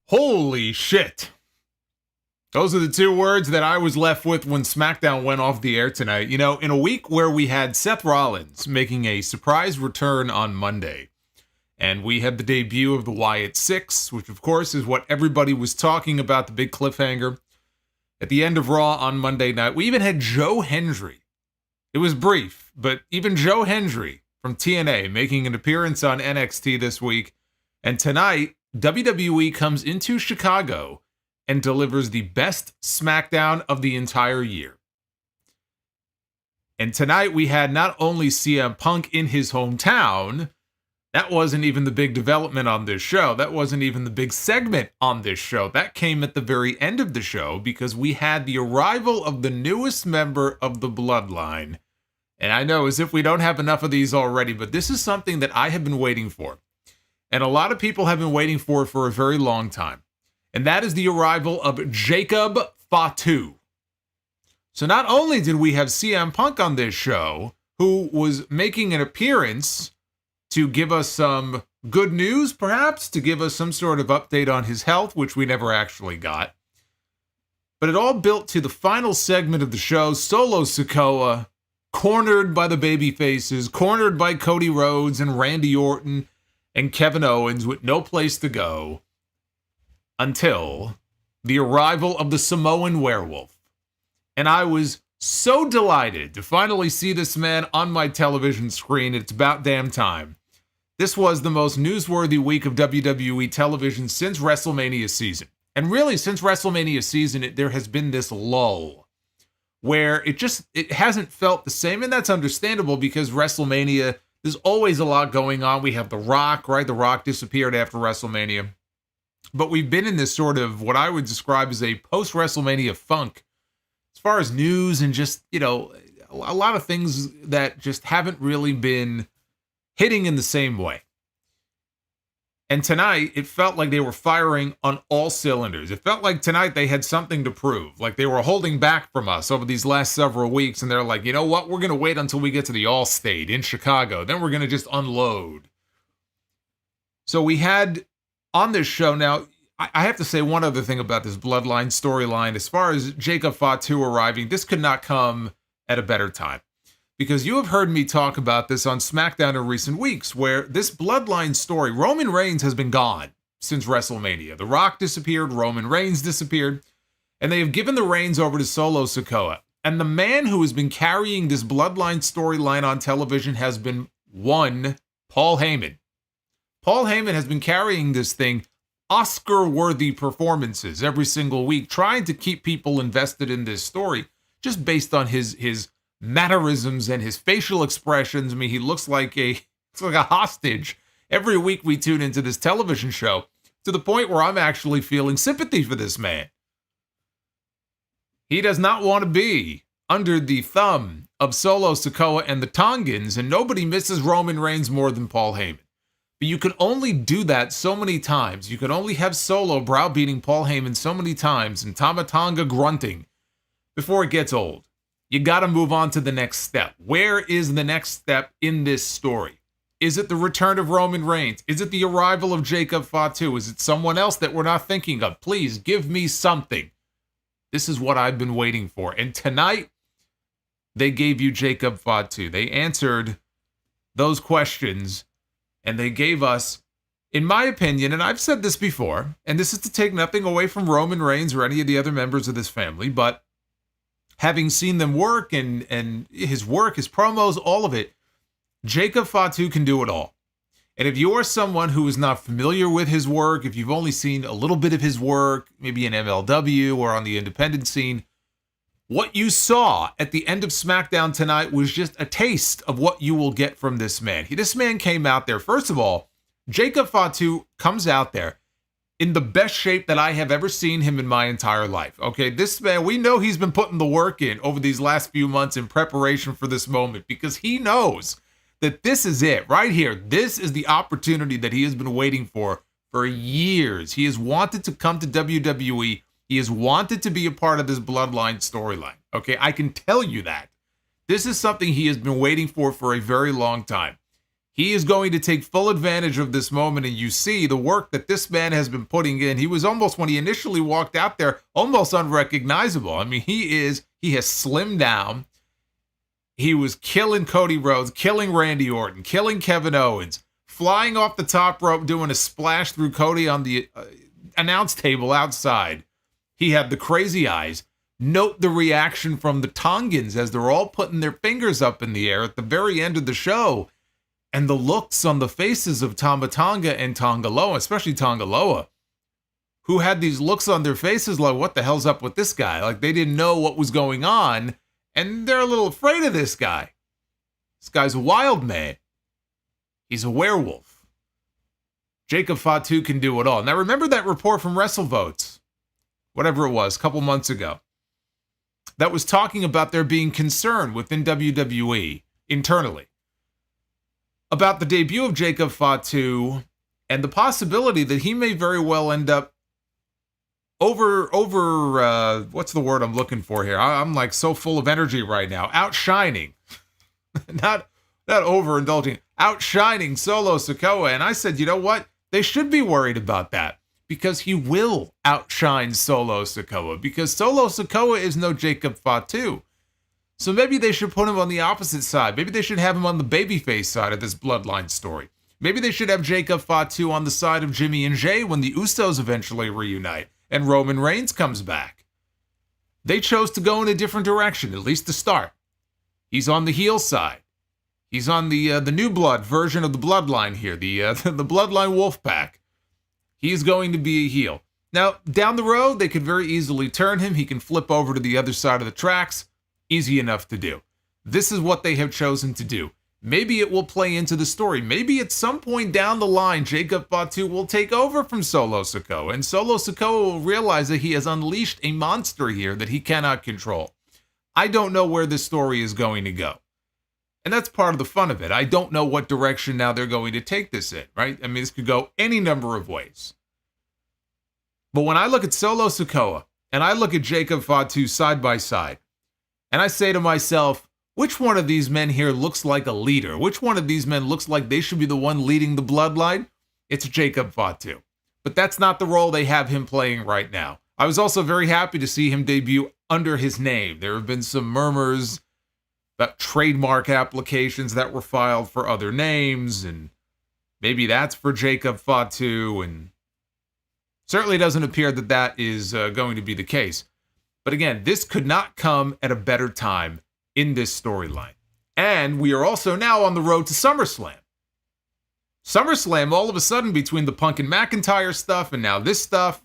Holy shit. Those are the two words that I was left with when SmackDown went off the air tonight. You know, in a week where we had Seth Rollins making a surprise return on Monday, and we had the debut of the Wyatt Six, which of course is what everybody was talking about, the big cliffhanger. At the end of Raw on Monday night, we even had Joe Hendry. It was brief, but even Joe Hendry from TNA making an appearance on NXT this week. And tonight, WWE comes into Chicago and delivers the best SmackDown of the entire year. And tonight we had not only CM Punk in his hometown, that wasn't even the big development on this show. That wasn't even the big segment on this show. That came at the very end of the show because we had the arrival of the newest member of the Bloodline. And I know as if we don't have enough of these already, but this is something that I have been waiting for. And a lot of people have been waiting for a very long time. And that is the arrival of Jacob Fatu. So not only did we have CM Punk on this show, who was making an appearance to give us some good news, perhaps, to give us some sort of update on his health, which we never actually got. But it all built to the final segment of the show, Solo Sikoa, cornered by the babyfaces, cornered by Cody Rhodes and Randy Orton and Kevin Owens with no place to go, until the arrival of the Samoan werewolf. And I was so delighted to finally see this man on my television screen. It's about damn time. This was the most newsworthy week of WWE television since WrestleMania season. And really, since WrestleMania season, there has been this lull where it hasn't felt the same. And that's understandable because WrestleMania, there's always a lot going on. We have The Rock, right? The Rock disappeared after WrestleMania. But we've been in this sort of what I would describe as a post-WrestleMania funk as far as news and just, you know, a lot of things that just haven't really been hitting in the same way. And tonight, it felt like they were firing on all cylinders. It felt like tonight they had something to prove, like they were holding back from us over these last several weeks. And they're like, you know what? We're going to wait until we get to the Allstate in Chicago. Then we're going to just unload. So we had on this show now, I have to say one other thing about this Bloodline storyline. As far as Jacob Fatu arriving, this could not come at a better time. Because you have heard me talk about this on SmackDown in recent weeks, where this Bloodline story, Roman Reigns has been gone since WrestleMania. The Rock disappeared, Roman Reigns disappeared, and they have given the reins over to Solo Sikoa. And the man who has been carrying this Bloodline storyline on television has been one, Paul Heyman. Paul Heyman has been carrying this thing, Oscar-worthy performances every single week, trying to keep people invested in this story, just based on his mannerisms and his facial expressions. I mean, he looks like a hostage. Every week we tune into this television show, to the point where I'm actually feeling sympathy for this man. He does not want to be under the thumb of Solo Sikoa and the Tongans, and nobody misses Roman Reigns more than Paul Heyman. But you can only do that so many times. You can only have Solo browbeating Paul Heyman so many times and Tama Tonga grunting before it gets old. You got to move on to the next step. Where is the next step in this story? Is it the return of Roman Reigns? Is it the arrival of Jacob Fatu? Is it someone else that we're not thinking of? Please give me something. This is what I've been waiting for. And tonight, they gave you Jacob Fatu. They answered those questions. And they gave us, in my opinion, and I've said this before, and this is to take nothing away from Roman Reigns or any of the other members of this family, but having seen them work and his work, his promos, all of it, Jacob Fatu can do it all. And if you are someone who is not familiar with his work, if you've only seen a little bit of his work, maybe in MLW or on the independent scene, what you saw at the end of SmackDown tonight was just a taste of what you will get from this man. This man came out there. First of all, Jacob Fatu comes out there in the best shape that I have ever seen him in my entire life. Okay, this man, we know he's been putting the work in over these last few months in preparation for this moment because he knows that this is it right here. This is the opportunity that he has been waiting for years. He has wanted to come to WWE. He has wanted to be a part of this Bloodline storyline. Okay, I can tell you that. This is something he has been waiting for a very long time. He is going to take full advantage of this moment, and you see the work that this man has been putting in. He was almost, when he initially walked out there, almost unrecognizable. I mean, he has slimmed down. He was killing Cody Rhodes, killing Randy Orton, killing Kevin Owens, flying off the top rope, doing a splash through Cody on the announce table outside. He had the crazy eyes. Note the reaction from the Tongans as they're all putting their fingers up in the air at the very end of the show. And the looks on the faces of Tama Tonga and Tongaloa, especially Tongaloa, who had these looks on their faces like, what the hell's up with this guy? Like they didn't know what was going on, and they're a little afraid of this guy. This guy's a wild man. He's a werewolf. Jacob Fatu can do it all. Now remember that report from WrestleVotes, whatever it was, a couple months ago, that was talking about there being concern within WWE internally about the debut of Jacob Fatu and the possibility that he may very well end up what's the word I'm looking for here? I'm like so full of energy right now. Outshining. not overindulging. Outshining Solo Sikoa. And I said, you know what? They should be worried about that because he will outshine Solo Sikoa because Solo Sikoa is no Jacob Fatu. So maybe they should put him on the opposite side. Maybe they should have him on the babyface side of this Bloodline story. Maybe they should have Jacob Fatu on the side of Jimmy and Jay when the Usos eventually reunite and Roman Reigns comes back. They chose to go in a different direction, at least to start. He's on the heel side. He's on the New Blood version of the Bloodline here, the Bloodline Wolfpack. He's going to be a heel. Now, down the road, they could very easily turn him. He can flip over to the other side of the tracks. Easy enough to do. This is what they have chosen to do. Maybe it will play into the story. Maybe at some point down the line, Jacob Fatu will take over from Solo Sikoa, and Solo Sikoa will realize that he has unleashed a monster here that he cannot control. I don't know where this story is going to go. And that's part of the fun of it. I don't know what direction now they're going to take this in, right? I mean, this could go any number of ways. But when I look at Solo Sikoa, and I look at Jacob Fatu side by side, and I say to myself, which one of these men here looks like a leader? Which one of these men looks like they should be the one leading the Bloodline? It's Jacob Fatu. But that's not the role they have him playing right now. I was also very happy to see him debut under his name. There have been some murmurs about trademark applications that were filed for other names, and maybe that's for Jacob Fatu, and certainly doesn't appear that that is going to be the case. But again, this could not come at a better time in this storyline. And we are also now on the road to SummerSlam. SummerSlam, all of a sudden, between the Punk and McIntyre stuff and now this stuff,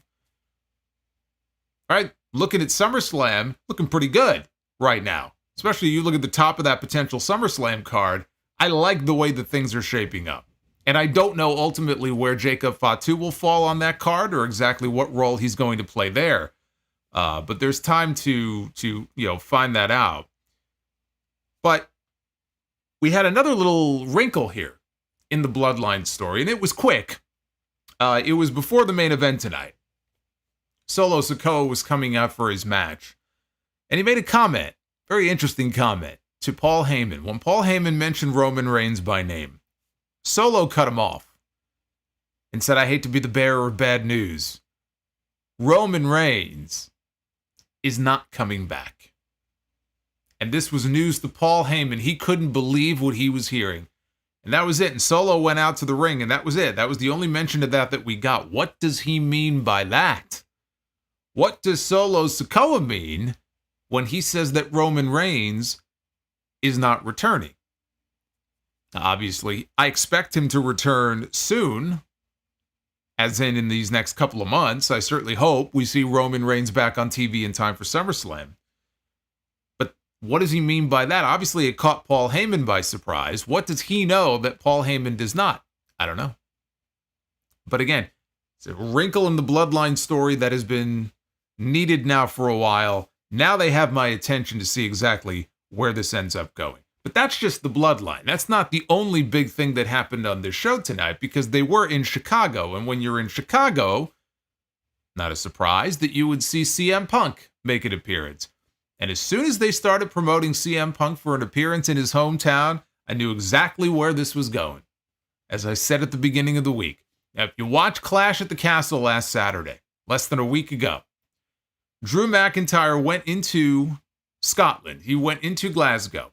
all right, looking at SummerSlam, looking pretty good right now. Especially you look at the top of that potential SummerSlam card. I like the way that things are shaping up. And I don't know ultimately where Jacob Fatu will fall on that card or exactly what role he's going to play there. But there's time to find that out. But we had another little wrinkle here in the Bloodline story, and it was quick. It was before the main event tonight. Solo Sikoa was coming out for his match, and he made a comment, very interesting comment, to Paul Heyman. When Paul Heyman mentioned Roman Reigns by name, Solo cut him off and said, "I hate to be the bearer of bad news. Roman Reigns is not coming back." And this was news to Paul Heyman. He couldn't believe what he was hearing. And that was it. And Solo went out to the ring, and that was it. That was the only mention of that we got. What does he mean by that? What does Solo Sikoa mean when he says that Roman Reigns is not returning? Now, obviously, I expect him to return soon, as in these next couple of months. I certainly hope we see Roman Reigns back on TV in time for SummerSlam. But what does he mean by that? Obviously, it caught Paul Heyman by surprise. What does he know that Paul Heyman does not? I don't know. But again, it's a wrinkle in the Bloodline story that has been needed now for a while. Now they have my attention to see exactly where this ends up going. But that's just the Bloodline. That's not the only big thing that happened on this show tonight, because they were in Chicago. And when you're in Chicago, not a surprise that you would see CM Punk make an appearance. And as soon as they started promoting CM Punk for an appearance in his hometown, I knew exactly where this was going. as I said at the beginning of the week. Now, if you watch Clash at the Castle last Saturday, less than a week ago, Drew McIntyre went into Scotland. He went into Glasgow.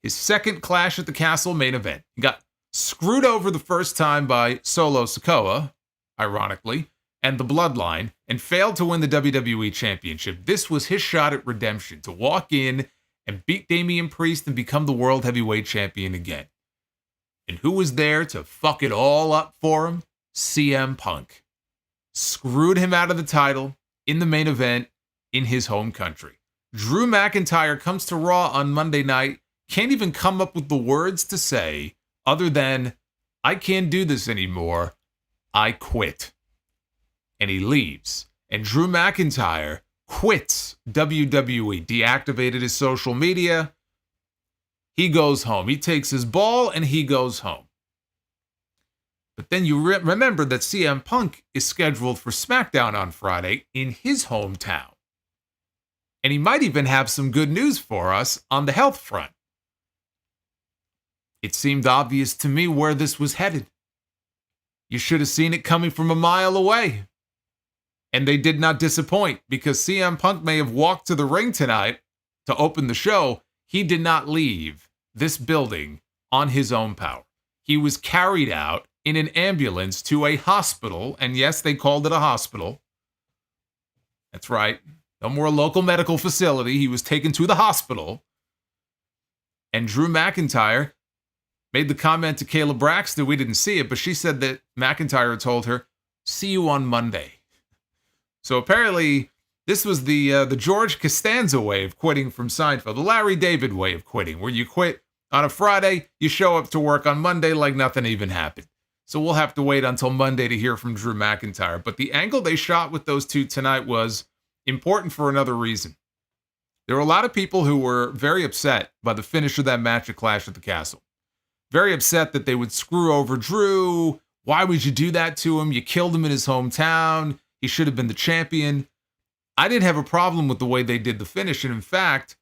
His second Clash at the Castle main event. He got screwed over the first time by Solo Sikoa, ironically, and the Bloodline, and failed to win the WWE Championship. This was his shot at redemption, to walk in and beat Damian Priest and become the World Heavyweight Champion again. And who was there to fuck it all up for him? CM Punk. Screwed him out of the title in the main event in his home country. Drew McIntyre comes to Raw on Monday night, can't even come up with the words to say other than, I can't do this anymore, I quit. And he leaves. And Drew McIntyre quits WWE, deactivated his social media. He goes home. He takes his ball and he goes home. But then you remember that CM Punk is scheduled for SmackDown on Friday in his hometown. And he might even have some good news for us on the health front. It seemed obvious to me where this was headed. You should have seen it coming from a mile away. And they did not disappoint, because CM Punk may have walked to the ring tonight to open the show. He did not leave this building on his own power. He was carried out in an ambulance to a hospital. And yes, they called it a hospital. That's right. No more a local medical facility. He was taken to the hospital. And Drew McIntyre made the comment to Kayla Braxton. We didn't see it, but she said that McIntyre told her, "See you on Monday." So apparently, this was the George Costanza way of quitting from Seinfeld, the Larry David way of quitting, where you quit on a Friday, you show up to work on Monday like nothing even happened. So we'll have to wait until Monday to hear from Drew McIntyre. But the angle they shot with those two tonight was important for another reason. There were a lot of people who were very upset by the finish of that match at Clash at the Castle. Very upset that they would screw over Drew. Why would you do that to him? You killed him in his hometown. He should have been the champion. I didn't have a problem with the way they did the finish. And in fact,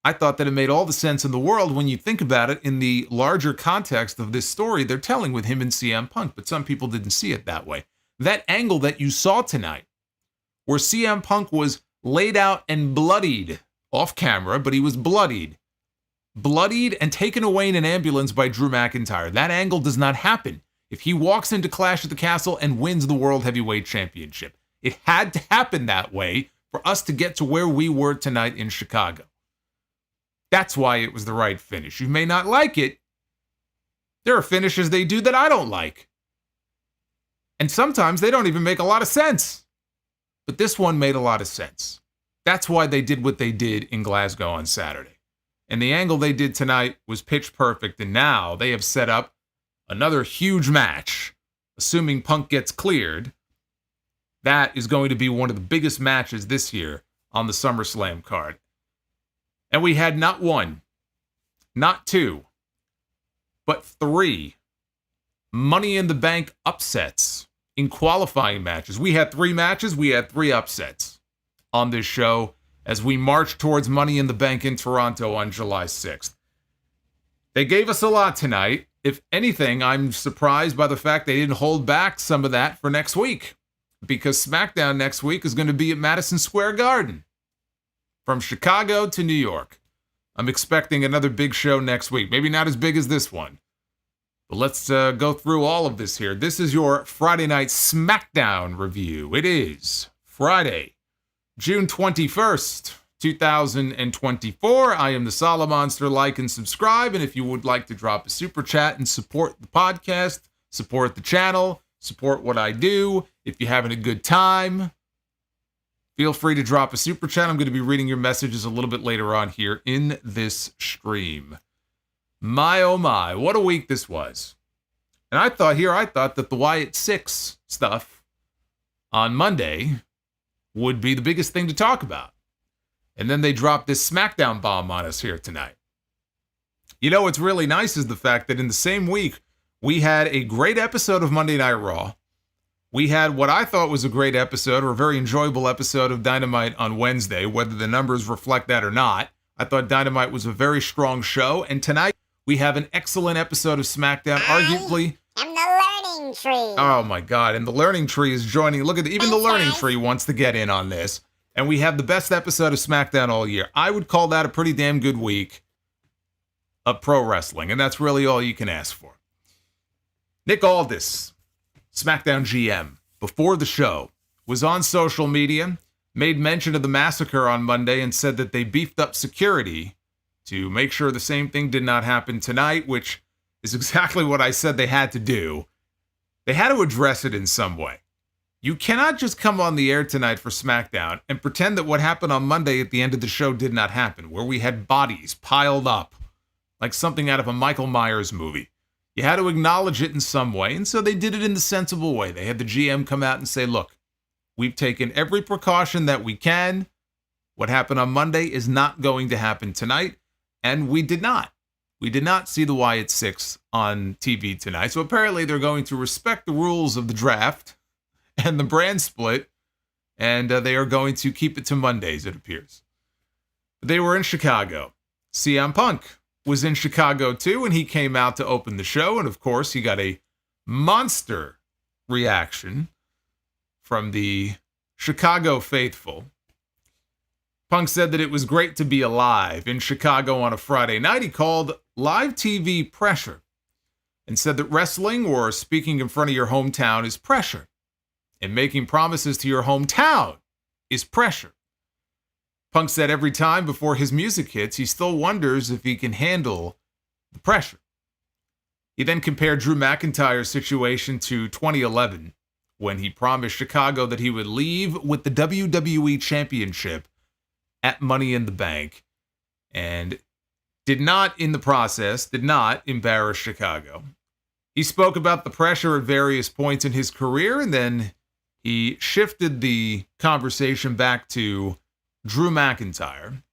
I thought that it made all the sense in the world when you think about it in the larger context of this story they're telling with him and CM Punk. But some people didn't see it that way. That angle that you saw tonight, where CM Punk was laid out and bloodied off camera, but he was bloodied and taken away in an ambulance by Drew McIntyre. That angle does not happen if he walks into Clash at the Castle and wins the World Heavyweight Championship. It had to happen that way for us to get to where we were tonight in Chicago. That's why it was the right finish. You may not like it. There are finishes they do that I don't like. And sometimes they don't even make a lot of sense. But this one made a lot of sense. That's why they did what they did in Glasgow on Saturday. And the angle they did tonight was pitch perfect. And now they have set up another huge match. Assuming Punk gets cleared, that is going to be one of the biggest matches this year on the SummerSlam card. And we had not one, not two, but three Money in the Bank upsets in qualifying matches. We had three matches. We had three upsets on this show as we march towards Money in the Bank in Toronto on July 6th. They gave us a lot tonight. If anything, I'm surprised by the fact they didn't hold back some of that for next week, because SmackDown next week is going to be at Madison Square Garden from Chicago to New York. I'm expecting another big show next week. Maybe not as big as this one. But let's go through all of this here. This is your Friday Night SmackDown review. It is Friday, June 21st, 2024. I am the Solomonster. Like and subscribe. And if you would like to drop a super chat and support the podcast, support the channel, support what I do, if you're having a good time, feel free to drop a super chat. I'm going to be reading your messages a little bit later on here in this stream. My, oh my, what a week this was. And I thought that the Wyatt 6 stuff on Monday would be the biggest thing to talk about. And then they dropped this SmackDown bomb on us here tonight. You know, what's really nice is the fact that in the same week, we had a great episode of Monday Night Raw. We had what I thought was a great episode, or a very enjoyable episode of Dynamite on Wednesday, whether the numbers reflect that or not. I thought Dynamite was a very strong show. And tonight, We have an excellent episode of SmackDown, arguably. I'm the learning tree. Oh my God! And the learning tree is joining. Look at even the learning tree wants to get in on this. And we have the best episode of SmackDown all year. I would call that a pretty damn good week of pro wrestling, and that's really all you can ask for. Nick Aldis, SmackDown GM, before the show, was on social media, made mention of the massacre on Monday, and said that they beefed up security to make sure the same thing did not happen tonight, which is exactly what I said they had to do. They had to address it in some way. You cannot just come on the air tonight for SmackDown and pretend that what happened on Monday at the end of the show did not happen, where we had bodies piled up like something out of a Michael Myers movie. You had to acknowledge it in some way, and so they did it in the sensible way. They had the GM come out and say, look, we've taken every precaution that we can. What happened on Monday is not going to happen tonight, and we did not. We did not see the Wyatt Six on TV tonight, so apparently they're going to respect the rules of the draft and the brand split, and they are going to keep it to Mondays, it appears. They were in Chicago. CM Punk was in Chicago too, and he came out to open the show, and of course he got a monster reaction from the Chicago faithful. Punk said that it was great to be alive in Chicago on a Friday night. He called live TV pressure and said that wrestling or speaking in front of your hometown is pressure, and making promises to your hometown is pressure. Punk said every time before his music hits, he still wonders if he can handle the pressure. He then compared Drew McIntyre's situation to 2011, when he promised Chicago that he would leave with the WWE Championship at Money in the Bank, and did not embarrass Chicago. He spoke about the pressure at various points in his career, and then he shifted the conversation back to Drew McIntyre.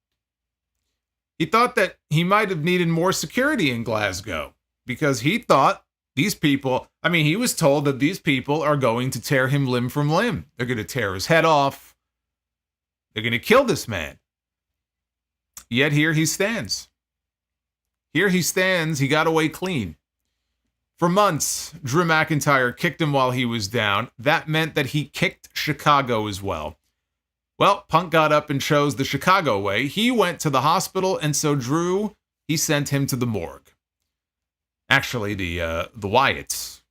He thought that he might have needed more security in Glasgow because he thought these people, he was told that these people are going to tear him limb from limb. They're going to tear his head off. They're going to kill this man. Yet here he stands. Here he stands. He got away clean. For months, Drew McIntyre kicked him while he was down. That meant that he kicked Chicago as well. Well, Punk got up and chose the Chicago way. He went to the hospital, and so Drew, he sent him to the morgue. Actually, the Wyatts.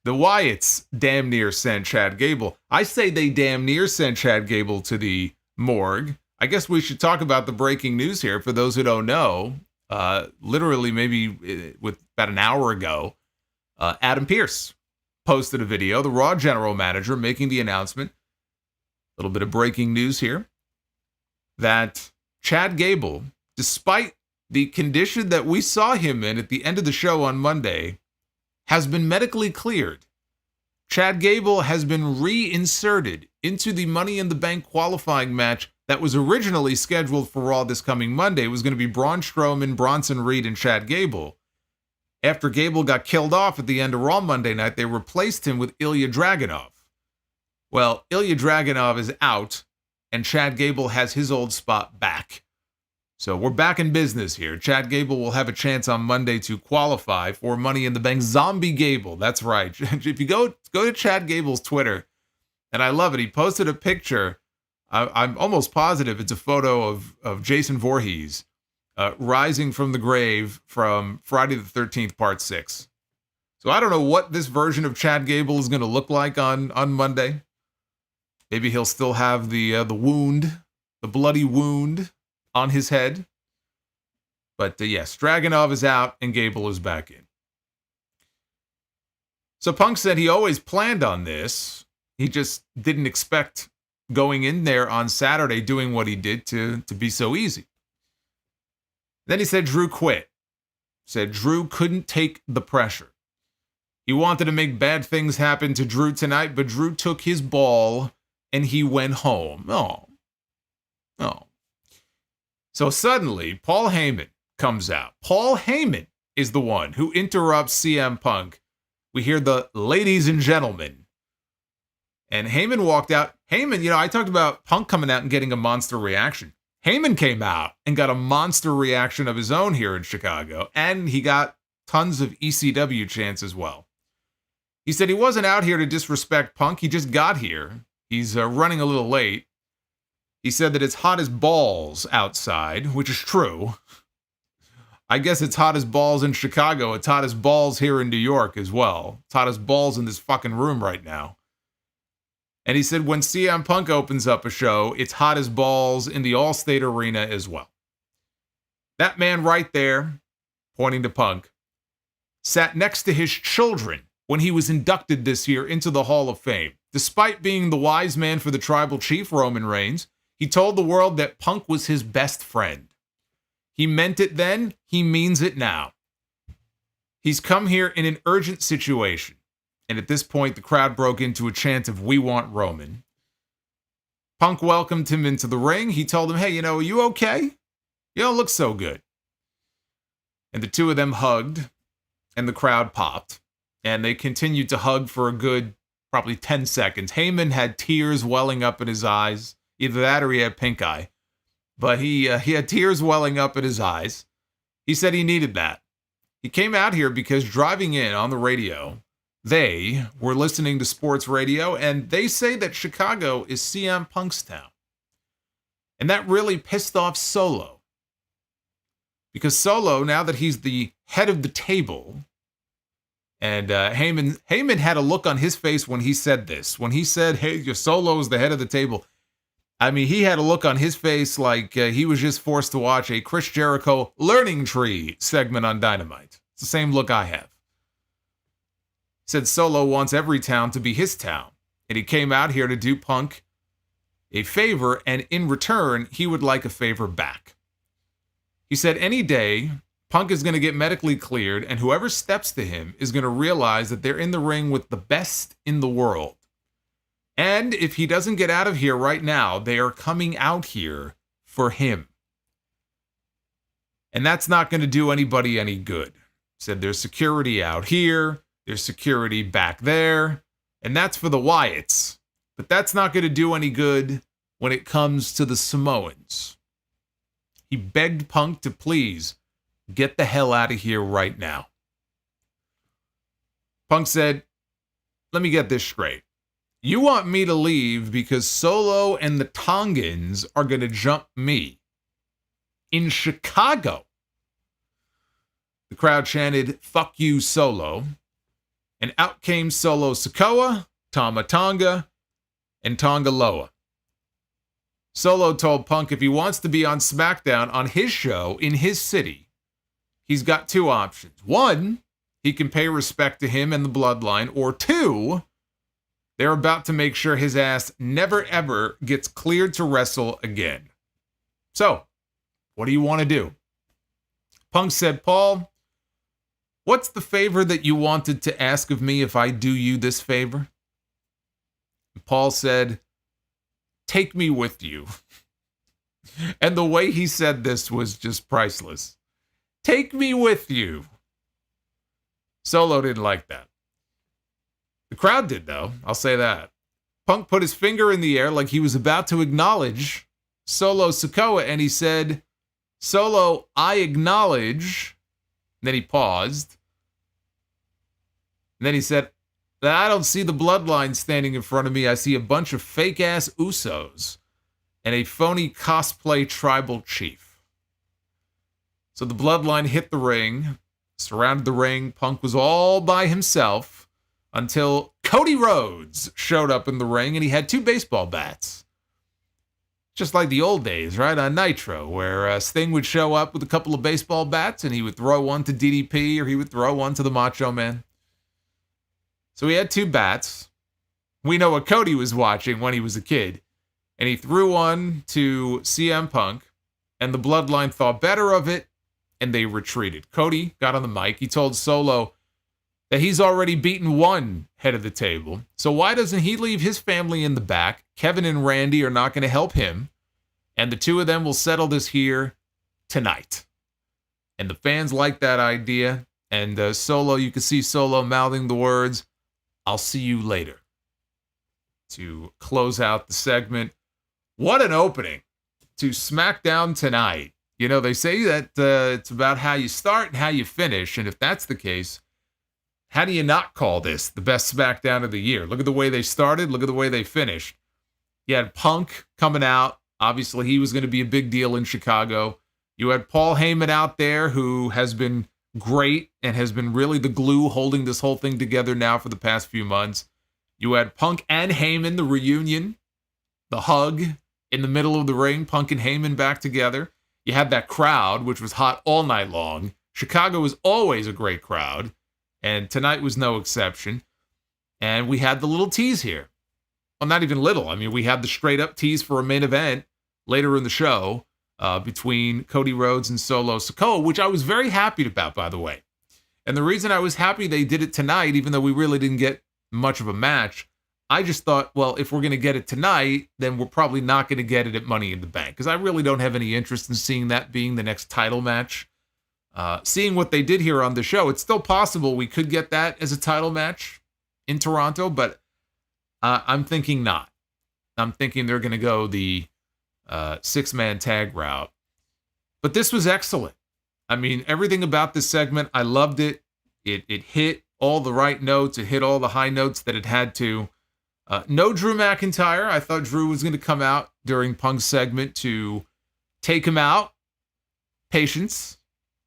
The Wyatts damn near sent Chad Gable. I say they damn near sent Chad Gable to the morgue. I guess we should talk about the breaking news here for those who don't know. Literally, maybe with about an hour ago, Adam Pearce posted a video, the Raw general manager, making the announcement. A little bit of breaking news here, that Chad Gable, despite the condition that we saw him in at the end of the show on Monday, has been medically cleared. Chad Gable has been reinserted into the Money in the Bank qualifying match that was originally scheduled for Raw this coming Monday. It was going to be Braun Strowman, Bronson Reed, and Chad Gable. After Gable got killed off at the end of Raw Monday night, they replaced him with Ilya Dragunov. Well, Ilya Dragunov is out, and Chad Gable has his old spot back. So we're back in business here. Chad Gable will have a chance on Monday to qualify for Money in the Bank. Zombie Gable, that's right. If you go to Chad Gable's Twitter, and I love it, he posted a picture. I'm almost positive it's a photo of Jason Voorhees rising from the grave from Friday the 13th, Part 6. So I don't know what this version of Chad Gable is going to look like on Monday. Maybe he'll still have the wound, the bloody wound on his head. But yes, Dragunov is out and Gable is back in. So Punk said he always planned on this. He just didn't expect going in there on Saturday doing what he did to be so easy. Then he said Drew quit. Said Drew couldn't take the pressure. He wanted to make bad things happen to Drew tonight, but Drew took his ball and he went home. Oh. So suddenly, Paul Heyman comes out. Paul Heyman is the one who interrupts CM Punk. We hear the ladies and gentlemen. And Heyman walked out. Heyman, I talked about Punk coming out and getting a monster reaction. Heyman came out and got a monster reaction of his own here in Chicago, and he got tons of ECW chants as well. He said he wasn't out here to disrespect Punk, he just got here. He's running a little late. He said that it's hot as balls outside, which is true. I guess it's hot as balls in Chicago. It's hot as balls here in New York as well. It's hot as balls in this fucking room right now. And he said when CM Punk opens up a show, it's hot as balls in the Allstate Arena as well. That man right there, pointing to Punk, sat next to his children when he was inducted this year into the Hall of Fame. Despite being the wise man for the tribal chief, Roman Reigns, he told the world that Punk was his best friend. He meant it then, he means it now. He's come here in an urgent situation. And at this point, the crowd broke into a chant of "We want Roman." Punk welcomed him into the ring. He told him, hey, are you okay? You don't look so good. And the two of them hugged, and the crowd popped. And they continued to hug for a good, probably 10 seconds. Heyman had tears welling up in his eyes. Either that or he had pink eye. But he had tears welling up in his eyes. He said he needed that. He came out here because driving in on the radio, they were listening to sports radio, and they say that Chicago is CM Punk's town. And that really pissed off Solo. Because Solo, now that he's the head of the table, and Heyman had a look on his face when he said this. When he said, hey, your Solo's the head of the table. I mean, he had a look on his face like he was just forced to watch a Chris Jericho learning tree segment on Dynamite. It's the same look I have. He said Solo wants every town to be his town. And he came out here to do Punk a favor, and in return, he would like a favor back. He said any day, Punk is going to get medically cleared, and whoever steps to him is going to realize that they're in the ring with the best in the world. And if he doesn't get out of here right now, they are coming out here for him. And that's not going to do anybody any good. He said there's security out here, there's security back there, and that's for the Wyatts. But that's not going to do any good when it comes to the Samoans. He begged Punk to please get the hell out of here right now. Punk said, let me get this straight. You want me to leave because Solo and the Tongans are going to jump me in Chicago. The crowd chanted, fuck you, Solo. And out came Solo Sikoa, Tama Tonga, and Tonga Loa. Solo told Punk if he wants to be on SmackDown on his show in his city, he's got two options. One, he can pay respect to him and the Bloodline, or two, they're about to make sure his ass never ever gets cleared to wrestle again. So, what do you want to do? Punk said, Paul, what's the favor that you wanted to ask of me if I do you this favor? And Paul said, take me with you. And the way he said this was just priceless. Take me with you. Solo didn't like that. The crowd did, though. I'll say that. Punk put his finger in the air like he was about to acknowledge Solo Sikoa, and he said, Solo, I acknowledge. And then he paused. And then he said, I don't see the Bloodline standing in front of me. I see a bunch of fake-ass Usos and a phony cosplay tribal chief. So the Bloodline hit the ring, surrounded the ring. Punk was all by himself until Cody Rhodes showed up in the ring, and he had two baseball bats. Just like the old days, right, on Nitro, where Sting would show up with a couple of baseball bats, and he would throw one to DDP, or he would throw one to the Macho Man. So he had two bats. We know what Cody was watching when he was a kid. And he threw one to CM Punk, and the Bloodline thought better of it, and they retreated. Cody got on the mic. He told Solo that he's already beaten one head of the table. So why doesn't he leave his family in the back? Kevin and Randy are not going to help him. And the two of them will settle this here tonight. And the fans like that idea. And Solo, you can see Solo mouthing the words, I'll see you later, to close out the segment. What an opening. to SmackDown tonight. You know, they say that it's about how you start and how you finish. And if that's the case, how do you not call this the best SmackDown of the year? Look at the way they started. Look at the way they finished. You had Punk coming out. Obviously, he was going to be a big deal in Chicago. You had Paul Heyman out there, who has been great and has been really the glue holding this whole thing together now for the past few months. You had Punk and Heyman, the reunion, the hug in the middle of the ring, Punk and Heyman back together. You had that crowd, which was hot all night long. Chicago is always a great crowd, and tonight was no exception. And we had the little tease here. Well, not even little. I mean, we had the straight-up tease for a main event later in the show between Cody Rhodes and Solo Sikoa, which I was very happy about, by the way. And the reason I was happy they did it tonight, even though we really didn't get much of a match, I just thought, well, if we're going to get it tonight, then we're probably not going to get it at Money in the Bank, because I really don't have any interest in seeing that being the next title match. Seeing what they did here on the show, it's still possible we could get that as a title match in Toronto, but I'm thinking not. I'm thinking they're going to go the six-man tag route. But this was excellent. I mean, everything about this segment, I loved it. It hit all the right notes. It hit all the high notes that it had to. No Drew McIntyre. I thought Drew was going to come out during Punk's segment to take him out. Patience.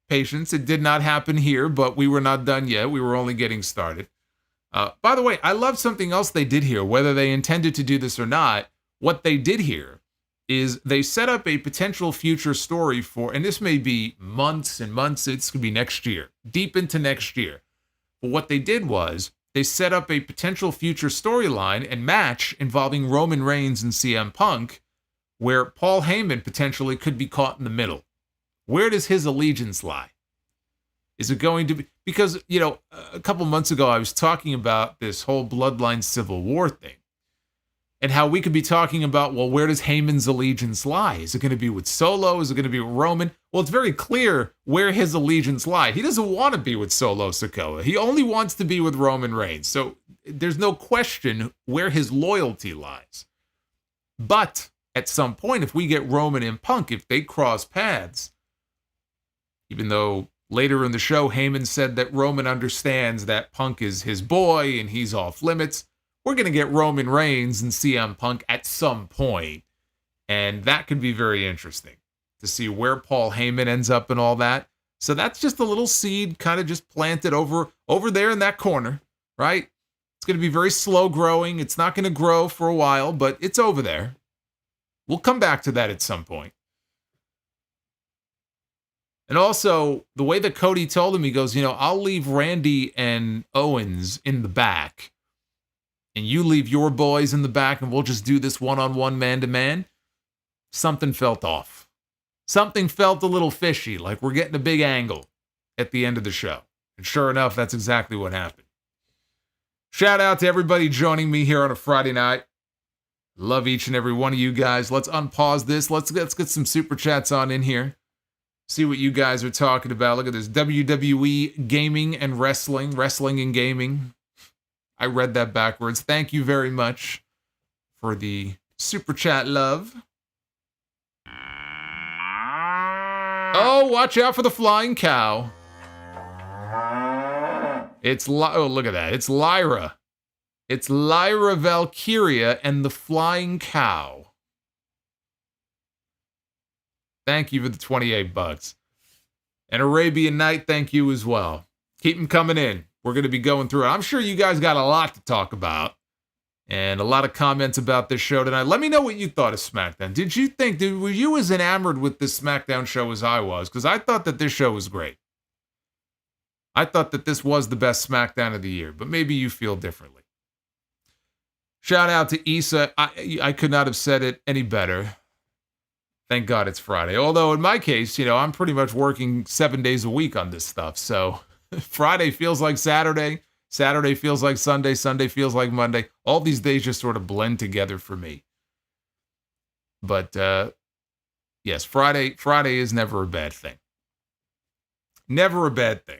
It did not happen here, but we were not done yet. We were only getting started. By the way, I love something else they did here, whether they intended to do this or not. What they did here is they set up a potential future story for, and this may be months and months, it's going to be next year, deep into next year. But what they did was they set up a potential future storyline and match involving Roman Reigns and CM Punk, where Paul Heyman potentially could be caught in the middle. Where does his allegiance lie? Is it going to be, because, you know, a couple months ago I was talking about this whole Bloodline Civil War thing and how we could be talking about, well, where does Heyman's allegiance lie? Is it going to be with Solo? Is it going to be with Roman? Well, it's very clear where his allegiance lies. He doesn't want to be with Solo Sikoa. He only wants to be with Roman Reigns. So there's no question where his loyalty lies. But at some point, if we get Roman and Punk, if they cross paths, even though later in the show, Heyman said that Roman understands that Punk is his boy and he's off limits, we're going to get Roman Reigns and CM Punk at some point. And that could be very interesting to see where Paul Heyman ends up and all that. So that's just a little seed kind of just planted over there in that corner, right? It's going to be very slow growing. It's not going to grow for a while, but it's over there. We'll come back to that at some point. And also, the way that Cody told him, he goes, you know, I'll leave Randy and Owens in the back, and you leave your boys in the back, and we'll just do this one-on-one, man-to-man. Something felt off. Something felt a little fishy, like we're getting a big angle at the end of the show. And sure enough, that's exactly what happened. Shout out to everybody joining me here on a Friday night. Love each and every one of you guys. Let's unpause this. Let's get some super chats on in here. See what you guys are talking about. Look at this. WWE Gaming and Wrestling. Wrestling and Gaming. I read that backwards. Thank you very much for the super chat love. Oh, watch out for the flying cow. Oh, look at that. It's Lyra. It's Lyra Valkyria and the flying cow. Thank you for the $28. And Arabian Night, thank you as well. Keep them coming in. We're going to be going through it. I'm sure you guys got a lot to talk about and a lot of comments about this show tonight. Let me know what you thought of SmackDown. Were you as enamored with this SmackDown show as I was? Because I thought that this show was great. I thought that this was the best SmackDown of the year, but maybe you feel differently. Shout out to Issa. I could not have said it any better. Thank God it's Friday. Although in my case, you know, I'm pretty much working 7 days a week on this stuff. So Friday feels like Saturday. Saturday feels like Sunday. Sunday feels like Monday. All these days just sort of blend together for me. But yes, Friday is never a bad thing. Never a bad thing.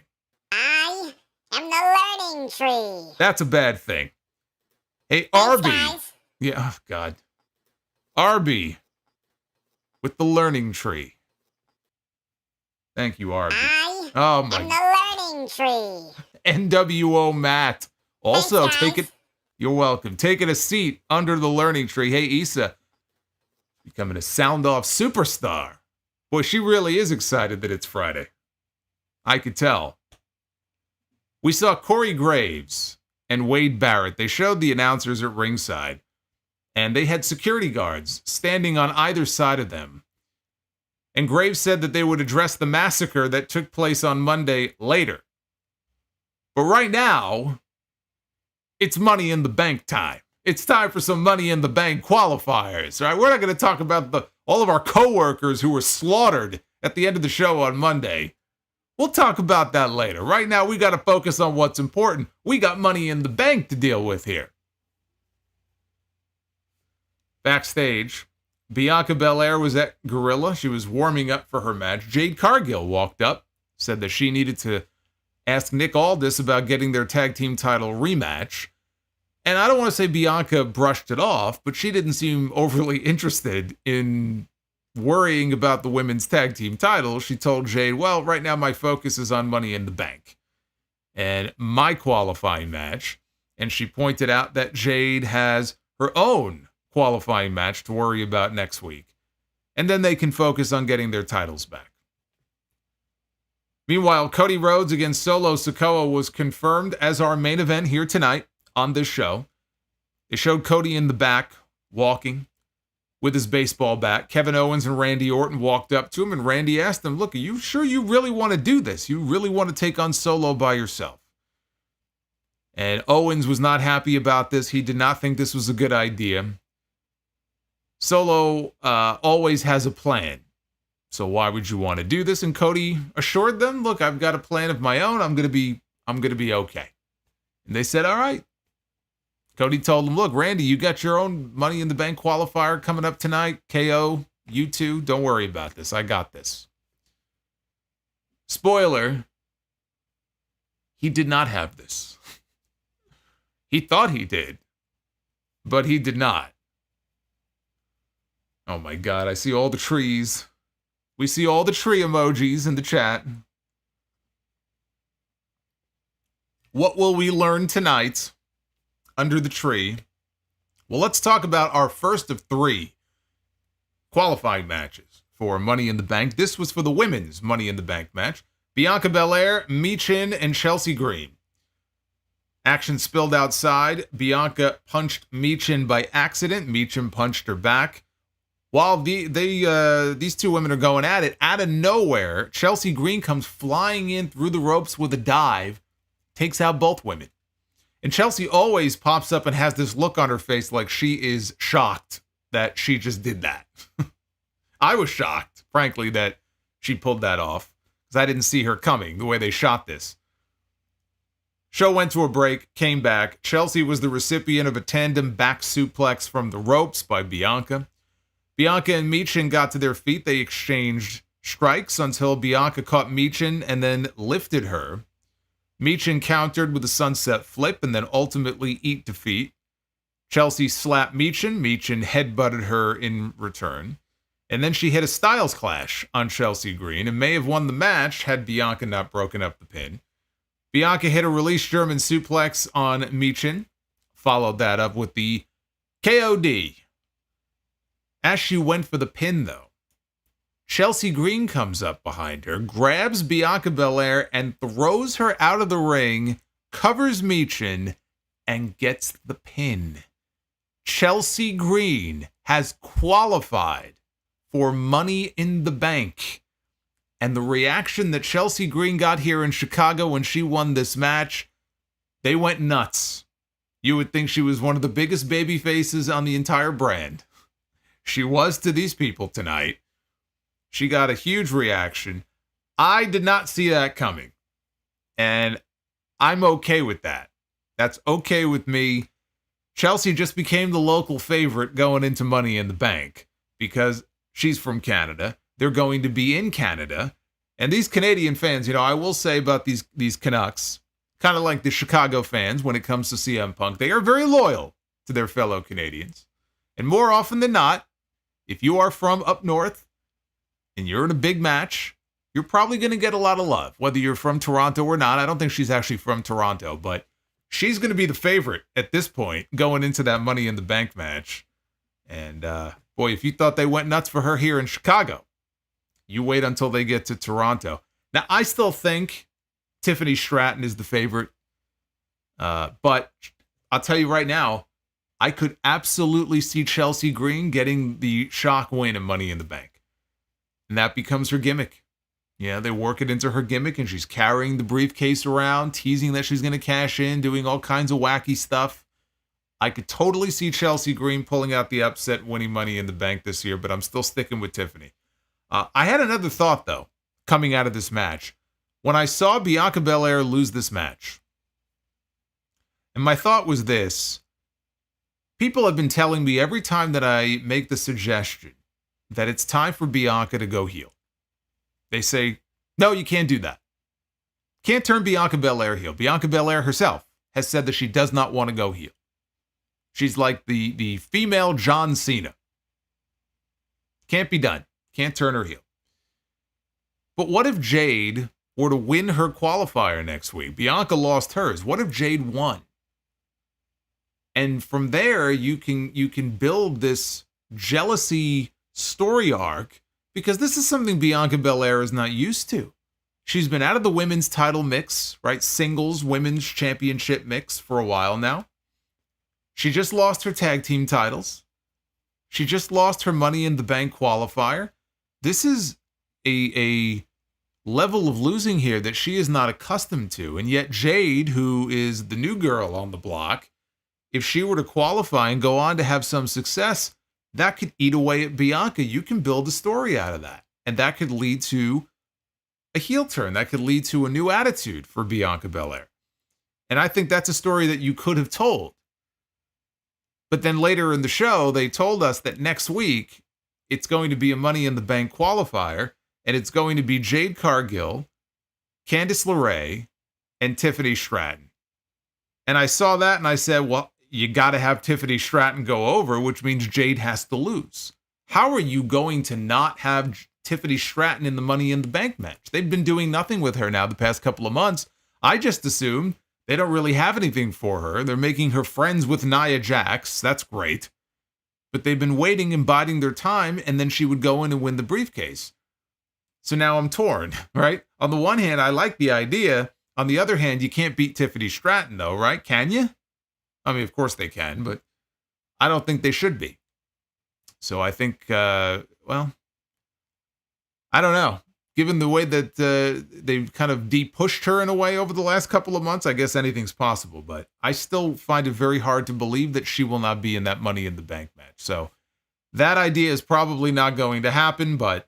I am the learning tree. That's a bad thing. Hey, Thanks, Arby. guys. Yeah, oh God. Arby. with the learning tree. Thank you, Arby. I Oh am my. the learning tree. NWO Matt. Also, Thanks, guys. take it. You're welcome. Taking a seat under the learning tree. Hey, Issa. Becoming a sound-off superstar. Boy, she really is excited that it's Friday. I could tell. We saw Corey Graves and Wade Barrett. They showed the announcers at ringside, and they had security guards standing on either side of them. And Graves said that they would address the massacre that took place on Monday later. But right now, it's Money in the Bank time. It's time for some Money in the Bank qualifiers. All right, we're not going to talk about all of our coworkers who were slaughtered at the end of the show on Monday. We'll talk about that later. Right now, we got to focus on what's important. We got Money in the Bank to deal with here. Backstage, Bianca Belair was at Gorilla. She was warming up for her match. Jade Cargill walked up, said that she needed to ask Nick Aldis about getting their tag team title rematch. And I don't want to say Bianca brushed it off, but she didn't seem overly interested in worrying about the women's tag team title. She told Jade, well, right now my focus is on Money in the Bank and my qualifying match. And she pointed out that Jade has her own qualifying match to worry about next week. And then they can focus on getting their titles back. Meanwhile, Cody Rhodes against Solo Sikoa was confirmed as our main event here tonight on this show. They showed Cody in the back, walking with his baseball bat. Kevin Owens and Randy Orton walked up to him, and Randy asked him, look, are you sure you really want to do this? You really want to take on Solo by yourself? And Owens was not happy about this. He did not think this was a good idea. Solo always has a plan. So why would you want to do this? And Cody assured them, look, I've got a plan of my own. I'm going to be okay. And they said, all right. Cody told him, look, Randy, you got your own Money in the Bank qualifier coming up tonight. KO, you two, don't worry about this. I got this. Spoiler, he did not have this. He thought he did, but he did not. Oh my God, I see all the trees. We see all the tree emojis in the chat. What will we learn tonight under the tree? Well, let's talk about our first of 3 qualifying matches for Money in the Bank. This was for the women's Money in the Bank match. Bianca Belair, Michin, and Chelsea Green. Action spilled outside. Bianca punched Michin by accident. Michin punched her back. While these two women are going at it, out of nowhere, Chelsea Green comes flying in through the ropes with a dive, takes out both women. And Chelsea always pops up and has this look on her face like she is shocked that she just did that. I was shocked, frankly, that she pulled that off, because I didn't see her coming the way they shot this. Show went to a break, came back. Chelsea was the recipient of a tandem back suplex from the ropes by Bianca. Bianca and Michin got to their feet. They exchanged strikes until Bianca caught Michin and then lifted her. Michin countered with a sunset flip and then ultimately eat defeat. Chelsea slapped Michin. Michin headbutted her in return. And then she hit a Styles Clash on Chelsea Green and may have won the match had Bianca not broken up the pin. Bianca hit a release German suplex on Michin. Followed that up with the KOD. As she went for the pin, though, Chelsea Green comes up behind her, grabs Bianca Belair, and throws her out of the ring, covers Michin, and gets the pin. Chelsea Green has qualified for Money in the Bank. And the reaction that Chelsea Green got here in Chicago when she won this match, they went nuts. You would think she was one of the biggest baby faces on the entire brand. She was to these people tonight. She got a huge reaction. I did not see that coming. And I'm okay with that. That's okay with me. Chelsea just became the local favorite going into Money in the Bank because she's from Canada. They're going to be in Canada. And these Canadian fans, I will say about these Canucks, kind of like the Chicago fans when it comes to CM Punk, they are very loyal to their fellow Canadians. And more often than not, if you are from up north and you're in a big match, you're probably going to get a lot of love, whether you're from Toronto or not. I don't think she's actually from Toronto, but she's going to be the favorite at this point going into that Money in the Bank match. And boy, if you thought they went nuts for her here in Chicago, you wait until they get to Toronto. Now, I still think Tiffany Stratton is the favorite, but I'll tell you right now, I could absolutely see Chelsea Green getting the shock win in Money in the Bank. And that becomes her gimmick. Yeah, they work it into her gimmick, and she's carrying the briefcase around, teasing that she's going to cash in, doing all kinds of wacky stuff. I could totally see Chelsea Green pulling out the upset, winning Money in the Bank this year, but I'm still sticking with Tiffany. I had another thought, though, coming out of this match. When I saw Bianca Belair lose this match, and my thought was this: people have been telling me every time that I make the suggestion that it's time for Bianca to go heel. They say, no, you can't do that. Can't turn Bianca Belair heel. Bianca Belair herself has said that she does not want to go heel. She's like the female John Cena. Can't be done. Can't turn her heel. But what if Jade were to win her qualifier next week? Bianca lost hers. What if Jade won? And from there, you can build this jealousy story arc, because this is something Bianca Belair is not used to. She's been out of the women's title mix, right? Singles women's championship mix for a while now. She just lost her tag team titles. She just lost her Money in the Bank qualifier. This is a level of losing here that she is not accustomed to. And yet Jade, who is the new girl on the block, if she were to qualify and go on to have some success, that could eat away at Bianca. You can build a story out of that. And that could lead to a heel turn. That could lead to a new attitude for Bianca Belair. And I think that's a story that you could have told. But then later in the show, they told us that next week, it's going to be a Money in the Bank qualifier, and it's going to be Jade Cargill, Candice LeRae, and Tiffany Stratton. And I saw that and I said, well, you got to have Tiffany Stratton go over, which means Jade has to lose. How are you going to not have Tiffany Stratton in the Money in the Bank match? They've been doing nothing with her now the past couple of months. I just assumed they don't really have anything for her. They're making her friends with Nia Jax. That's great. But they've been waiting and biding their time, and then she would go in and win the briefcase. So now I'm torn, right? On the one hand, I like the idea. On the other hand, you can't beat Tiffany Stratton, though, right? Can you? I mean, of course they can, but I don't think they should be. So I think, well, I don't know. Given the way that they've kind of de-pushed her in a way over the last couple of months, I guess anything's possible. But I still find it very hard to believe that she will not be in that Money in the Bank match. So that idea is probably not going to happen, but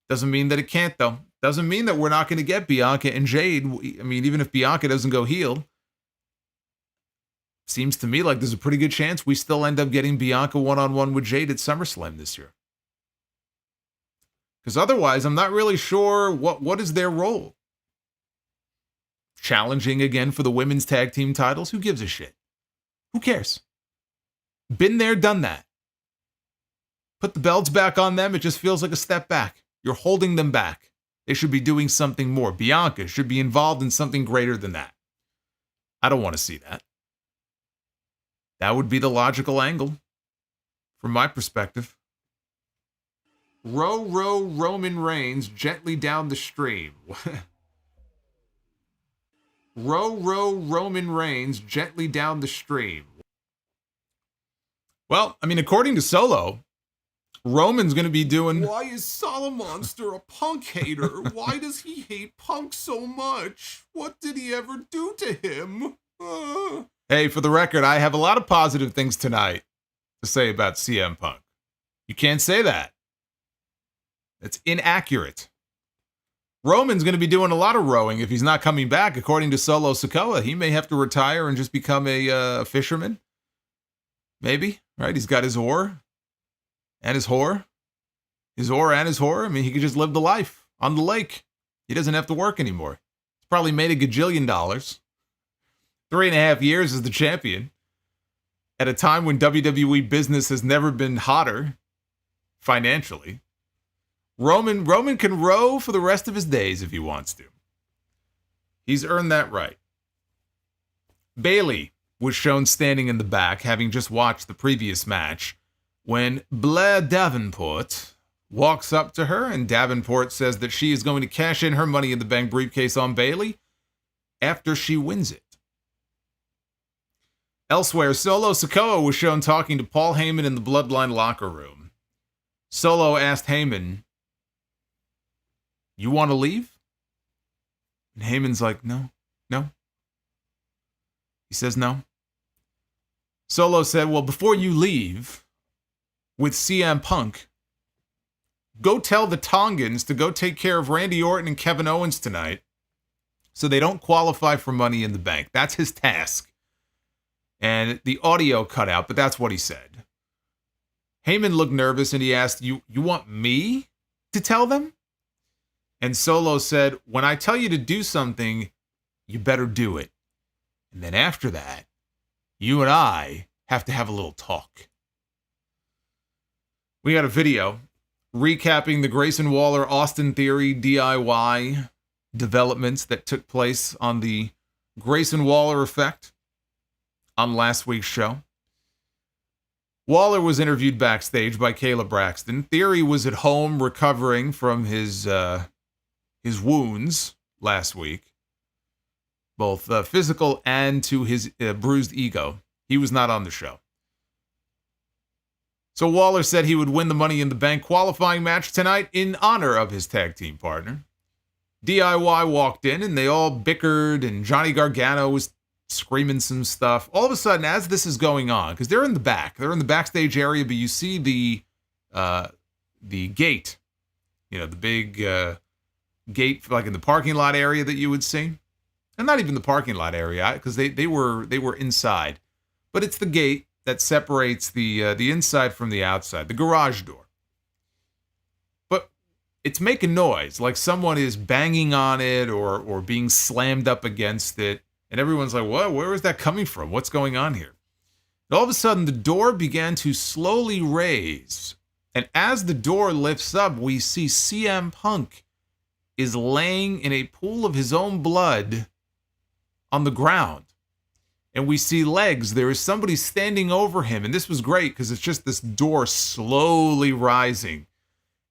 doesn't mean that it can't, though. Doesn't mean that we're not going to get Bianca and Jade. I mean, even if Bianca doesn't go heel, seems to me like there's a pretty good chance we still end up getting Bianca one-on-one with Jade at SummerSlam this year. Because otherwise, I'm not really sure what is their role. Challenging again for the women's tag team titles? Who gives a shit? Who cares? Been there, done that. Put the belts back on them. It just feels like a step back. You're holding them back. They should be doing something more. Bianca should be involved in something greater than that. I don't want to see that. That would be the logical angle from my perspective. Row, row, Roman Reigns gently down the stream. Row, row, Roman Reigns gently down the stream. Well, I mean, according to Solo, Roman's going to be doing... Why is Solomonster a Punk hater? Why does he hate Punk so much? What did he ever do to him? Hey, for the record, I have a lot of positive things tonight to say about CM Punk. You can't say that. That's inaccurate. Roman's going to be doing a lot of rowing if he's not coming back, according to Solo Sikoa. He may have to retire and just become a fisherman. Maybe, right? He's got his oar and his whore. His oar and his whore. I mean, he could just live the life on the lake. He doesn't have to work anymore. He's probably made a gajillion dollars. 3.5 years as the champion. At a time when WWE business has never been hotter financially. Roman can row for the rest of his days if he wants to. He's earned that right. Bayley was shown standing in the back, having just watched the previous match, when Blair Davenport walks up to her, and Davenport says that she is going to cash in her Money in the Bank briefcase on Bayley after she wins it. Elsewhere, Solo Sikoa was shown talking to Paul Heyman in the Bloodline locker room. Solo asked Heyman, "You want to leave?" And Heyman's like, no. He says no. Solo said, well, before you leave with CM Punk, go tell the Tongans to go take care of Randy Orton and Kevin Owens tonight so they don't qualify for Money in the Bank. That's his task. And the audio cut out, but that's what he said. Heyman looked nervous and he asked, you want me to tell them? And Solo said, when I tell you to do something, you better do it. And then after that, you and I have to have a little talk. We got a video recapping the Grayson Waller Austin Theory DIY developments that took place on the Grayson Waller effect on last week's show. Waller was interviewed backstage by Kayla Braxton. Theory was at home recovering from his wounds last week, both physical and to his bruised ego. He was not on the show. So Waller said he would win the Money in the Bank qualifying match tonight in honor of his tag team partner. DIY walked in and they all bickered, and Johnny Gargano was screaming some stuff. All of a sudden, as this is going on, because they're in the back, they're in the backstage area, but you see the gate, the big gate, like in the parking lot area that you would see, and not even the parking lot area, because they were inside, but it's the gate that separates the inside from the outside, the garage door. But it's making noise, like someone is banging on it or being slammed up against it. And everyone's like, what? Where is that coming from? What's going on here? And all of a sudden, the door began to slowly raise. And as the door lifts up, we see CM Punk is laying in a pool of his own blood on the ground. And we see legs. There is somebody standing over him. And this was great because it's just this door slowly rising.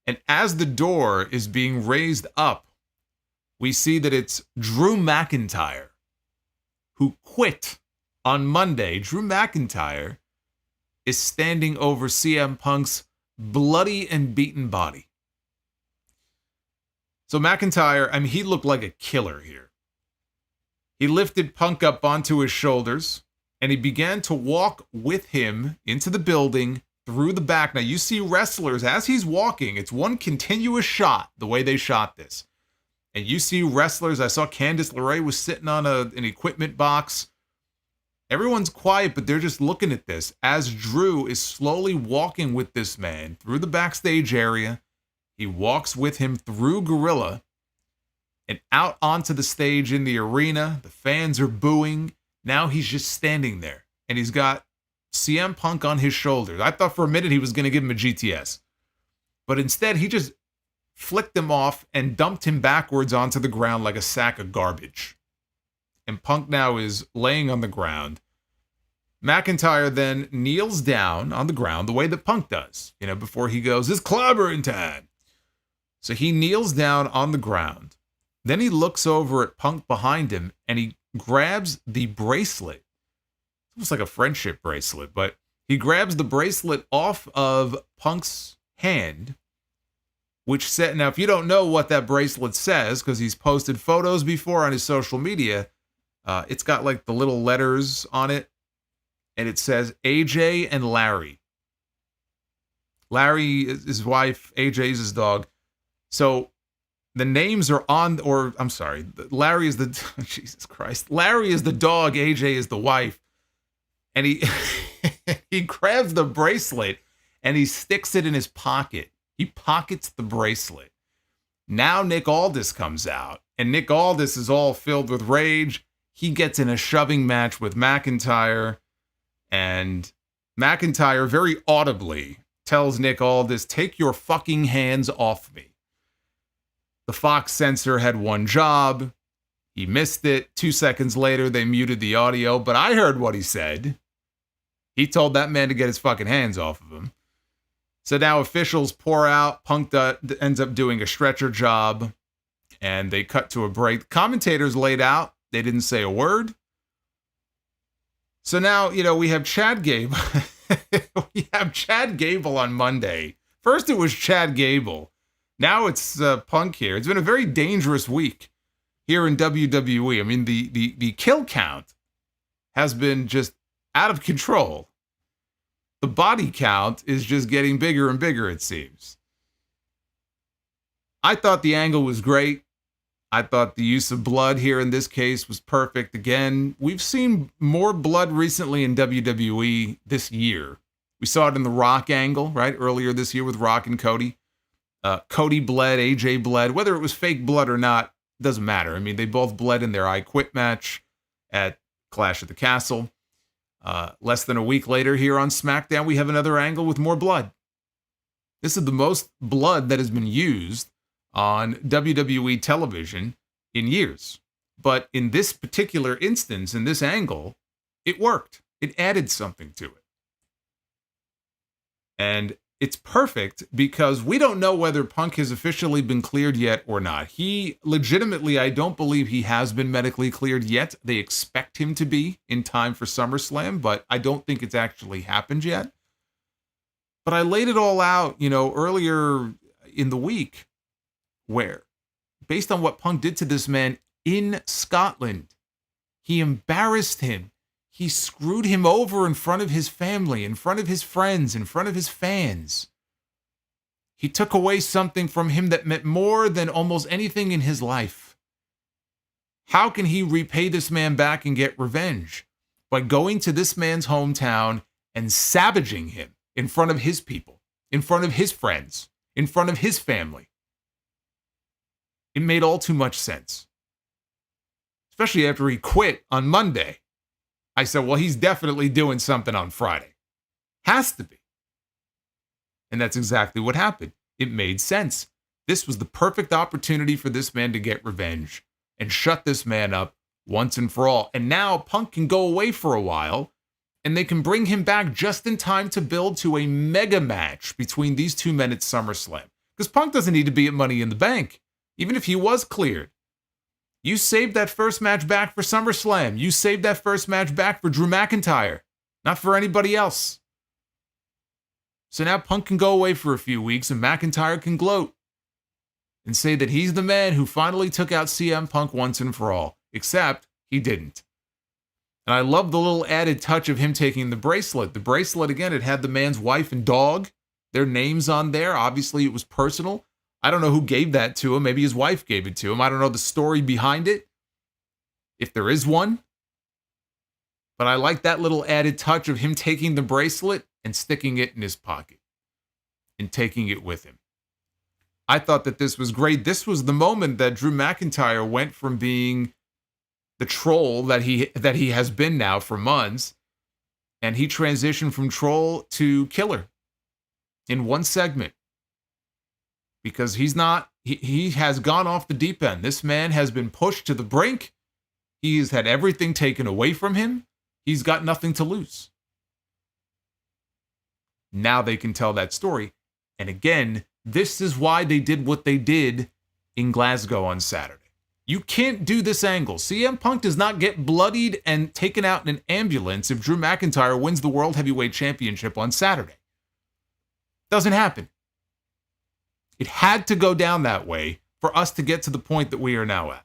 And as the door is being raised up, we see that it's Drew McIntyre, who quit on Monday. Drew McIntyre is standing over CM Punk's bloody and beaten body. So McIntyre, he looked like a killer here. He lifted Punk up onto his shoulders, and he began to walk with him into the building through the back. Now, you see wrestlers, as he's walking, it's one continuous shot, the way they shot this. And you see wrestlers, I saw Candice LeRae was sitting on an equipment box. Everyone's quiet, but they're just looking at this as Drew is slowly walking with this man through the backstage area. He walks with him through Gorilla and out onto the stage in the arena. The fans are booing. Now he's just standing there, and he's got CM Punk on his shoulders. I thought for a minute he was going to give him a GTS, but instead he just flicked him off and dumped him backwards onto the ground like a sack of garbage. And Punk now is laying on the ground. McIntyre then kneels down on the ground the way that Punk does, before he goes, "It's clobbering time." So he kneels down on the ground. Then he looks over at Punk behind him and he grabs the bracelet. It's almost like a friendship bracelet, but he grabs the bracelet off of Punk's hand, which said, now if you don't know what that bracelet says, because he's posted photos before on his social media, it's got like the little letters on it, and it says AJ and Larry. Larry is his wife, AJ is his dog. So the names are on, or I'm sorry, Larry is the, Jesus Christ, Larry is the dog, AJ is the wife. And he grabs the bracelet and he sticks it in his pocket. He pockets the bracelet. Now Nick Aldis comes out, and Nick Aldis is all filled with rage. He gets in a shoving match with McIntyre, and McIntyre very audibly tells Nick Aldis, "Take your fucking hands off me." The Fox censor had one job. He missed it. 2 seconds later, they muted the audio, but I heard what he said. He told that man to get his fucking hands off of him. So now officials pour out. Punk ends up doing a stretcher job, and they cut to a break. Commentators laid out. They didn't say a word. So now, we have Chad Gable. We have Chad Gable on Monday. First it was Chad Gable. Now it's Punk here. It's been a very dangerous week here in WWE. I mean, the kill count has been just out of control. The body count is just getting bigger and bigger, it seems. I thought the angle was great. I thought the use of blood here in this case was perfect. Again, we've seen more blood recently in WWE this year. We saw it in the Rock angle, right? Earlier this year with Rock and Cody. Cody bled, AJ bled. Whether it was fake blood or not, doesn't matter. I mean, they both bled in their I Quit match at Clash at the Castle. Less than a week later here on SmackDown, we have another angle with more blood. This is the most blood that has been used on WWE television in years. But in this particular instance, in this angle, it worked. It added something to it. And it's perfect because we don't know whether Punk has officially been cleared yet or not. He legitimately, I don't believe he has been medically cleared yet. They expect him to be in time for SummerSlam, but I don't think it's actually happened yet. But I laid it all out, earlier in the week where, based on what Punk did to this man in Scotland, he embarrassed him. He screwed him over in front of his family, in front of his friends, in front of his fans. He took away something from him that meant more than almost anything in his life. How can he repay this man back and get revenge? By going to this man's hometown and savaging him in front of his people, in front of his friends, in front of his family. It made all too much sense. Especially after he quit on Monday. I said, well, he's definitely doing something on Friday. Has to be. And that's exactly what happened. It made sense. This was the perfect opportunity for this man to get revenge and shut this man up once and for all. And now Punk can go away for a while, and they can bring him back just in time to build to a mega match between these two men at SummerSlam. Because Punk doesn't need to be at Money in the Bank, even if he was cleared. You saved that first match back for SummerSlam. You saved that first match back for Drew McIntyre, not for anybody else. So now Punk can go away for a few weeks and McIntyre can gloat and say that he's the man who finally took out CM Punk once and for all, except he didn't. And I love the little added touch of him taking the bracelet. The bracelet, again, it had the man's wife and dog, their names on there. Obviously, it was personal. I don't know who gave that to him. Maybe his wife gave it to him. I don't know the story behind it, if there is one. But I like that little added touch of him taking the bracelet and sticking it in his pocket and taking it with him. I thought that this was great. This was the moment that Drew McIntyre went from being the troll that he has been now for months, and he transitioned from troll to killer in one segment. Because he has gone off the deep end. This man has been pushed to the brink. He's had everything taken away from him. He's got nothing to lose. Now they can tell that story. And again, this is why they did what they did in Glasgow on Saturday. You can't do this angle. CM Punk does not get bloodied and taken out in an ambulance if Drew McIntyre wins the World Heavyweight Championship on Saturday. Doesn't happen. It had to go down that way for us to get to the point that we are now at.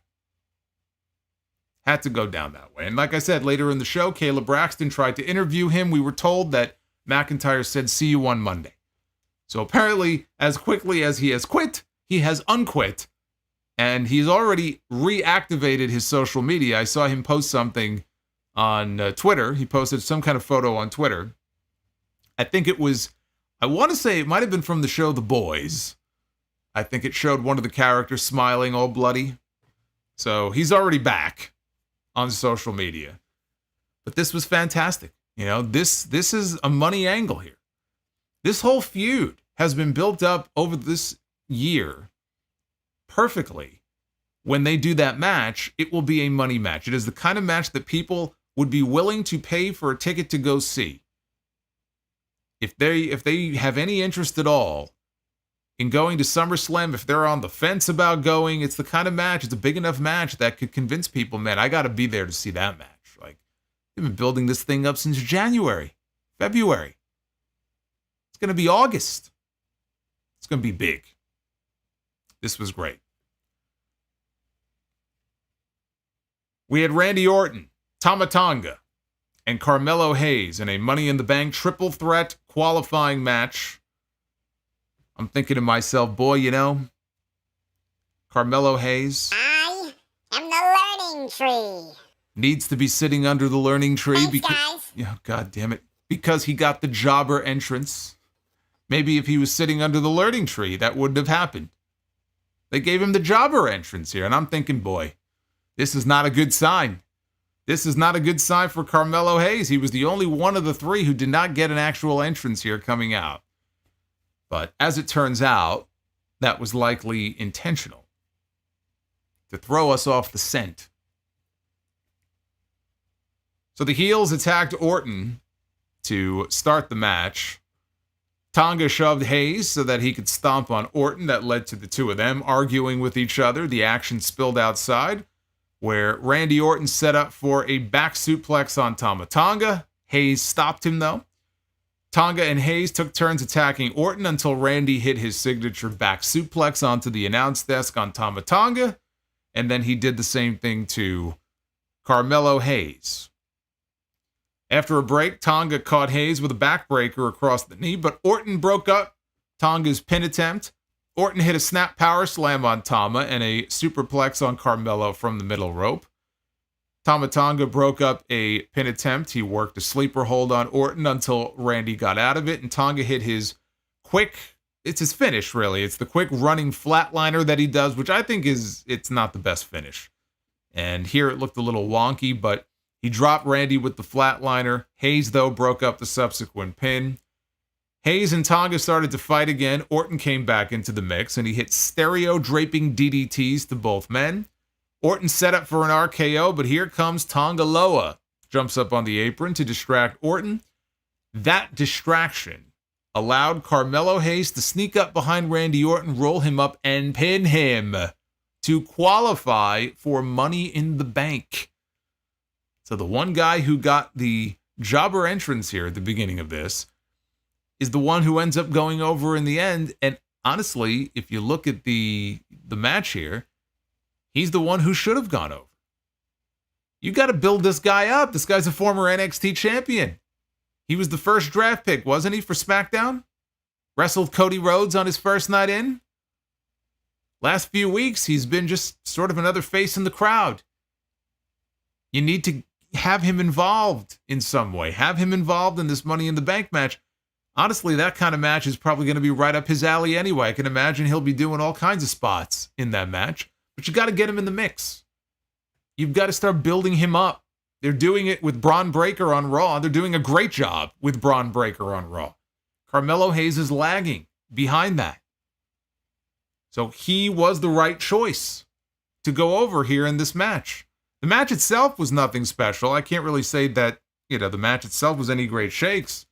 Had to go down that way. And like I said, later in the show, Kayla Braxton tried to interview him. We were told that McIntyre said, see you on Monday. So apparently, as quickly as he has quit, he has unquit. And he's already reactivated his social media. I saw him post something on Twitter. He posted some kind of photo on Twitter. I think it was, I want to say it might have been from the show The Boys. I think it showed one of the characters smiling all bloody. So he's already back on social media. But this was fantastic. This is a money angle here. This whole feud has been built up over this year. perfectly, when they do that match, it will be a money match. It is the kind of match that people would be willing to pay for a ticket to go see. If they have any interest at all in going to SummerSlam, if they're on the fence about going, it's the kind of match, it's a big enough match that could convince people, man, I got to be there to see that match. Like, they've been building this thing up since January, February. It's going to be August. It's going to be big. This was great. We had Randy Orton, Tonga, and Carmelo Hayes in a Money in the Bank triple threat qualifying match. I'm thinking to myself, boy, you know, Carmelo Hayes. I am the learning tree. Needs to be sitting under the learning tree. Thanks, because, guys. yeah, God damn it. Because he got the jobber entrance. Maybe if he was sitting under the learning tree, that wouldn't have happened. They gave him the jobber entrance here, and I'm thinking, boy, this is not a good sign. This is not a good sign for Carmelo Hayes. He was the only one of the three who did not get an actual entrance here coming out. But as it turns out, that was likely intentional to throw us off the scent. So the heels attacked Orton to start the match. Tonga shoved Hayes so that he could stomp on Orton. That led to the two of them arguing with each other. The action spilled outside, where Randy Orton set up for a back suplex on Tonga. Hayes stopped him, though. Tonga and Hayes took turns attacking Orton until Randy hit his signature back suplex onto the announce desk on Tonga, and then he did the same thing to Carmelo Hayes. After a break, Tonga caught Hayes with a backbreaker across the knee, but Orton broke up Tonga's pin attempt. Orton hit a snap power slam on Tama and a superplex on Carmelo from the middle rope. Tonga broke up a pin attempt. He worked a sleeper hold on Orton until Randy got out of it, and Tonga hit his quick, it's his finish, really. It's the quick running flatliner that he does, which I think it's not the best finish. And here it looked a little wonky, but he dropped Randy with the flatliner. Hayes, though, broke up the subsequent pin. Hayes and Tonga started to fight again. Orton came back into the mix, and he hit stereo draping DDTs to both men. Orton set up for an RKO, but here comes Tonga Loa. Jumps up on the apron to distract Orton. That distraction allowed Carmelo Hayes to sneak up behind Randy Orton, roll him up, and pin him to qualify for Money in the Bank. So the one guy who got the jobber entrance here at the beginning of this is the one who ends up going over in the end. And honestly, if you look at the match here, he's the one who should have gone over. You got to build this guy up. This guy's a former NXT champion. He was the first draft pick, wasn't he, for SmackDown? Wrestled Cody Rhodes on his first night in. Last few weeks, he's been just sort of another face in the crowd. You need to have him involved in some way. Have him involved in this Money in the Bank match. Honestly, that kind of match is probably going to be right up his alley anyway. I can imagine he'll be doing all kinds of spots in that match. But you got to get him in the mix. You've got to start building him up. They're doing it with Braun Breaker on Raw. They're doing a great job with Braun Breaker on Raw. Carmelo Hayes is lagging behind that. So he was the right choice to go over here in this match. The match itself was nothing special. I can't really say that, the match itself was any great shakes.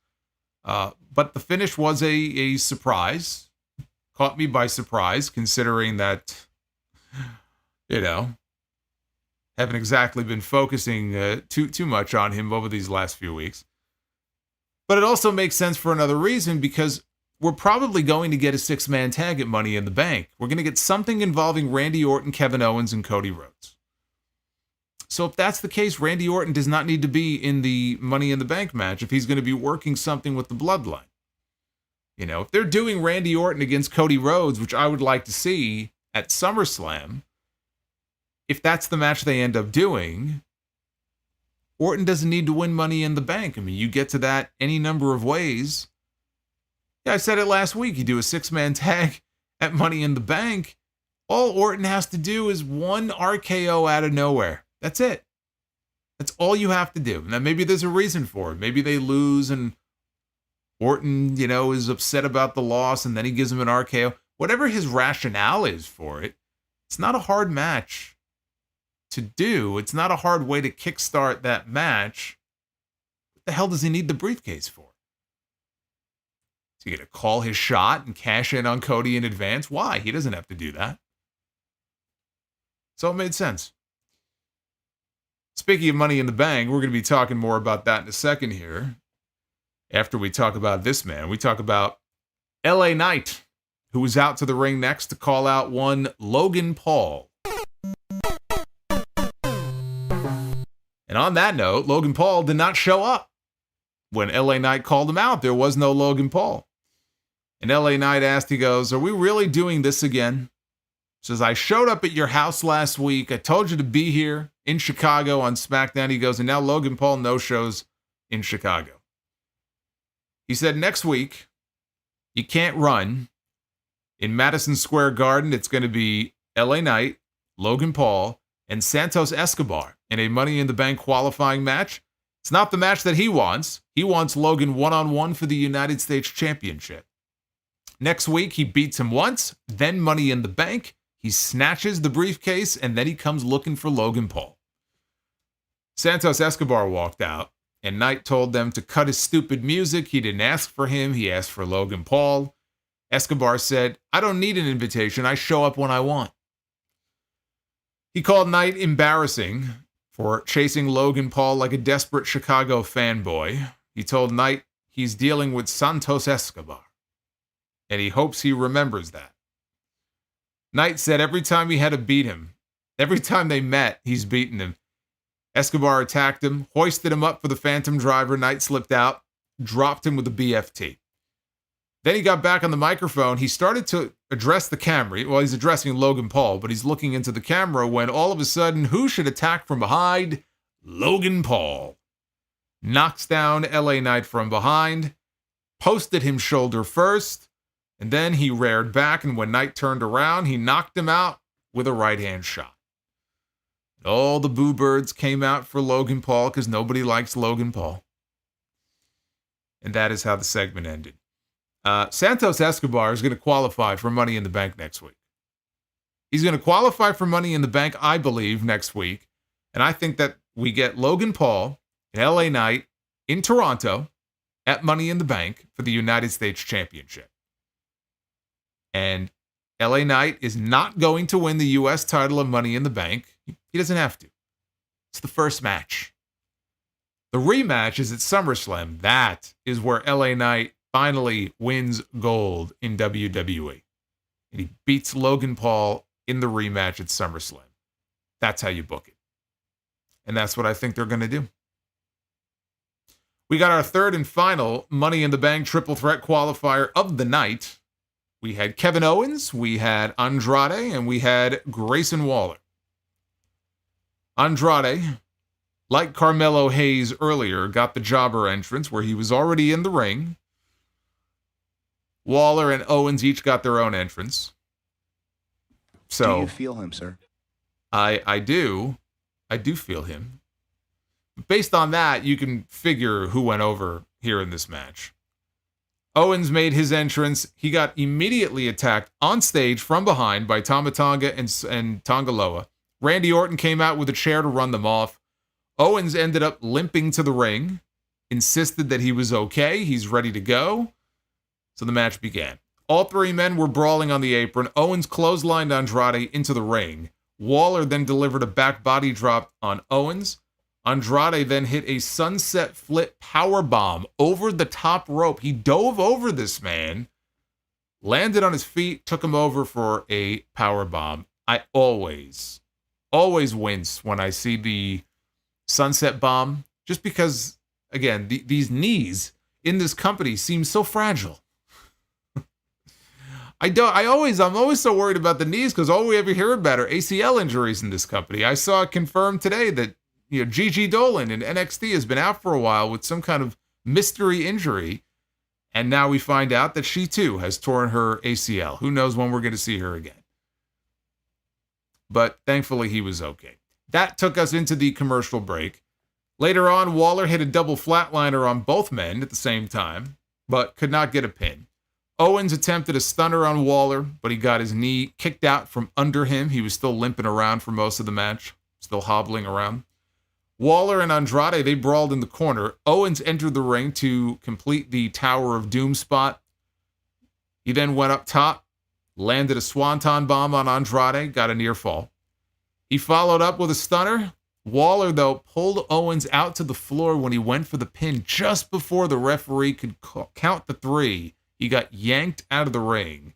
But the finish was a surprise. Caught me by surprise, considering that, haven't exactly been focusing too much on him over these last few weeks. But it also makes sense for another reason, because we're probably going to get a 6-man tag at Money in the Bank. We're going to get something involving Randy Orton, Kevin Owens, and Cody Rhodes. So if that's the case, Randy Orton does not need to be in the Money in the Bank match if he's going to be working something with the Bloodline. If they're doing Randy Orton against Cody Rhodes, which I would like to see at SummerSlam, if that's the match they end up doing, Orton doesn't need to win Money in the Bank. I mean, you get to that any number of ways. Yeah, I said it last week. You do a 6-man tag at Money in the Bank. All Orton has to do is one RKO out of nowhere. That's it. That's all you have to do. Now, maybe there's a reason for it. Maybe they lose and Orton, is upset about the loss and then he gives him an RKO. Whatever his rationale is for it, It's not a hard match to do. It's not a hard way to kickstart that match. What the hell does he need the briefcase for? Is he going to call his shot and cash in on Cody in advance? Why? He doesn't have to do that. So it made sense. Speaking of Money in the Bank, we're going to be talking more about that in a second here. After we talk about this man, we talk about LA Knight, who was out to the ring next to call out one Logan Paul. And on that note, Logan Paul did not show up. When LA Knight called him out, there was no Logan Paul. And LA Knight asked, he goes, "Are we really doing this again?" Says, "I showed up at your house last week. I told you to be here in Chicago on SmackDown." He goes, "And now Logan Paul no-shows in Chicago." He said, "Next week, you can't run. In Madison Square Garden, it's going to be LA Knight, Logan Paul, and Santos Escobar in a Money in the Bank qualifying match. It's not the match that he wants. He wants Logan one-on-one for the United States Championship. Next week, he beats him once, then Money in the Bank. He snatches the briefcase, and then he comes looking for Logan Paul." Santos Escobar walked out, and Knight told them to cut his stupid music. He didn't ask for him. He asked for Logan Paul. Escobar said, "I don't need an invitation. I show up when I want." He called Knight embarrassing for chasing Logan Paul like a desperate Chicago fanboy. He told Knight he's dealing with Santos Escobar, and he hopes he remembers that. Knight said every time he had to beat him, every time they met, he's beaten him. Escobar attacked him, hoisted him up for the Phantom Driver. Knight slipped out, dropped him with a BFT. Then he got back on the microphone. He started to address the camera. Well, he's addressing Logan Paul, but he's looking into the camera when all of a sudden, who should attack from behind? Logan Paul. Knocks down LA Knight from behind, posted him shoulder first, and then he reared back, and when Knight turned around, he knocked him out with a right-hand shot. All the boo birds came out for Logan Paul because nobody likes Logan Paul. And that is how the segment ended. Santos Escobar is going to qualify for Money in the Bank next week. He's going to qualify for Money in the Bank, I believe, next week. And I think that we get Logan Paul and LA Knight in Toronto at Money in the Bank for the United States Championship. And LA Knight is not going to win the U.S. title of Money in the Bank. He doesn't have to. It's the first match. The rematch is at SummerSlam. That is where LA Knight finally wins gold in WWE. And he beats Logan Paul in the rematch at SummerSlam. That's how you book it. And that's what I think they're going to do. We got our third and final Money in the Bank triple threat qualifier of the night. We had Kevin Owens, we had Andrade, and we had Grayson Waller. Andrade, like Carmelo Hayes earlier, got the jobber entrance where he was already in the ring. Waller and Owens each got their own entrance. So, do you feel him, sir? I do. I do feel him. Based on that, you can figure who went over here in this match. Owens made his entrance. He got immediately attacked on stage from behind by Tama Tonga and Tonga Loa. Randy Orton came out with a chair to run them off. Owens ended up limping to the ring, insisted that he was okay, he's ready to go. So the match began. All three men were brawling on the apron. Owens clotheslined Andrade into the ring. Waller then delivered a back body drop on Owens. Andrade then hit a sunset flip power bomb over the top rope. He dove over this man, landed on his feet, took him over for a power bomb. I always wince when I see the sunset bomb, just because, again, these knees in this company seem so fragile. I'm always so worried about the knees because all we ever hear about are ACL injuries in this company. I saw it confirmed today that Gigi Dolan in NXT has been out for a while with some kind of mystery injury, and now we find out that she too has torn her ACL. Who knows when we're going to see her again? But thankfully he was okay. That took us into the commercial break. Later on, Waller hit a double flatliner on both men at the same time, but could not get a pin. Owens attempted a stunner on Waller, but he got his knee kicked out from under him. He was still limping around for most of the match, still hobbling around. Waller and Andrade, they brawled in the corner. Owens entered the ring to complete the Tower of Doom spot. He then went up top, landed a swanton bomb on Andrade, got a near fall. He followed up with a stunner. Waller, though, pulled Owens out to the floor when he went for the pin just before the referee could count the 3. He got yanked out of the ring.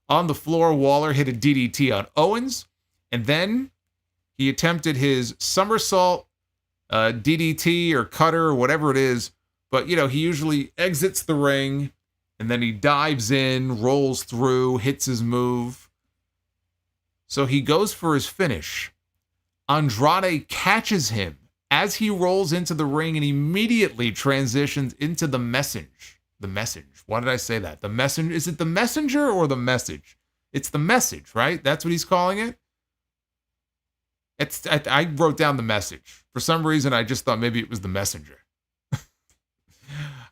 On the floor, Waller hit a DDT on Owens, and then he attempted his somersault DDT or cutter or whatever it is. But, he usually exits the ring, and then he dives in, rolls through, hits his move. So he goes for his finish. Andrade catches him as he rolls into the ring and immediately transitions into the message. The message. Why did I say that? The messenger. Is it the messenger or the message? It's the message, right? That's what he's calling it. I wrote down the message. For some reason, I just thought maybe it was the messenger.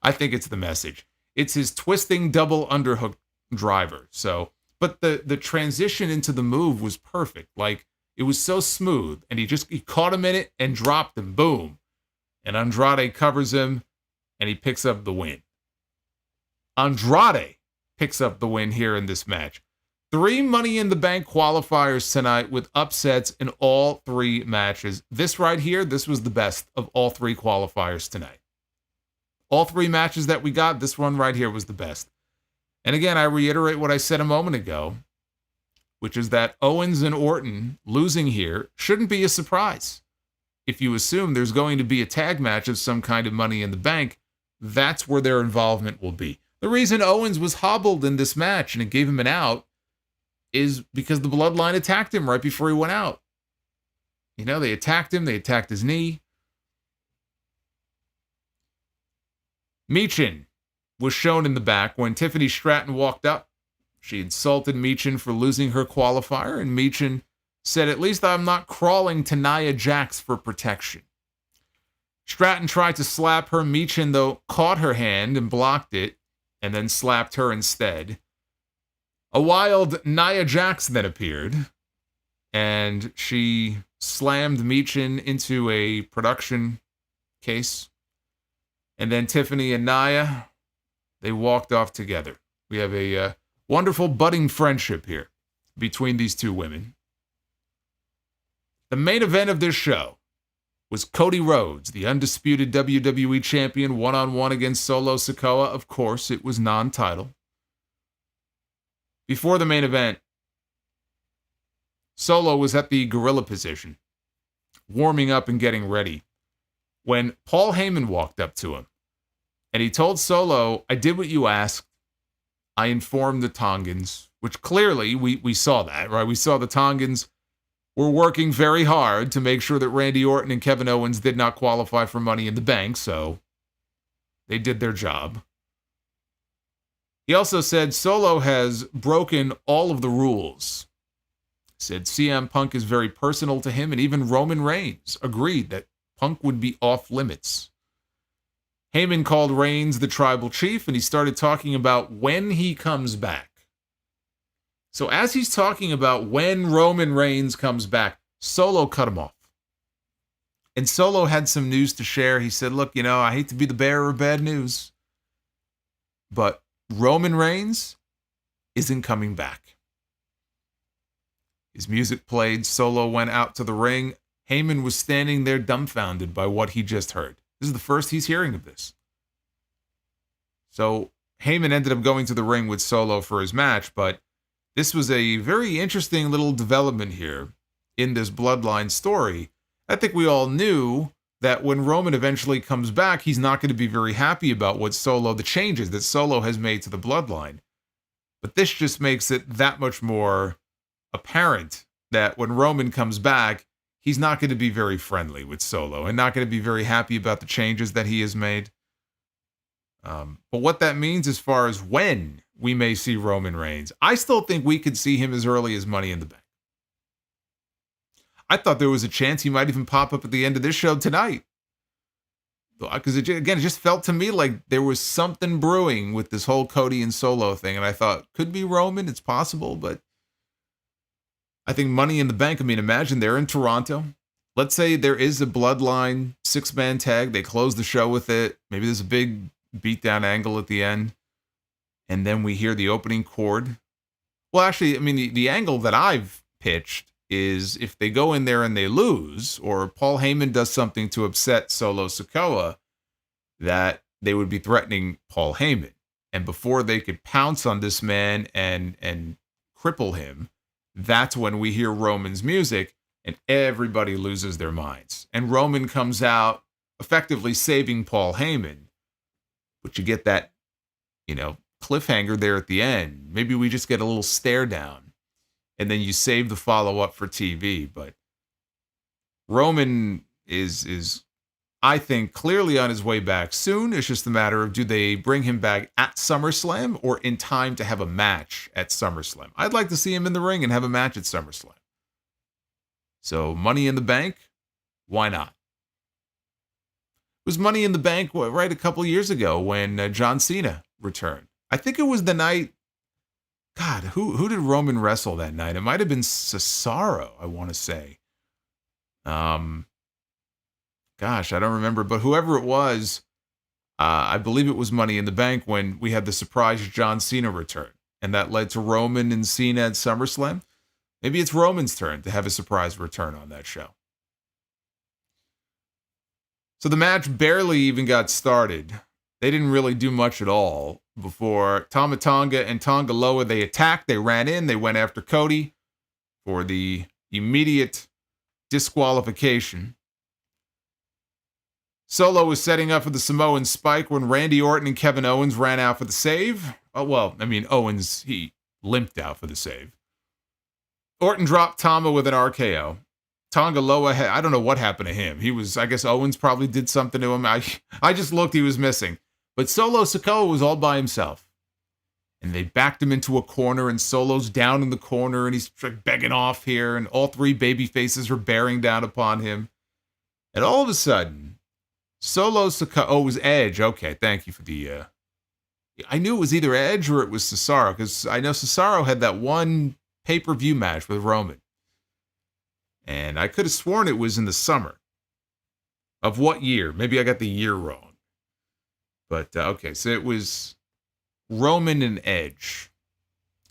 I think it's the message. It's his twisting double underhook driver. So, but the transition into the move was perfect. Like, it was so smooth, and he caught him in it and dropped him. Boom. And Andrade covers him, and he picks up the win. Andrade picks up the win here in this match. 3 Money in the Bank qualifiers tonight with upsets in all 3 matches. This right here, this was the best of all 3 qualifiers tonight. All 3 matches that we got, this one right here was the best. And again, I reiterate what I said a moment ago, which is that Owens and Orton losing here shouldn't be a surprise. If you assume there's going to be a tag match of some kind of Money in the Bank, that's where their involvement will be. The reason Owens was hobbled in this match and it gave him an out is because the Bloodline attacked him right before he went out. They attacked him. They attacked his knee. Michin was shown in the back when Tiffany Stratton walked up. She insulted Michin for losing her qualifier, and Michin said, "At least I'm not crawling to Nia Jax for protection." Stratton tried to slap her. Michin, though, caught her hand and blocked it, and then slapped her instead. A wild Nia Jax then appeared, and she slammed Michin into a production case. And then Tiffany and Nia, they walked off together. We have a wonderful budding friendship here between these 2 women. The main event of this show was Cody Rhodes, the undisputed WWE champion, one-on-one against Solo Sikoa. Of course, it was non-title. Before the main event, Solo was at the gorilla position, warming up and getting ready, when Paul Heyman walked up to him. And he told Solo, "I did what you asked. I informed the Tongans," which clearly we saw that, right? We saw the Tongans were working very hard to make sure that Randy Orton and Kevin Owens did not qualify for Money in the Bank, so they did their job. He also said Solo has broken all of the rules. He said CM Punk is very personal to him, and even Roman Reigns agreed that Punk would be off limits. Heyman called Reigns the tribal chief, and he started talking about when he comes back. So as he's talking about when Roman Reigns comes back, Solo cut him off. And Solo had some news to share. He said, "Look, I hate to be the bearer of bad news, but Roman Reigns isn't coming back." His music played. Solo went out to the ring. Heyman was standing there dumbfounded by what he just heard. This is the first he's hearing of this. So Heyman ended up going to the ring with Solo for his match, but this was a very interesting little development here in this Bloodline story. I think we all knew that when Roman eventually comes back, he's not going to be very happy about the changes that Solo has made to the Bloodline. But this just makes it that much more apparent that when Roman comes back, he's not going to be very friendly with Solo and not going to be very happy about the changes that he has made. But what that means as far as when we may see Roman Reigns, I still think we could see him as early as Money in the Bank. I thought there was a chance he might even pop up at the end of this show tonight. Because it just felt to me like there was something brewing with this whole Cody and Solo thing. And I thought, could be Roman. It's possible. But I think Money in the Bank, I mean, imagine they're in Toronto. Let's say there is a Bloodline 6-man tag. They close the show with it. Maybe there's a big beatdown angle at the end. And then we hear the opening chord. Well, actually, I mean, the angle that I've pitched is if they go in there and they lose, or Paul Heyman does something to upset Solo Sikoa, that they would be threatening Paul Heyman. And before they could pounce on this man and cripple him, that's when we hear Roman's music and everybody loses their minds. And Roman comes out effectively saving Paul Heyman. But you get that, cliffhanger there at the end. Maybe we just get a little stare down. And then you save the follow-up for TV. But Roman is I think, clearly on his way back soon. It's just a matter of, do they bring him back at SummerSlam or in time to have a match at SummerSlam? I'd like to see him in the ring and have a match at SummerSlam. So Money in the Bank, why not? It was Money in the Bank, right, a couple years ago when John Cena returned. I think it was the night, God, who did Roman wrestle that night? It might have been Cesaro, I want to say. Gosh, I don't remember, but whoever it was, I believe it was Money in the Bank when we had the surprise John Cena return, and that led to Roman and Cena at SummerSlam. Maybe it's Roman's turn to have a surprise return on that show. So the match barely even got started. They didn't really do much at all before Tama Tonga and Tonga Loa, they attacked, they ran in, they went after Cody for the immediate disqualification. Solo was setting up for the Samoan spike when Randy Orton and Kevin Owens ran out for the save. Oh, well, I mean, Owens, he limped out for the save. Orton dropped Tama with an RKO. Tonga Loa, I don't know what happened to him. I guess Owens probably did something to him. I just looked, he was missing. But Solo Sikoa was all by himself. And they backed him into a corner, and Solo's down in the corner, and he's begging off here, and all three baby faces are bearing down upon him. And all of a sudden, Solo Sikoa, oh, it was Edge. Okay, thank you for the, I knew it was either Edge or it was Cesaro, because I know Cesaro had that one pay-per-view match with Roman. And I could have sworn it was in the summer. Of what year? Maybe I got the year wrong. But, okay, so it was Roman and Edge.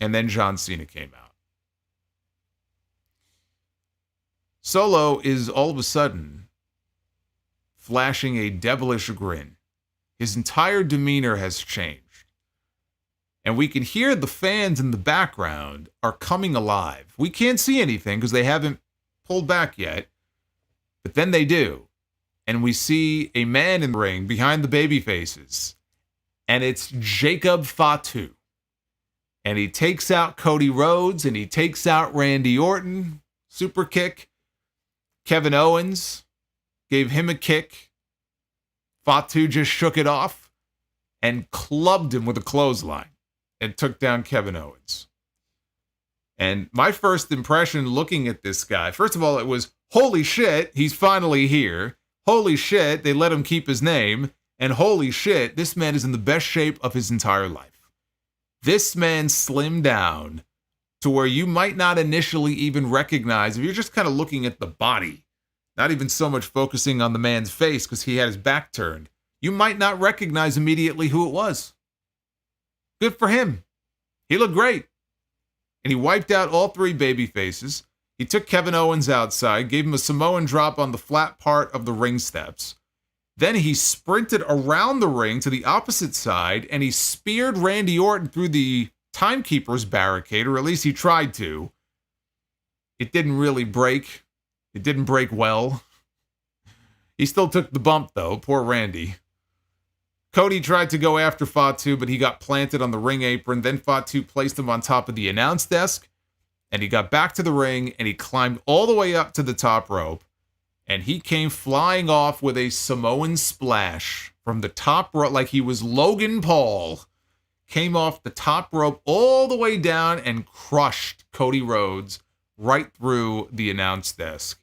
And then John Cena came out. Solo is all of a sudden flashing a devilish grin. His entire demeanor has changed. And we can hear the fans in the background are coming alive. We can't see anything because they haven't pulled back yet. But then they do. And we see a man in the ring behind the baby faces. And it's Jacob Fatu. And he takes out Cody Rhodes and he takes out Randy Orton. Super kick. Kevin Owens gave him a kick. Fatu just shook it off and clubbed him with a clothesline and took down Kevin Owens. And my first impression looking at this guy, first of all, it was, holy shit, he's finally here. Holy shit, they let him keep his name. And holy shit, this man is in the best shape of his entire life. This man slimmed down to where you might not initially even recognize, if you're just kind of looking at the body, not even so much focusing on the man's face because he had his back turned, you might not recognize immediately who it was. Good for him. He looked great. And he wiped out all three baby faces. He took Kevin Owens outside, gave him a Samoan drop on the flat part of the ring steps. Then he sprinted around the ring to the opposite side, and he speared Randy Orton through the timekeeper's barricade, or at least he tried to. It didn't really break. It didn't break well. He still took the bump, though. Poor Randy. Cody tried to go after Fatu, but he got planted on the ring apron. Then Fatu placed him on top of the announce desk, and he got back to the ring, and he climbed all the way up to the top rope, and he came flying off with a Samoan splash from the top rope, like he was Logan Paul. Came off the top rope all the way down and crushed Cody Rhodes right through the announce desk.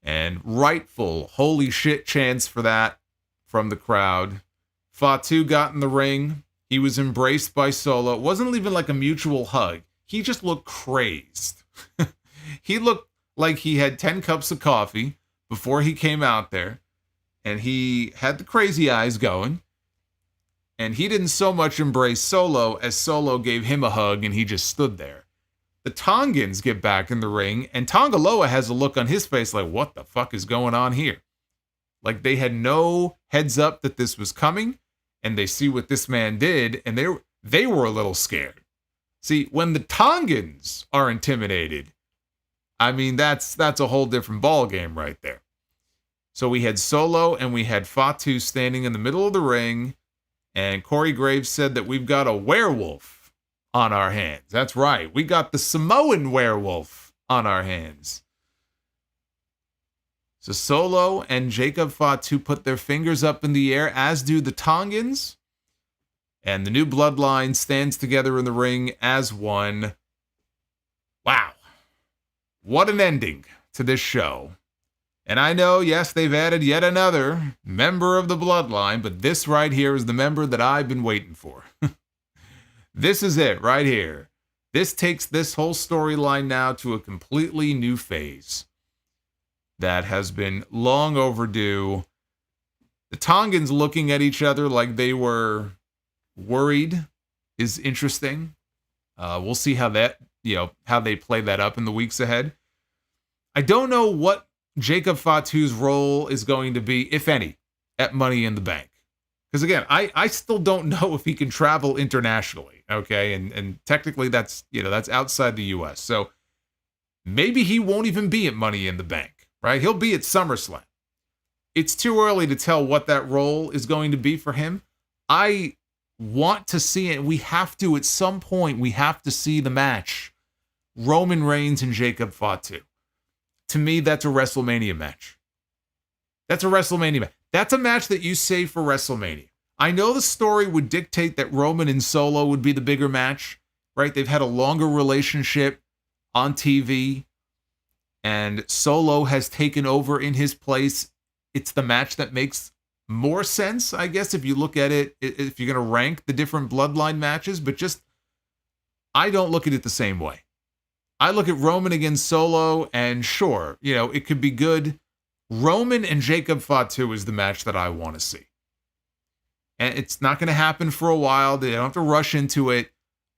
And rightful holy shit chants for that from the crowd. Fatu got in the ring. He was embraced by Solo. It wasn't even like a mutual hug. He just looked crazed. He looked like he had 10 cups of coffee before he came out there. And he had the crazy eyes going. And he didn't so much embrace Solo as Solo gave him a hug and he just stood there. The Tongans get back in the ring, and Tonga Loa has a look on his face like, what the fuck is going on here? Like they had no heads up that this was coming, and they see what this man did, and they were a little scared. See, when the Tongans are intimidated, I mean, that's a whole different ball game right there. So we had Solo and we had Fatu standing in the middle of the ring, and Corey Graves said that we've got a werewolf on our hands. That's right. We got the Samoan werewolf on our hands. So Solo and Jacob Fatu put their fingers up in the air, as do the Tongans. And the new Bloodline stands together in the ring as one. Wow. What an ending to this show. And I know, yes, they've added yet another member of the Bloodline, but this right here is the member that I've been waiting for. This is it right here. This takes this whole storyline now to a completely new phase that has been long overdue. The Tongans looking at each other like they were worried is interesting. We'll see how that, how they play that up in the weeks ahead. I don't know what Jacob Fatu's role is going to be, if any, at Money in the Bank. Because again, I still don't know if he can travel internationally, okay? And technically that's outside the US. So maybe he won't even be at Money in the Bank, right? He'll be at SummerSlam. It's too early to tell what that role is going to be for him. I want to see it. We have to, at some point, we have to see the match. Roman Reigns and Jacob Fatu. To me, that's a WrestleMania match. That's a WrestleMania match. That's a match that you save for WrestleMania. I know the story would dictate that Roman and Solo would be the bigger match, right? They've had a longer relationship on TV, and Solo has taken over in his place. It's the match that makes more sense, I guess, if you look at it, if you're going to rank the different Bloodline matches, but just, I don't look at it the same way. I look at Roman against Solo, and sure, it could be good. Roman and Jacob Fatu is the match that I want to see. And it's not going to happen for a while. They don't have to rush into it.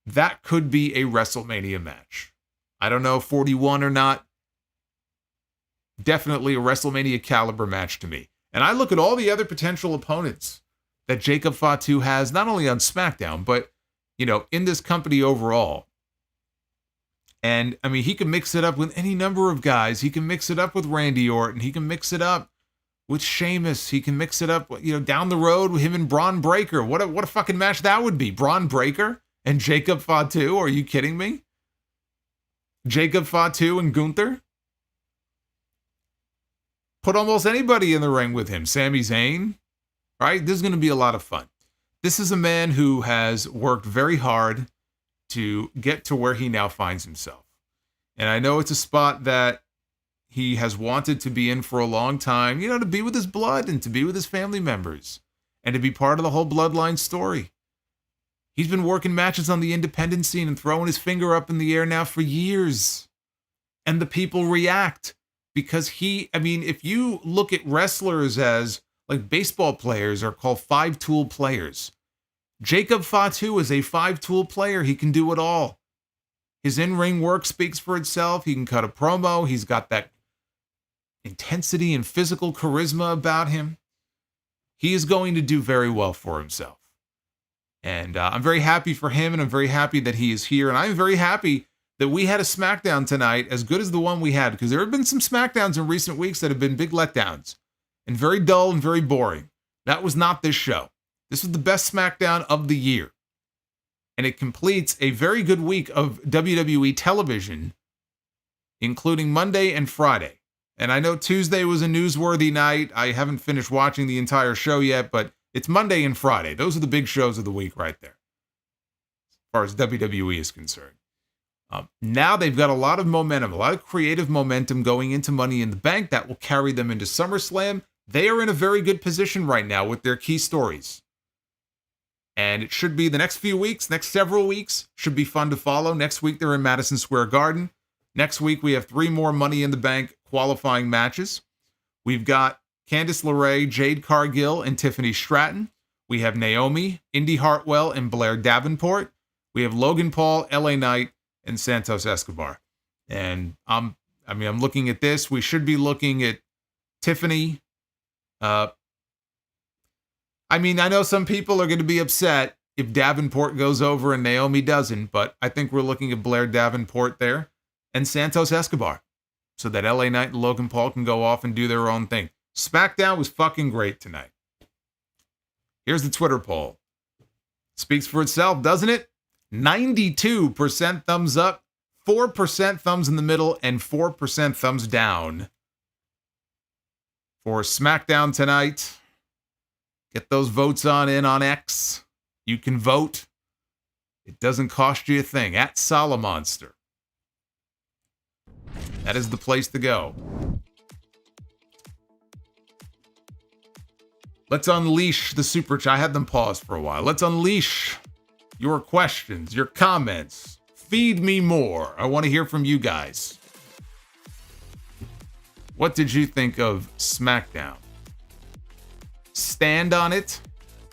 That could be a WrestleMania match. I don't know if 41 or not. Definitely a WrestleMania caliber match to me. And I look at all the other potential opponents that Jacob Fatu has, not only on SmackDown, but, in this company overall. And, I mean, he can mix it up with any number of guys. He can mix it up with Randy Orton. He can mix it up with Sheamus. He can mix it up, down the road with him and Braun Breaker. What a fucking match that would be. Braun Breaker and Jacob Fatu. Are you kidding me? Jacob Fatu and Gunther. Put almost anybody in the ring with him. Sami Zayn. Right? This is going to be a lot of fun. This is a man who has worked very hard to get to where he now finds himself. And I know it's a spot that he has wanted to be in for a long time, to be with his blood and to be with his family members and to be part of the whole Bloodline story. He's been working matches on the independent scene and throwing his finger up in the air now for years. And the people react because if you look at wrestlers as like baseball players are called 5-tool players. Jacob Fatu is a 5-tool player. He can do it all. His in-ring work speaks for itself. He can cut a promo. He's got that intensity and physical charisma about him. He is going to do very well for himself. And I'm very happy for him, and I'm very happy that he is here. And I'm very happy that we had a SmackDown tonight as good as the one we had, because there have been some SmackDowns in recent weeks that have been big letdowns and very dull and very boring. That was not this show. This was the best SmackDown of the year. And it completes a very good week of WWE television, including Monday and Friday. And I know Tuesday was a newsworthy night. I haven't finished watching the entire show yet, but it's Monday and Friday. Those are the big shows of the week right there, as far as WWE is concerned. Now they've got a lot of momentum, a lot of creative momentum going into Money in the Bank that will carry them into SummerSlam. they are in a very good position right now with their key stories. And it should be the next few weeks, next several weeks, should be fun to follow. Next week, they're in Madison Square Garden. Next week, we have 3 more Money in the Bank qualifying matches. We've got Candice LeRae, Jade Cargill, and Tiffany Stratton. We have Naomi, Indy Hartwell, and Blair Davenport. We have Logan Paul, LA Knight, and Santos Escobar. And I'm looking at this. We should be looking at Tiffany. I know some people are going to be upset if Davenport goes over and Naomi doesn't, but I think we're looking at Blair Davenport there and Santos Escobar so that LA Knight and Logan Paul can go off and do their own thing. SmackDown was fucking great tonight. Here's the Twitter poll. Speaks for itself, doesn't it? 92% thumbs up, 4% thumbs in the middle, and 4% thumbs down for SmackDown tonight. Get those votes in on X. You can vote. It doesn't cost you a thing. At Solomonster. That is the place to go. Let's unleash the super chat. I had them pause for a while. Let's unleash your questions, your comments. Feed me more. I want to hear from you guys. What did you think of SmackDown? Stand on it?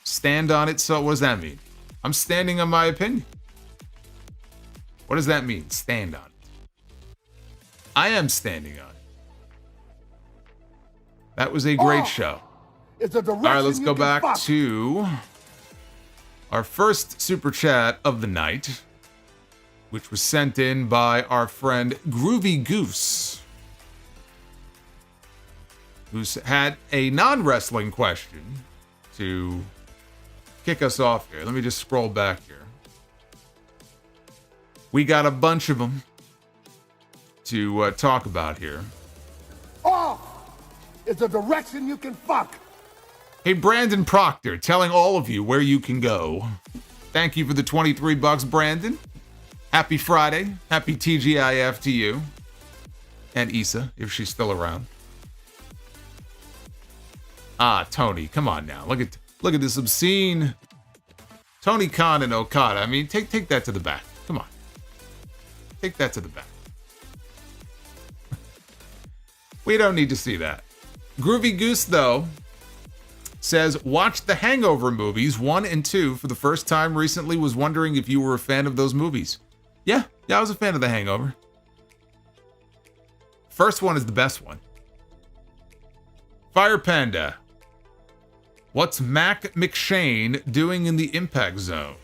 Stand on it. So what does that mean? I'm standing on my opinion. What does that mean? Stand on it. I am standing on it. That was a great show. It's a all right, let's go back to our first super chat of the night, which was sent in by our friend Groovy Goose, who's had a non-wrestling question to kick us off here. Let me just scroll back here. We got a bunch of them to talk about here. Off is a direction you can fuck. Hey, Brandon Proctor, telling all of you where you can go. Thank you for the $23, Brandon. Happy Friday. Happy TGIF to you. And Issa, if she's still around. Tony, come on now. Look at this obscene Tony Khan and Okada. I mean, take that to the back. Come on. Take that to the back. We don't need to see that. Groovy Goose, though, says, watched the Hangover movies 1 and 2 for the first time recently. Was wondering if you were a fan of those movies. Yeah, I was a fan of The Hangover. First one is the best one. Fire Panda. What's Mac McShane doing in the Impact Zone?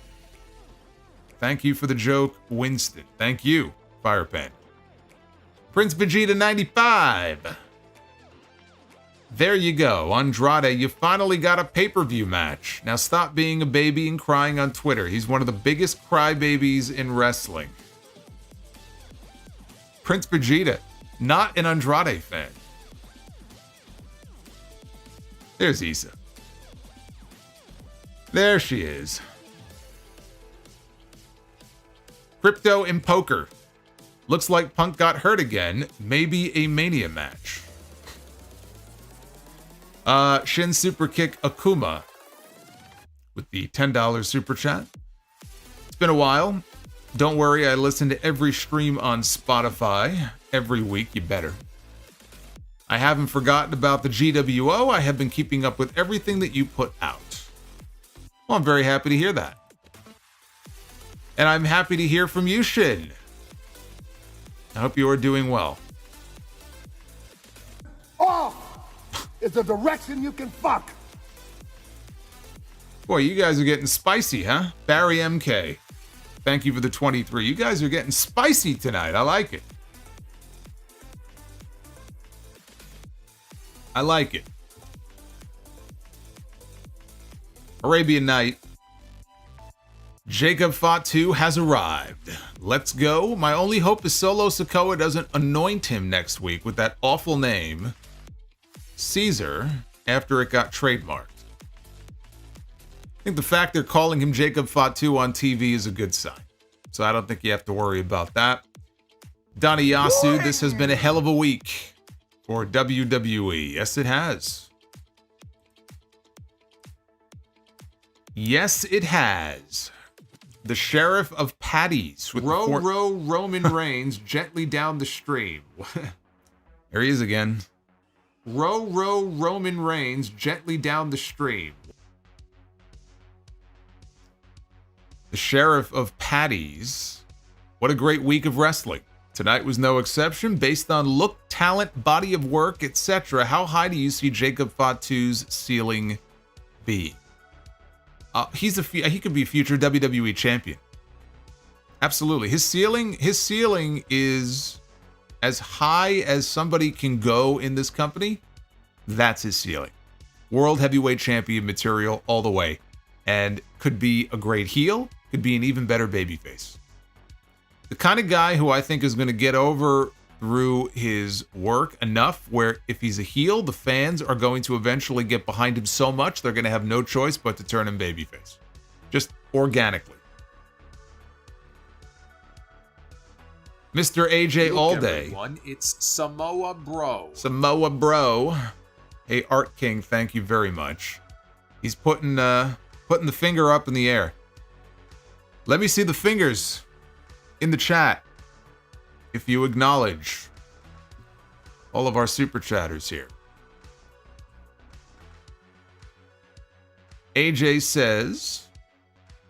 Thank you for the joke, Winston. Thank you, Fire Panda. Prince Vegeta 95. There you go. Andrade, you finally got a pay-per-view match. Now stop being a baby and crying on Twitter. He's one of the biggest crybabies in wrestling. Prince Vegeta, not an Andrade fan. There's Issa. There she is. Crypto and Poker. Looks like Punk got hurt again. Maybe a Mania match. Shin Super Kick Akuma with the $10 super chat. It's been a while. Don't worry, I listen to every stream on Spotify every week. You better. I haven't forgotten about the GWO. I have been keeping up with everything that you put out. Well, I'm very happy to hear that. And I'm happy to hear from you, Shin. I hope you are doing well. Off is a direction you can fuck. Boy, you guys are getting spicy, huh? Barry MK. Thank you for the 23. You guys are getting spicy tonight. I like it. I like it. Arabian Night. Jacob FATU has arrived. Let's go. My only hope is Solo Sikoa doesn't anoint him next week with that awful name, Caesar, after it got trademarked. I think the fact they're calling him Jacob FATU on TV is a good sign. So I don't think you have to worry about that. Donnie Yasu, this has been a hell of a week for WWE. Yes, it has. Yes, it has. The Sheriff of Patties with row Roman Reigns gently down the stream. There he is again. Row Roman Reigns gently down the stream. The Sheriff of Patties. What a great week of wrestling. Tonight was no exception. Based on look, talent, body of work, etc., how high do you see Jacob Fatu's ceiling be? He could be a future WWE champion. Absolutely. His ceiling is as high as somebody can go in this company. That's his ceiling. World heavyweight champion material all the way. And could be a great heel, could be an even better babyface. The kind of guy who I think is going to get over through his work enough where if he's a heel, the fans are going to eventually get behind him so much they're going to have no choice but to turn him babyface. Just organically. Mr. AJ All Day. Everyone, it's Samoa BRO. Samoa BRO. Hey, Art King, thank you very much. He's putting the finger up in the air. Let me see the fingers in the chat. If you acknowledge all of our super chatters here. AJ says,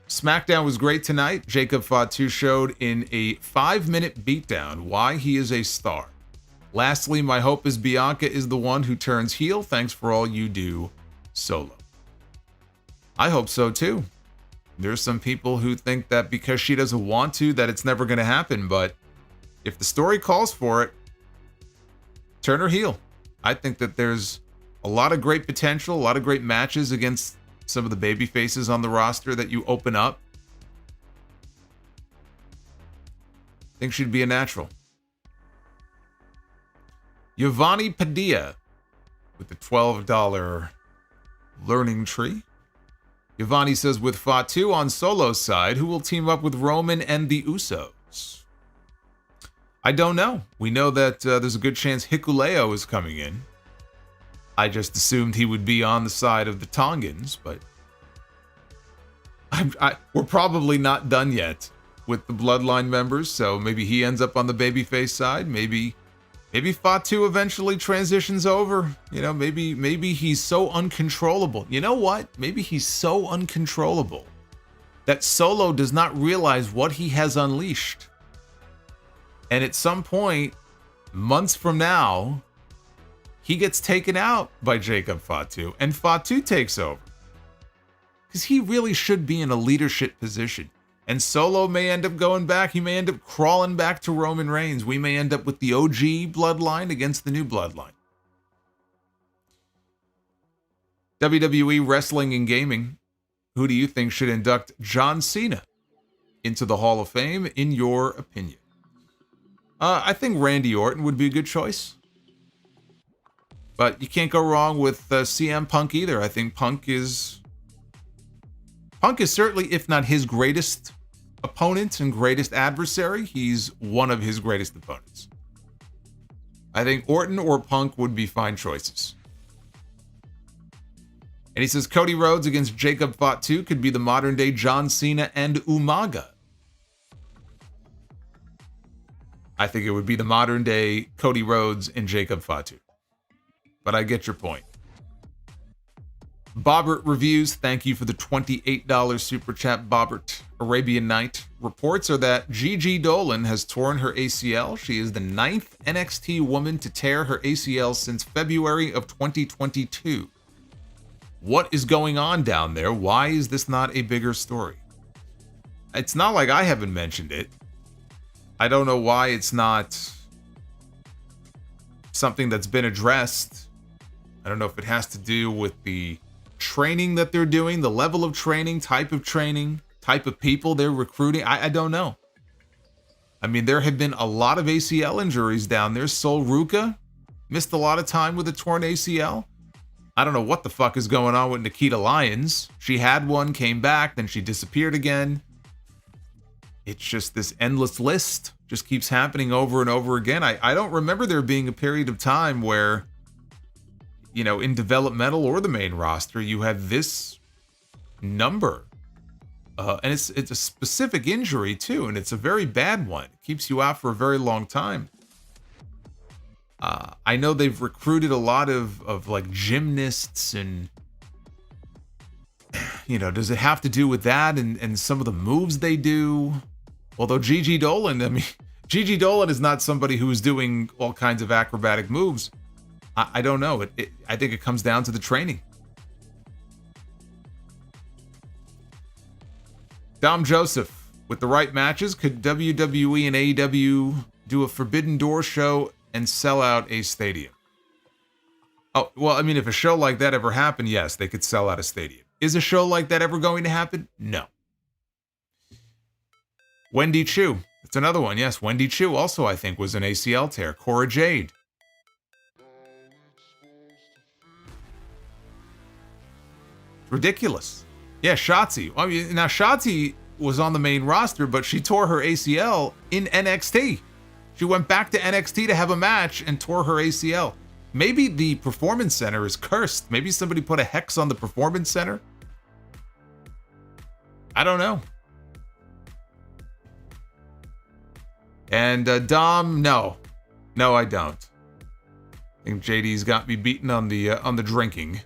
SmackDown was great tonight. Jacob Fatu showed in a 5-minute beatdown why he is a star. Lastly, my hope is Bianca is the one who turns heel. Thanks for all you do, Solo. I hope so too. There's some people who think that because she doesn't want to, that it's never going to happen, but if the story calls for it, turn her heel. I think that there's a lot of great potential, a lot of great matches against some of the baby faces on the roster that you open up. I think she'd be a natural. Giovanni Padilla with the $12 learning tree. Giovanni says, with Fatu on Solo's side, who will team up with Roman and the Usos? I don't know. We know that there's a good chance Hikuleo is coming in. I just assumed he would be on the side of the Tongans, but we're probably not done yet with the Bloodline members, so maybe he ends up on the babyface side. Maybe Fatu eventually transitions over. You know, maybe he's so uncontrollable. You know what? Maybe he's so uncontrollable that Solo does not realize what he has unleashed. And at some point, months from now, he gets taken out by Jacob Fatu, and Fatu takes over. Because he really should be in a leadership position. And Solo may end up going back. He may end up crawling back to Roman Reigns. We may end up with the OG bloodline against the new bloodline. WWE Wrestling and Gaming. Who do you think should induct John Cena into the Hall of Fame, in your opinion? I think Randy Orton would be a good choice. But you can't go wrong with CM Punk either. I think Punk is certainly, if not his greatest opponent and greatest adversary, he's one of his greatest opponents. I think Orton or Punk would be fine choices. And he says Cody Rhodes against Jacob Fatu could be the modern day John Cena and Umaga. I think it would be the modern day Cody Rhodes and Jacob Fatu. But I get your point. Bobbert Reviews, thank you for the $28 super chat. Bobbert. Arabian Night. Reports are that Gigi Dolan has torn her ACL. She is the 9th NXT woman to tear her ACL since February of 2022. What is going on down there? Why is this not a bigger story? It's not like I haven't mentioned it. I don't know why it's not something that's been addressed. I don't know if it has to do with the training that they're doing, the level of training, type of people they're recruiting. I don't know. I mean, there have been a lot of ACL injuries down there. Sol Ruka missed a lot of time with a torn ACL. I don't know what the fuck is going on with Nikita Lyons. She had one, came back, then she disappeared again. It's just this endless list just keeps happening over and over again. I don't remember there being a period of time where, you know, in developmental or the main roster, you had this number. And it's a specific injury, too, and it's a very bad one. It keeps you out for a very long time. I know they've recruited a lot of like gymnasts and, you know, does it have to do with that and some of the moves they do? Although Gigi Dolan, I mean, Gigi Dolan is not somebody who is doing all kinds of acrobatic moves. I don't know. I think it comes down to the training. Dom Joseph, with the right matches, could WWE and AEW do a Forbidden Door show and sell out a stadium? Oh, well, I mean, if a show like that ever happened, yes, they could sell out a stadium. Is a show like that ever going to happen? No. Wendy Chu, it's another one. Yes, Wendy Chu also, I think, was an ACL tear. Cora Jade. Ridiculous. Yeah, Shotzi. I mean, now, Shotzi was on the main roster, but she tore her ACL in NXT. She went back to NXT to have a match and tore her ACL. Maybe the Performance Center is cursed. Maybe somebody put a hex on the Performance Center. I don't know. And Dom, no. No, I don't. I think JD's got me beaten on the drinking.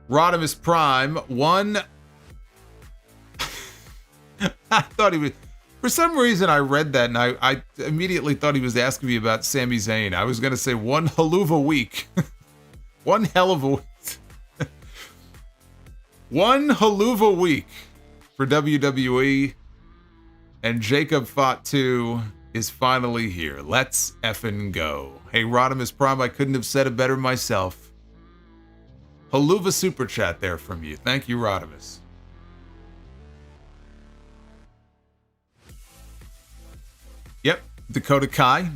Rodimus Prime, one... I thought he was... For some reason, I read that, and I immediately thought he was asking me about Sami Zayn. I was going to say one haluva week. One hell of a week. One haluva week for WWE. And Jacob FATU is finally here. Let's effing go. Hey, Rodimus Prime, I couldn't have said it better myself. Haluva super chat there from you. Thank you, Rodimus. Yep, Dakota Kai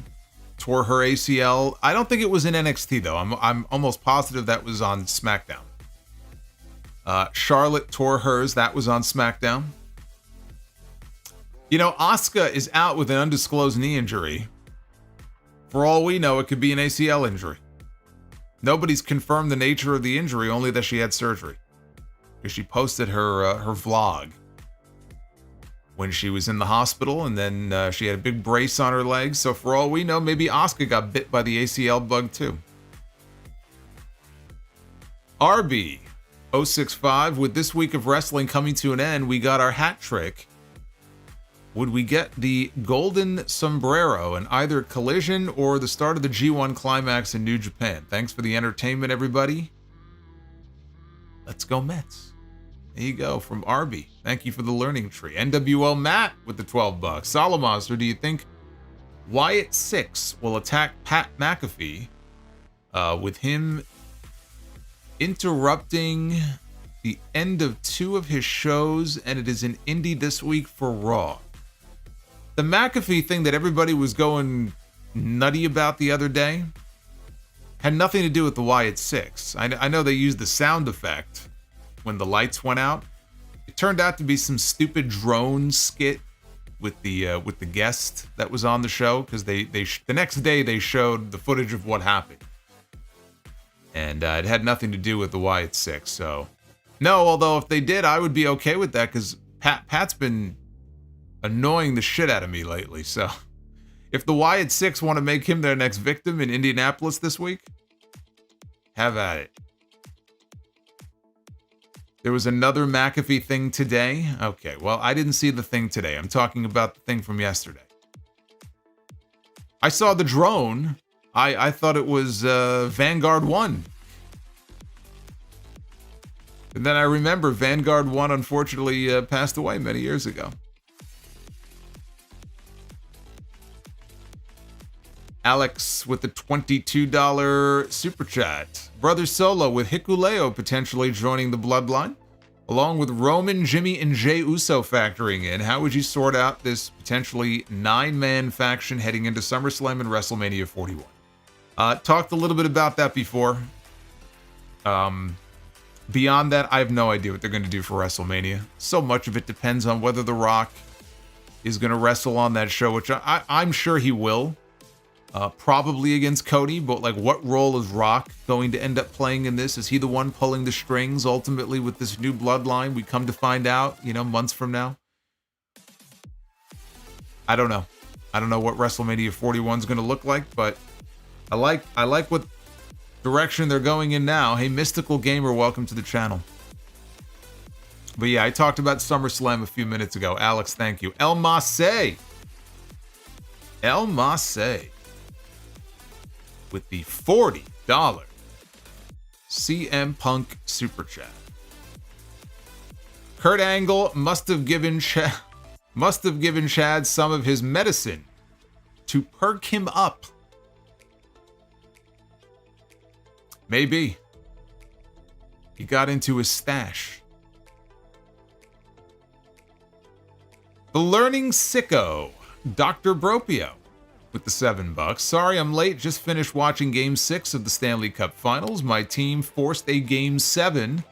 tore her ACL. I don't think it was in NXT though. I'm almost positive that was on SmackDown. Charlotte tore hers. That was on SmackDown. You know, Asuka is out with an undisclosed knee injury. For all we know, it could be an ACL injury. Nobody's confirmed the nature of the injury, only that she had surgery. Because she posted her vlog when she was in the hospital, and then she had a big brace on her legs. So for all we know, maybe Asuka got bit by the ACL bug too. RB 065, with this week of wrestling coming to an end, we got our hat trick. Would we get the golden sombrero in either Collision or the start of the G1 Climax in New Japan? Thanks for the entertainment, everybody. Let's go Mets. There you go, from Arby. Thank you for the learning tree. NWL Matt with the 12 bucks. Solomonster, do you think Wyatt 6 will attack Pat McAfee with him interrupting the end of 2 of his shows, and it is in Indy this week for Raw? The McAfee thing that everybody was going nutty about the other day had nothing to do with the Wyatt 6. I know they used the sound effect when the lights went out. It turned out to be some stupid drone skit with the guest that was on the show, because the next day they showed the footage of what happened, and it had nothing to do with the Wyatt 6. So no, although if they did, I would be okay with that, because Pat's been annoying the shit out of me lately. So if the Wyatt 6 want to make him their next victim in Indianapolis this week, have at it. There was another McAfee thing today. Okay, well, I didn't see the thing today. I'm talking about the thing from yesterday. I saw the drone. I thought it was Vanguard 1. And then I remember Vanguard 1 unfortunately passed away many years ago. Alex with the $22 super chat. Brother Solo with Hikuleo potentially joining the Bloodline, along with Roman, Jimmy, and Jey Uso factoring in. How would you sort out this potentially 9-man faction heading into SummerSlam and WrestleMania 41? Talked a little bit about that before. Beyond that, I have no idea what they're going to do for WrestleMania. So much of it depends on whether The Rock is going to wrestle on that show, which I'm sure he will. Probably against Cody, but like, what role is Rock going to end up playing in this? Is he the one pulling the strings ultimately with this new bloodline? We come to find out, months from now. I don't know. I don't know what WrestleMania 41 is going to look like, but I like what direction they're going in now. Hey, Mystical Gamer, welcome to the channel. But yeah, I talked about SummerSlam a few minutes ago. Alex, thank you. El Masse with the $40 CM Punk Super Chat. Kurt Angle must have given Chad some of his medicine to perk him up. Maybe. He got into his stash. The Learning Sicko, Dr. Bropio, with the $7. Sorry I'm late, just finished watching Game 6 of the Stanley Cup Finals. My team forced a Game 7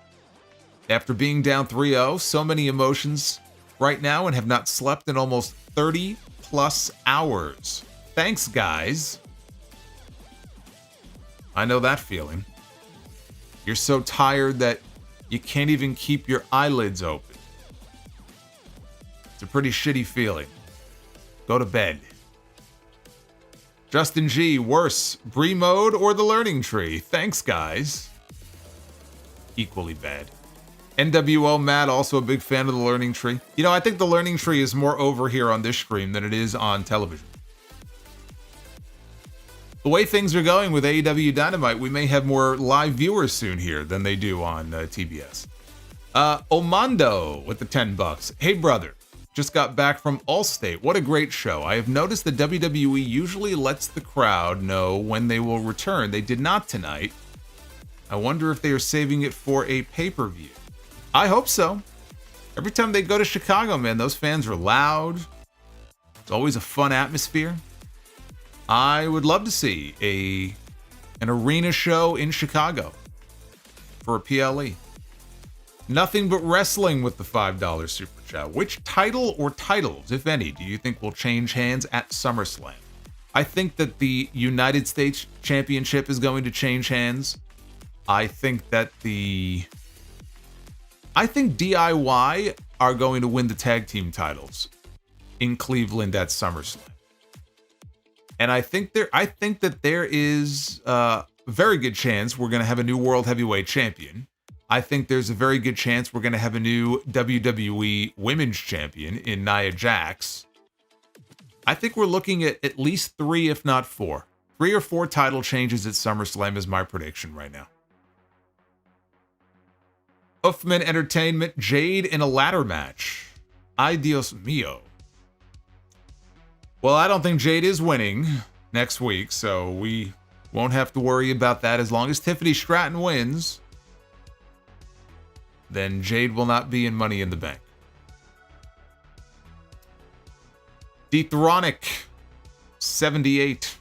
after being down 3-0. So many emotions right now and have not slept in almost 30 plus hours. Thanks, guys. I know that feeling. You're so tired that you can't even keep your eyelids open. It's a pretty shitty feeling. Go to bed. Justin G, worse, Bree mode or the learning tree? Thanks, guys. Equally bad. NWO Matt, also a big fan of the learning tree. I think the learning tree is more over here on this screen than it is on television. The way things are going with AEW Dynamite, we may have more live viewers soon here than they do on TBS. Omando with the $10. Hey, brother. Just got back from Allstate. What a great show. I have noticed that WWE usually lets the crowd know when they will return. They did not tonight. I wonder if they are saving it for a pay-per-view. I hope so. Every time they go to Chicago, man, those fans are loud. It's always a fun atmosphere. I would love to see an arena show in Chicago for a PLE. Nothing but wrestling with the $5 super chat. Which title or titles, if any, do you think will change hands at SummerSlam? I think that the United States Championship is going to change hands. I think DIY are going to win the tag team titles in Cleveland at SummerSlam. And I think that there is a very good chance we're going to have a new World Heavyweight Champion. I think there's a very good chance we're going to have a new WWE Women's Champion in Nia Jax. I think we're looking at least 3, if not 4. 3 or 4 title changes at SummerSlam is my prediction right now. Uffman Entertainment, Jade in a ladder match. Ay Dios mío. Well, I don't think Jade is winning next week, so we won't have to worry about that. As long as Tiffany Stratton wins, then Jade will not be in Money in the Bank. Dethronic 78.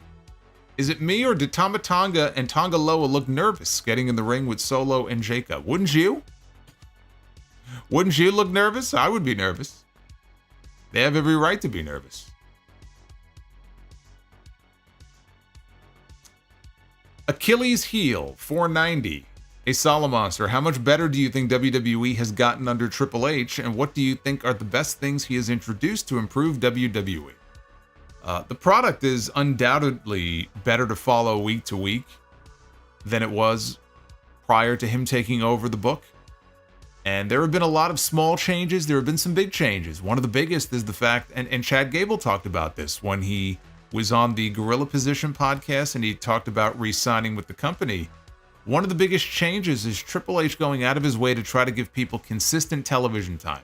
Is it me or did Tama Tonga and Tonga Loa look nervous getting in the ring with Solo and Jacob? Wouldn't you? Wouldn't you look nervous? I would be nervous. They have every right to be nervous. Achilles heel 490. A Solomonster, how much better do you think WWE has gotten under Triple H, and what do you think are the best things he has introduced to improve WWE? The product is undoubtedly better to follow week to week than it was prior to him taking over the book. And there have been a lot of small changes. There have been some big changes. One of the biggest is the fact, and Chad Gable talked about this when he was on the Gorilla Position podcast and he talked about re-signing with the company. One of the biggest changes is Triple H going out of his way to try to give people consistent television time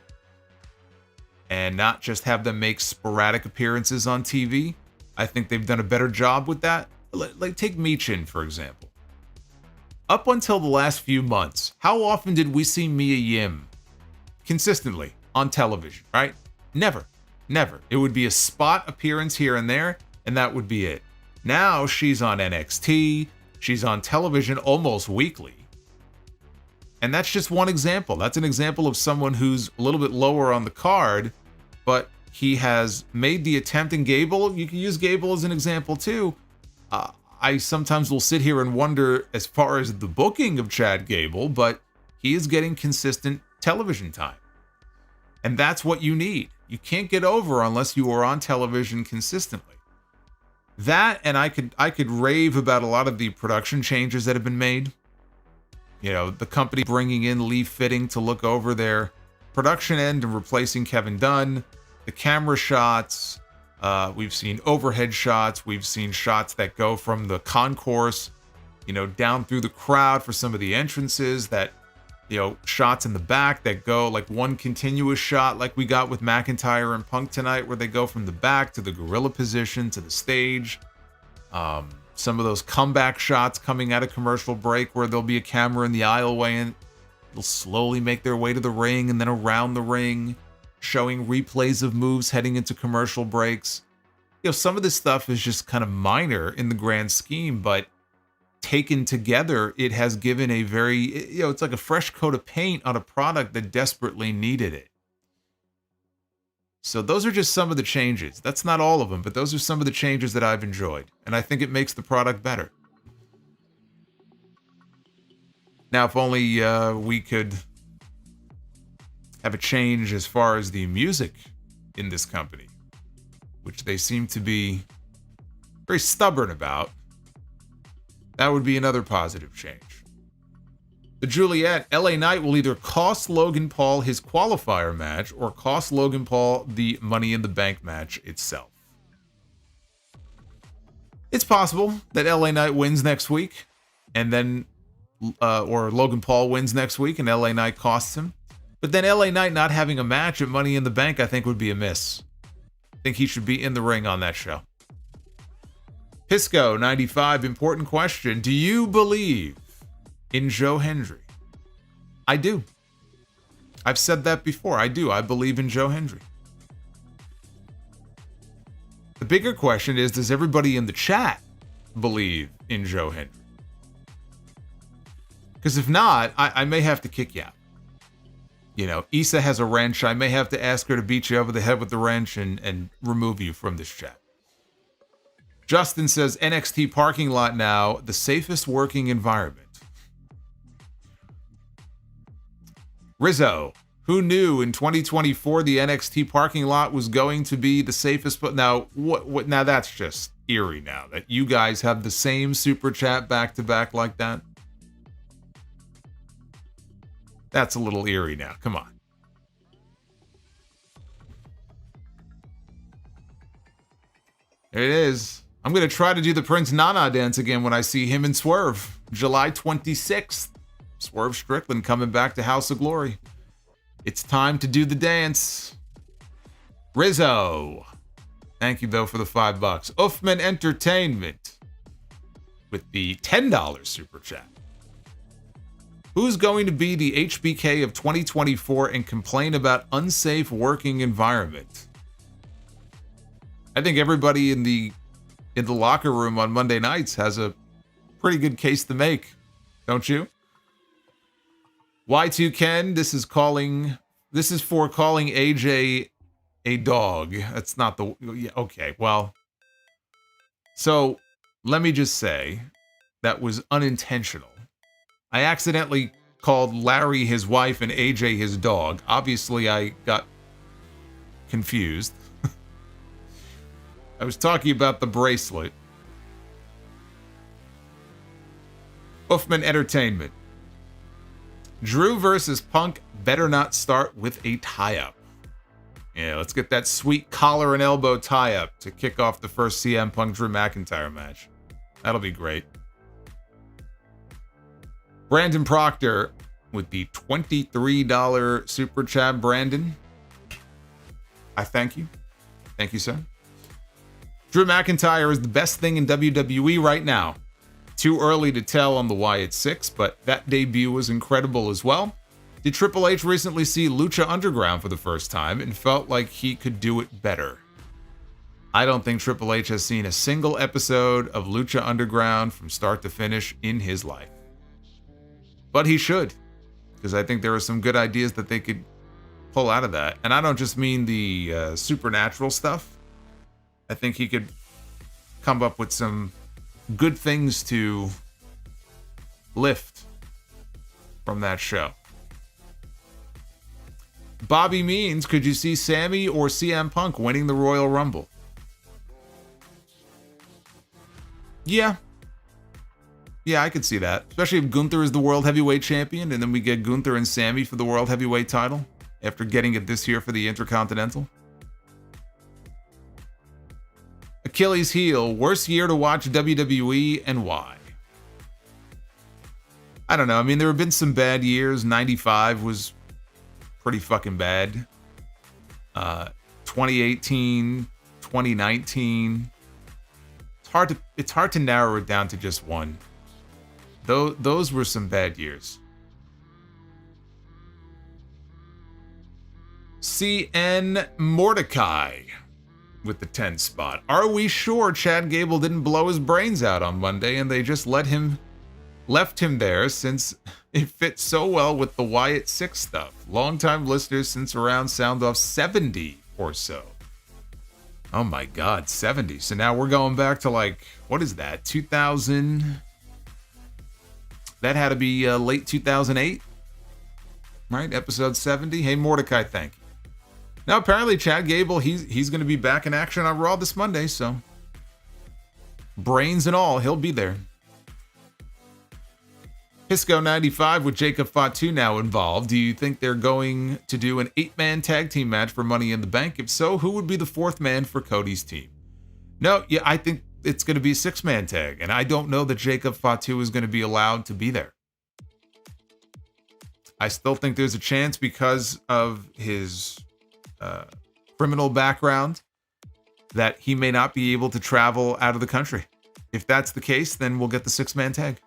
and not just have them make sporadic appearances on TV. I think they've done a better job with that. Like take Michin, for example. Up until the last few months, how often did we see Mia Yim consistently on television, right? Never. It would be a spot appearance here and there, and that would be it. Now she's on NXT. She's on television almost weekly. And that's just one example. That's an example of someone who's a little bit lower on the card, but he has made the attempt in Gable. You can use Gable as an example too. I sometimes will sit here and wonder as far as the booking of Chad Gable, but he is getting consistent television time. And that's what you need. You can't get over unless you are on television consistently. That, and I could rave about a lot of the production changes that have been made. You know, the company bringing in Lee Fitting to look over their production end and replacing Kevin Dunn, the camera shots, we've seen overhead shots, we've seen shots that go from the concourse, you know, down through the crowd for some of the entrances, that, you know, shots in the back that go like one continuous shot like we got with McIntyre and Punk tonight, where they go from the back to the gorilla position to the stage. Some of those comeback shots coming out of commercial break where there'll be a camera in the aisleway and they'll slowly make their way to the ring and then around the ring, showing replays of moves heading into commercial breaks. You know, some of this stuff is just kind of minor in the grand scheme, but taken together, it has given a very, you know, it's like a fresh coat of paint on a product that desperately needed it. So those are just some of the changes. That's not all of them, but those are some of the changes that I've enjoyed, and I think it makes the product better. Now, if only we could have a change as far as the music in this company, which they seem to be very stubborn about. That would be another positive change. The Juliet, LA Knight will either cost Logan Paul his qualifier match or cost Logan Paul the Money in the Bank match itself. It's possible that LA Knight wins next week and then, or Logan Paul wins next week and LA Knight costs him. But then LA Knight not having a match at Money in the Bank, I think, would be a miss. I think he should be in the ring on that show. Pisco 95, important question. Do you believe in Joe Hendry? I do. I've said that before. I do. I believe in Joe Hendry. The bigger question is, does everybody in the chat believe in Joe Hendry? Because if not, I may have to kick you out. You know, Issa has a wrench. I may have to ask her to beat you over the head with the wrench and remove you from this chat. Justin says, NXT parking lot now, the safest working environment. Rizzo, who knew in 2024 the NXT parking lot was going to be the safest? But now, what? Now that's just eerie. Now that you guys have the same super chat back to back like that, that's a little eerie. Now, come on. There it is. I'm going to try to do the Prince Nana dance again when I see him in Swerve. July 26th. Swerve Strickland coming back to House of Glory. It's time to do the dance. Rizzo. Thank you, though, for the $5. Uffman Entertainment with the $10 super chat. Who's going to be the HBK of 2024 and complain about unsafe working environment? I think everybody in the locker room on Monday nights has a pretty good case to make, don't you? Y2 Ken, this is for calling AJ a dog. That's not the, yeah, okay, well. So, let me just say, that was unintentional. I accidentally called Larry his wife and AJ his dog. Obviously, I got confused. I was talking about the bracelet. Uffman Entertainment. Drew versus Punk better not start with a tie-up. Yeah, let's get that sweet collar and elbow tie-up to kick off the first CM Punk Drew McIntyre match. That'll be great. Brandon Proctor with the $23 super chat. Brandon, I thank you. Thank you, sir. Drew McIntyre is the best thing in WWE right now. Too early to tell on the why it's 6, but that debut was incredible as well. Did Triple H recently see Lucha Underground for the first time and felt like he could do it better? I don't think Triple H has seen a single episode of Lucha Underground from start to finish in his life. But he should, because I think there are some good ideas that they could pull out of that. And I don't just mean the supernatural stuff. I think he could come up with some good things to lift from that show. Bobby Means, could you see Sammy or CM Punk winning the Royal Rumble? Yeah. Yeah, I could see that. Especially if Gunther is the World Heavyweight Champion, and then we get Gunther and Sammy for the World Heavyweight title after getting it this year for the Intercontinental. Achilles heel, worst year to watch WWE and why? I don't know. I mean, there have been some bad years. 95 was pretty fucking bad. 2018, 2019. It's hard to narrow it down to just one. Those were some bad years. CN Mordecai with the 10 spot. Are we sure Chad Gable didn't blow his brains out on Monday and they just left him there since it fits so well with the Wyatt 6 stuff? Longtime listeners since around Sound Off 70 or so. Oh my God, 70. So now we're going back to like, what is that? 2000. That had to be late 2008, right? Episode 70. Hey, Mordecai, thank you. Now, apparently, Chad Gable, he's going to be back in action on Raw this Monday, so brains and all, he'll be there. Pisco 95 with Jacob Fatu now involved. Do you think they're going to do an 8-man tag team match for Money in the Bank? If so, who would be the 4th man for Cody's team? No, yeah, I think it's going to be a 6-man tag, and I don't know that Jacob Fatu is going to be allowed to be there. I still think there's a chance because of his criminal background that he may not be able to travel out of the country. If that's the case, then we'll get the 6-man tag.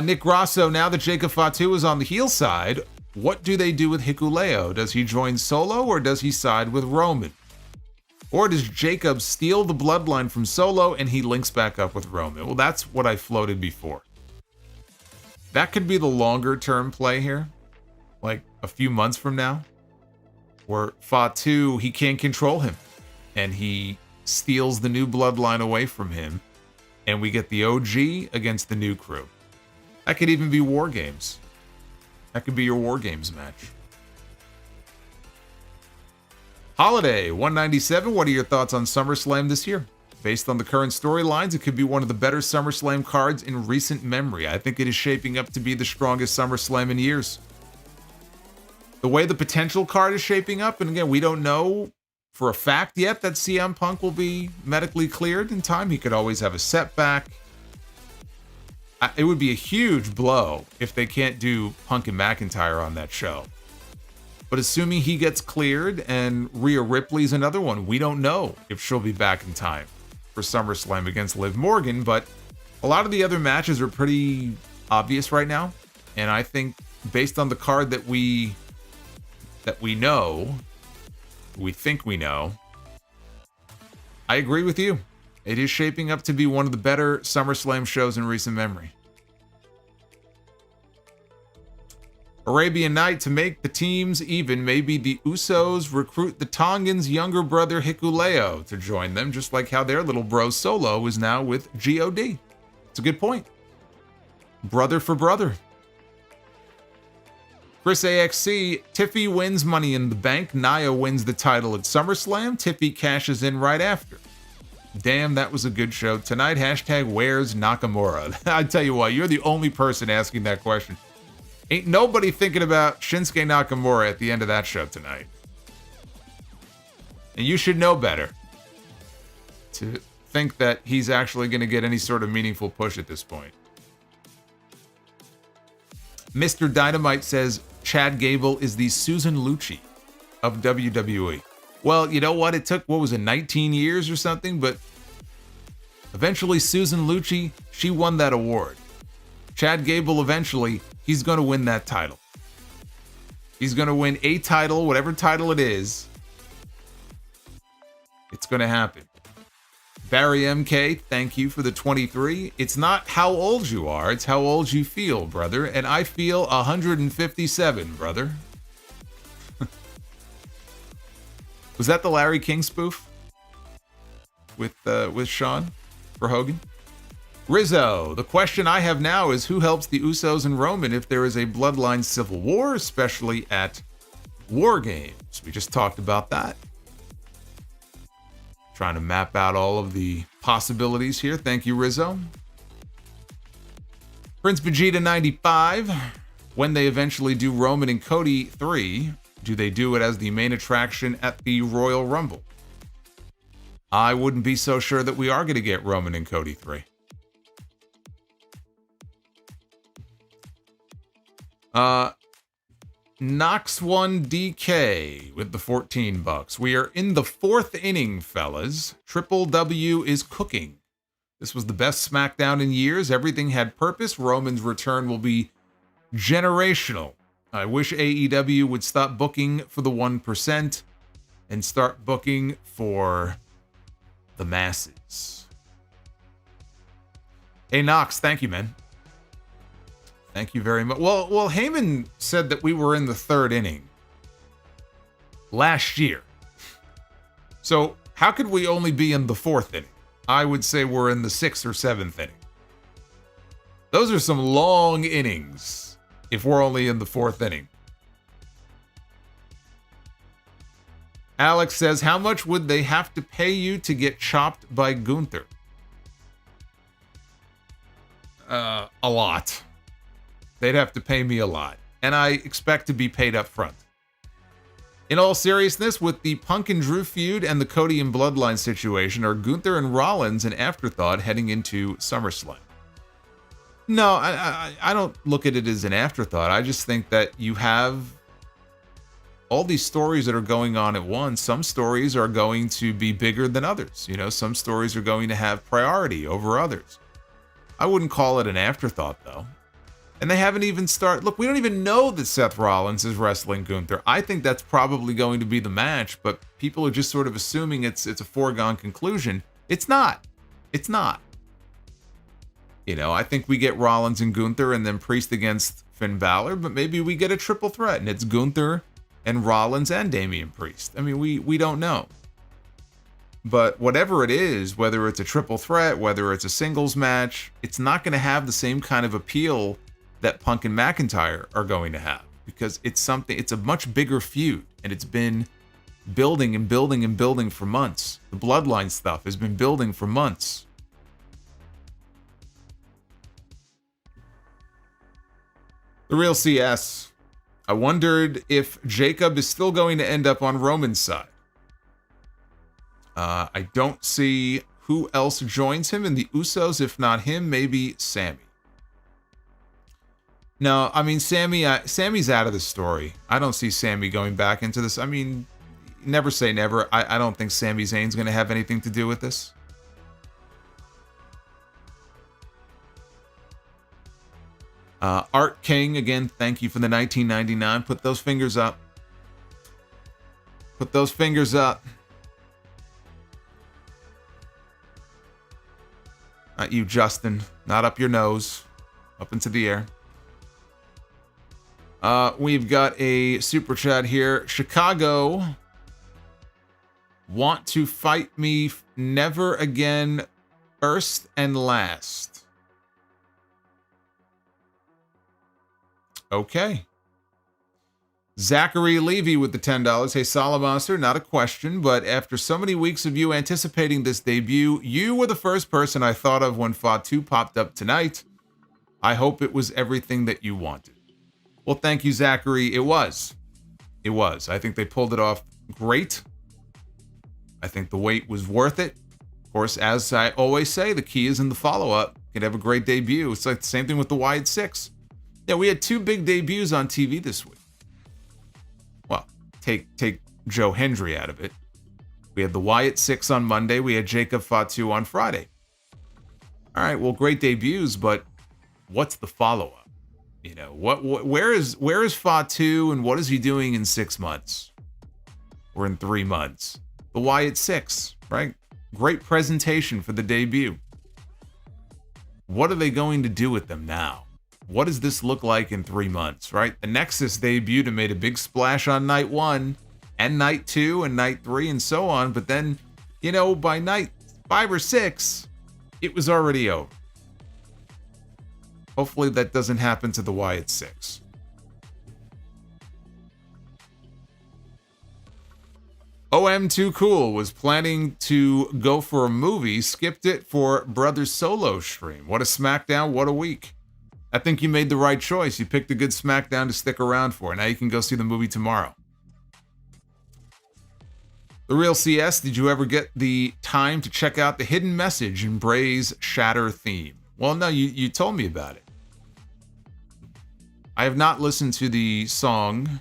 Nick Rosso, now that Jacob Fatu is on the heel side, what do they do with Hikuleo? Does he join Solo or does he side with Roman? Or does Jacob steal the bloodline from Solo and he links back up with Roman? Well, that's what I floated before. That could be the longer term play here, like a few months from now, where Fatu, he can't control him and he steals the new bloodline away from him and we get the OG against the new crew. That could even be War Games. That could be your War Games match. Holiday 197, what are your thoughts on SummerSlam this year? Based on the current storylines, it could be one of the better SummerSlam cards in recent memory. I think it is shaping up to be the strongest SummerSlam in years. The way the potential card is shaping up, and again, we don't know for a fact yet that CM Punk will be medically cleared in time. He could always have a setback. It would be a huge blow if they can't do Punk and McIntyre on that show. But assuming he gets cleared and Rhea Ripley's another one, we don't know if she'll be back in time for SummerSlam against Liv Morgan. But a lot of the other matches are pretty obvious right now. And I think based on the card that we know, we think we know, I agree with you. It is shaping up to be one of the better SummerSlam shows in recent memory. Arabian Night, to make the teams even, maybe the Usos recruit the Tongans' younger brother Hikuleo to join them, just like how their little bro Solo is now with God. It's a good point. Brother for brother. Chris AXC, Tiffy wins Money in the Bank. Nia wins the title at SummerSlam. Tiffy cashes in right after. Damn, that was a good show. Tonight, hashtag where's Nakamura? I tell you what, you're the only person asking that question. Ain't nobody thinking about Shinsuke Nakamura at the end of that show tonight. And you should know better to think that he's actually going to get any sort of meaningful push at this point. Mr. Dynamite says Chad Gable is the Susan Lucci of WWE. Well, you know what? It took, 19 years or something? But eventually Susan Lucci, she won that award. Chad Gable, eventually, he's going to win that title. He's going to win a title, whatever title it is. It's going to happen. Barry MK, thank you for the 23. It's not how old you are, it's how old you feel, brother. And I feel 157, brother. Was that the Larry King spoof with Sean? for Hogan. Rizzo, the question I have now is who helps the Usos and Roman if there is a Bloodline civil war, especially at War Games? We just talked about that. Trying to map out all of the possibilities here. Thank you, Rizzo. Prince Vegeta 95. When they eventually do Roman and Cody 3, do they do it as the main attraction at the Royal Rumble? I wouldn't be so sure that we are going to get Roman and Cody 3. Knox 1 DK with the 14 bucks. We are in the 4th inning, fellas. Triple W is cooking. This was the best SmackDown in years. Everything had purpose. Roman's return will be generational. I wish AEW would stop booking for the 1% and start booking for the masses. Hey, Knox, thank you, man. Thank you very much. Well, Heyman said that we were in the 3rd inning last year. So how could we only be in the 4th inning? I would say we're in the 6th or 7th inning. Those are some long innings if we're only in the 4th inning. Alex says, how much would they have to pay you to get chopped by Gunther? A lot. They'd have to pay me a lot, and I expect to be paid up front. In all seriousness, with the Punk and Drew feud and the Cody and Bloodline situation, are Gunther and Rollins an afterthought heading into SummerSlam? No, I don't look at it as an afterthought. I just think that you have all these stories that are going on at once. Some stories are going to be bigger than others. You know, some stories are going to have priority over others. I wouldn't call it an afterthought, though. And they haven't even started. Look, we don't even know that Seth Rollins is wrestling Gunther. I think that's probably going to be the match, but people are just sort of assuming it's a foregone conclusion. It's not. It's not. You know, I think we get Rollins and Gunther and then Priest against Finn Balor, but maybe we get a triple threat and it's Gunther and Rollins and Damian Priest. I mean, we don't know. But whatever it is, whether it's a triple threat, whether it's a singles match, it's not going to have the same kind of appeal that Punk and McIntyre are going to have, because it's a much bigger feud, and it's been building and building and building for months. The Bloodline stuff has been building for months. The Real CS. I wondered if Jacob is still going to end up on Roman's side. I don't see who else joins him in the Usos. If not him, maybe Sammy. No, I mean, Sammy's out of the story. I don't see Sammy going back into this. I mean, never say never. I don't think Sami Zayn's going to have anything to do with this. Art King, again, thank you for the 1999. Put those fingers up. Put those fingers up. Not you, Justin. Not up your nose. Up into the air. We've got a super chat here. Chicago want to fight me never again, first and last. Okay. Zachary Levy with the $10. Hey, Solomonster, not a question, but after so many weeks of you anticipating this debut, you were the first person I thought of when FATU popped up tonight. I hope it was everything that you wanted. Well, thank you, Zachary. It was. It was. I think they pulled it off great. I think the wait was worth it. Of course, as I always say, the key is in the follow-up. You could have a great debut. It's like the same thing with the Wyatt 6. Yeah, we had 2 big debuts on TV this week. Well, take Joe Hendry out of it. We had the Wyatt 6 on Monday. We had Jacob Fatu on Friday. All right, well, great debuts, but what's the follow-up? You know, where is Fatu and what is he doing in 6 months? Or in 3 months? The Wyatt 6, right? Great presentation for the debut. What are they going to do with them now? What does this look like in 3 months, right? The Nexus debuted and made a big splash on night 1 and night 2 and night 3 and so on. But then, you know, by night 5 or 6, It was already over. Hopefully that doesn't happen to the Wyatt Six. Too Cool was planning to go for a movie, skipped it for Brother's solo stream. What a SmackDown, what a week. I think you made the right choice. You picked a good SmackDown to stick around for. Now you can go see the movie tomorrow. The Real CS, did you ever get the time to check out the hidden message in Bray's Shatter theme? Well, no, you told me about it. I have not listened to the song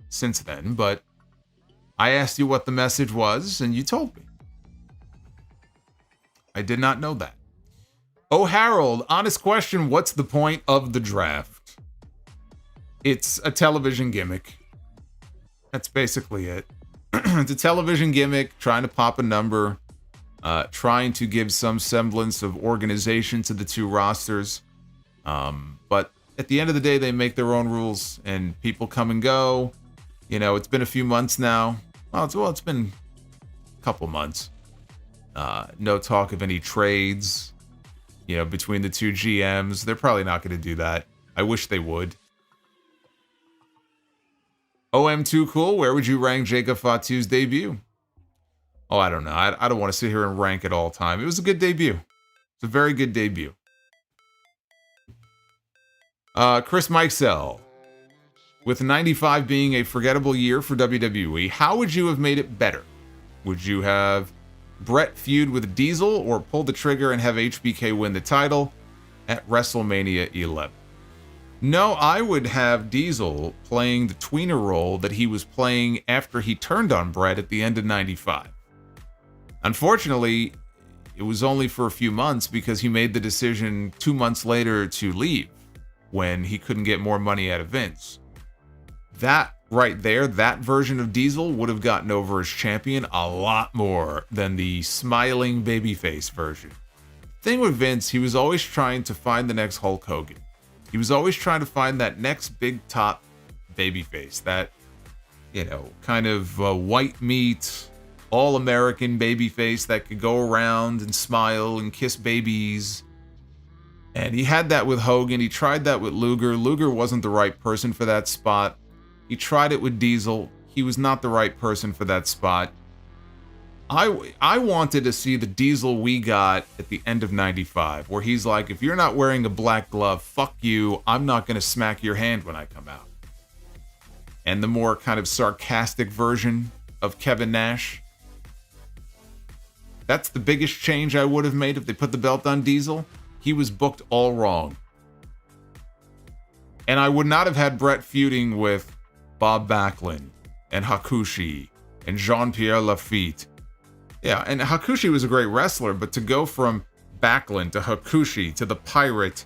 since then, but I asked you what the message was, and you told me. I did not know that. Oh, Harold, honest question, what's the point of the draft? It's a television gimmick. That's basically it. It's a television gimmick, trying to pop a number, trying to give some semblance of organization to the two rosters. But at the end of the day, they make their own rules, and people come and go. You know, it's been a few months now. Well, it's been a couple months. No talk of any trades, you know, between the two GMs. They're probably not going to do that. I wish they would. Too Cool, where would you rank Jacob Fatu's debut? Oh, I don't know. I don't want to sit here and rank it all the time. It was a good debut. It's a very good debut. Chris Mikesell. With 95 being a forgettable year for WWE, how would you have made it better? Would you have Brett feud with Diesel or pull the trigger and have HBK win the title at WrestleMania 11? No, I would have Diesel playing the tweener role that he was playing after he turned on Brett at the end of 95. Unfortunately, it was only for a few months because he made the decision 2 months later to leave when he couldn't get more money out of Vince. That right there, that version of Diesel would have gotten over as champion a lot more than the smiling babyface version. Thing with Vince, he was always trying to find the next Hulk Hogan. He was always trying to find that next big top babyface, that, you know, kind of white meat, all-American babyface that could go around and smile and kiss babies. And he had that with Hogan. He tried that with Luger. Luger wasn't the right person for that spot. He tried it with Diesel. He was not the right person for that spot. I wanted to see the Diesel we got at the end of 95, where he's like, if you're not wearing a black glove, fuck you. I'm not going to smack your hand when I come out. And the more kind of sarcastic version of Kevin Nash. That's the biggest change I would have made if they put the belt on Diesel. He was booked all wrong. And I would not have had Brett feuding with Bob Backlund and Hakushi and Jean-Pierre Lafitte. Yeah, and Hakushi was a great wrestler, but to go from Backlund to Hakushi to the Pirate,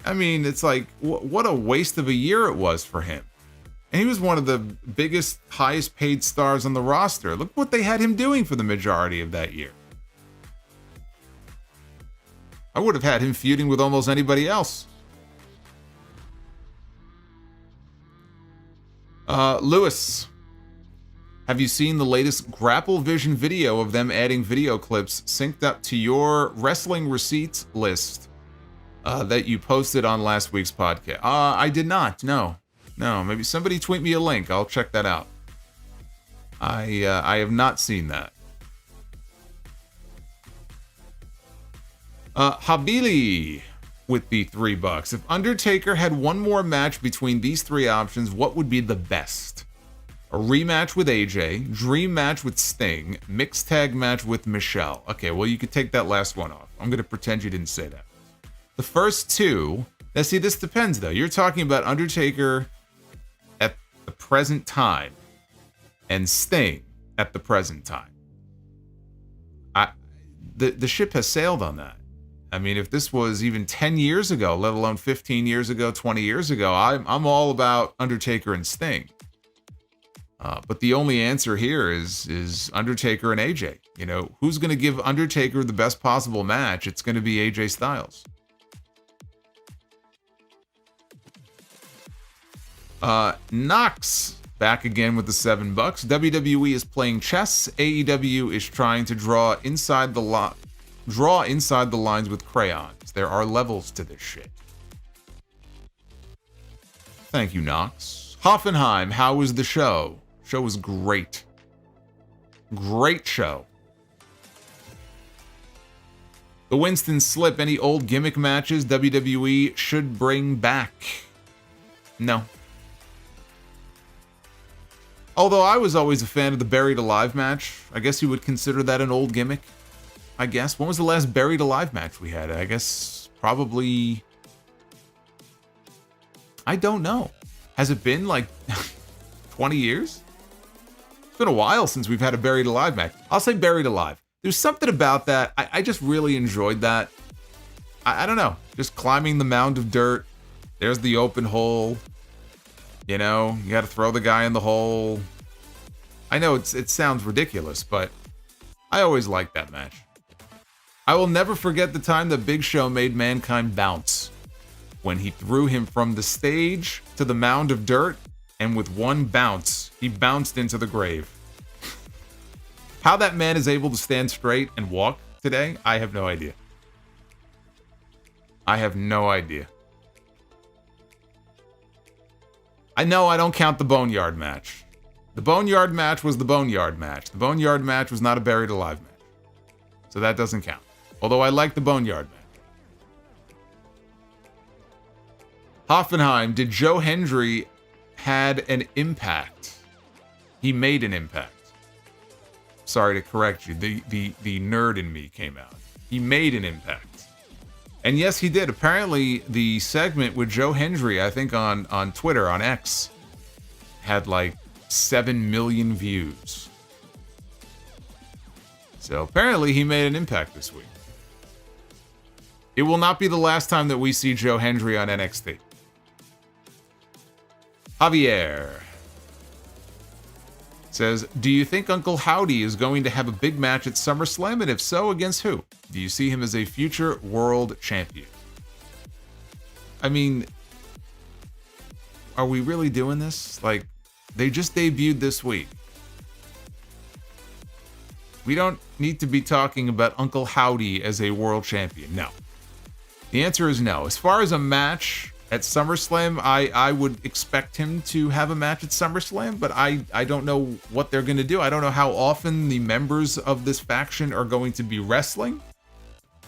I mean, it's like, what a waste of a year it was for him. And he was one of the biggest, highest paid stars on the roster. Look what they had him doing for the majority of that year. I would have had him feuding with almost anybody else. Lewis, have you seen the latest Grapple Vision video of them adding video clips synced up to your wrestling receipts list that you posted on last week's podcast? I did not. No. Maybe somebody tweet me a link. I'll check that out. I have not seen that. Habili with the $3. If Undertaker had one more match between these three options, what would be the best? A rematch with AJ, dream match with Sting, mixed tag match with Michelle. Okay, well, you could take that last one off. I'm going to pretend you didn't say that. The first two, now see, this depends though. You're talking about Undertaker at the present time and Sting at the present time. The ship has sailed on that. I mean, if this was even 10 years ago, let alone 15 years ago, 20 years ago, I'm all about Undertaker and Sting. But the only answer here is Undertaker and AJ. You know, who's going to give Undertaker the best possible match? It's going to be AJ Styles. Knox back again with the $7. WWE is playing chess. AEW is trying to draw inside the draw inside the lines with crayons. There are levels to this shit. Thank you, Knox. Hoffenheim, how was the show? Show was great. Great show. The Winston Slip, any old gimmick matches WWE should bring back? No. Although I was always a fan of the Buried Alive match. I guess you would consider that an old gimmick. I guess. When was the last Buried Alive match we had? I guess probably... I don't know. Has it been like 20 years? It's been a while since we've had a Buried Alive match. I'll say Buried Alive. There's something about that. I just really enjoyed that. I don't know. Just climbing the mound of dirt. There's the open hole. You know, you got to throw the guy in the hole. I know it sounds ridiculous, but I always liked that match. I will never forget the time that Big Show made Mankind bounce. When he threw him from the stage to the mound of dirt, and with one bounce, he bounced into the grave. How that man is able to stand straight and walk today, I have no idea. I have no idea. I know I don't count the Boneyard match. The Boneyard match was the Boneyard match. The Boneyard match was not a Buried Alive match. So that doesn't count. Although I like the Boneyard match. Hoffenheim, did Joe Hendry had an impact? He made an impact. Sorry to correct you. The nerd in me came out. He made an impact. And yes, he did. Apparently, the segment with Joe Hendry, I think on Twitter, on X, had like 7 million views. So apparently he made an impact this week. It will not be the last time that we see Joe Hendry on NXT. Javier says, do you think Uncle Howdy is going to have a big match at SummerSlam? And if so, against who? Do you see him as a future world champion? I mean, are we really doing this? Like, they just debuted this week. We don't need to be talking about Uncle Howdy as a world champion. No. The answer is no. As far as a match at SummerSlam, I would expect him to have a match at SummerSlam, but I don't know what they're going to do. I don't know how often the members of this faction are going to be wrestling.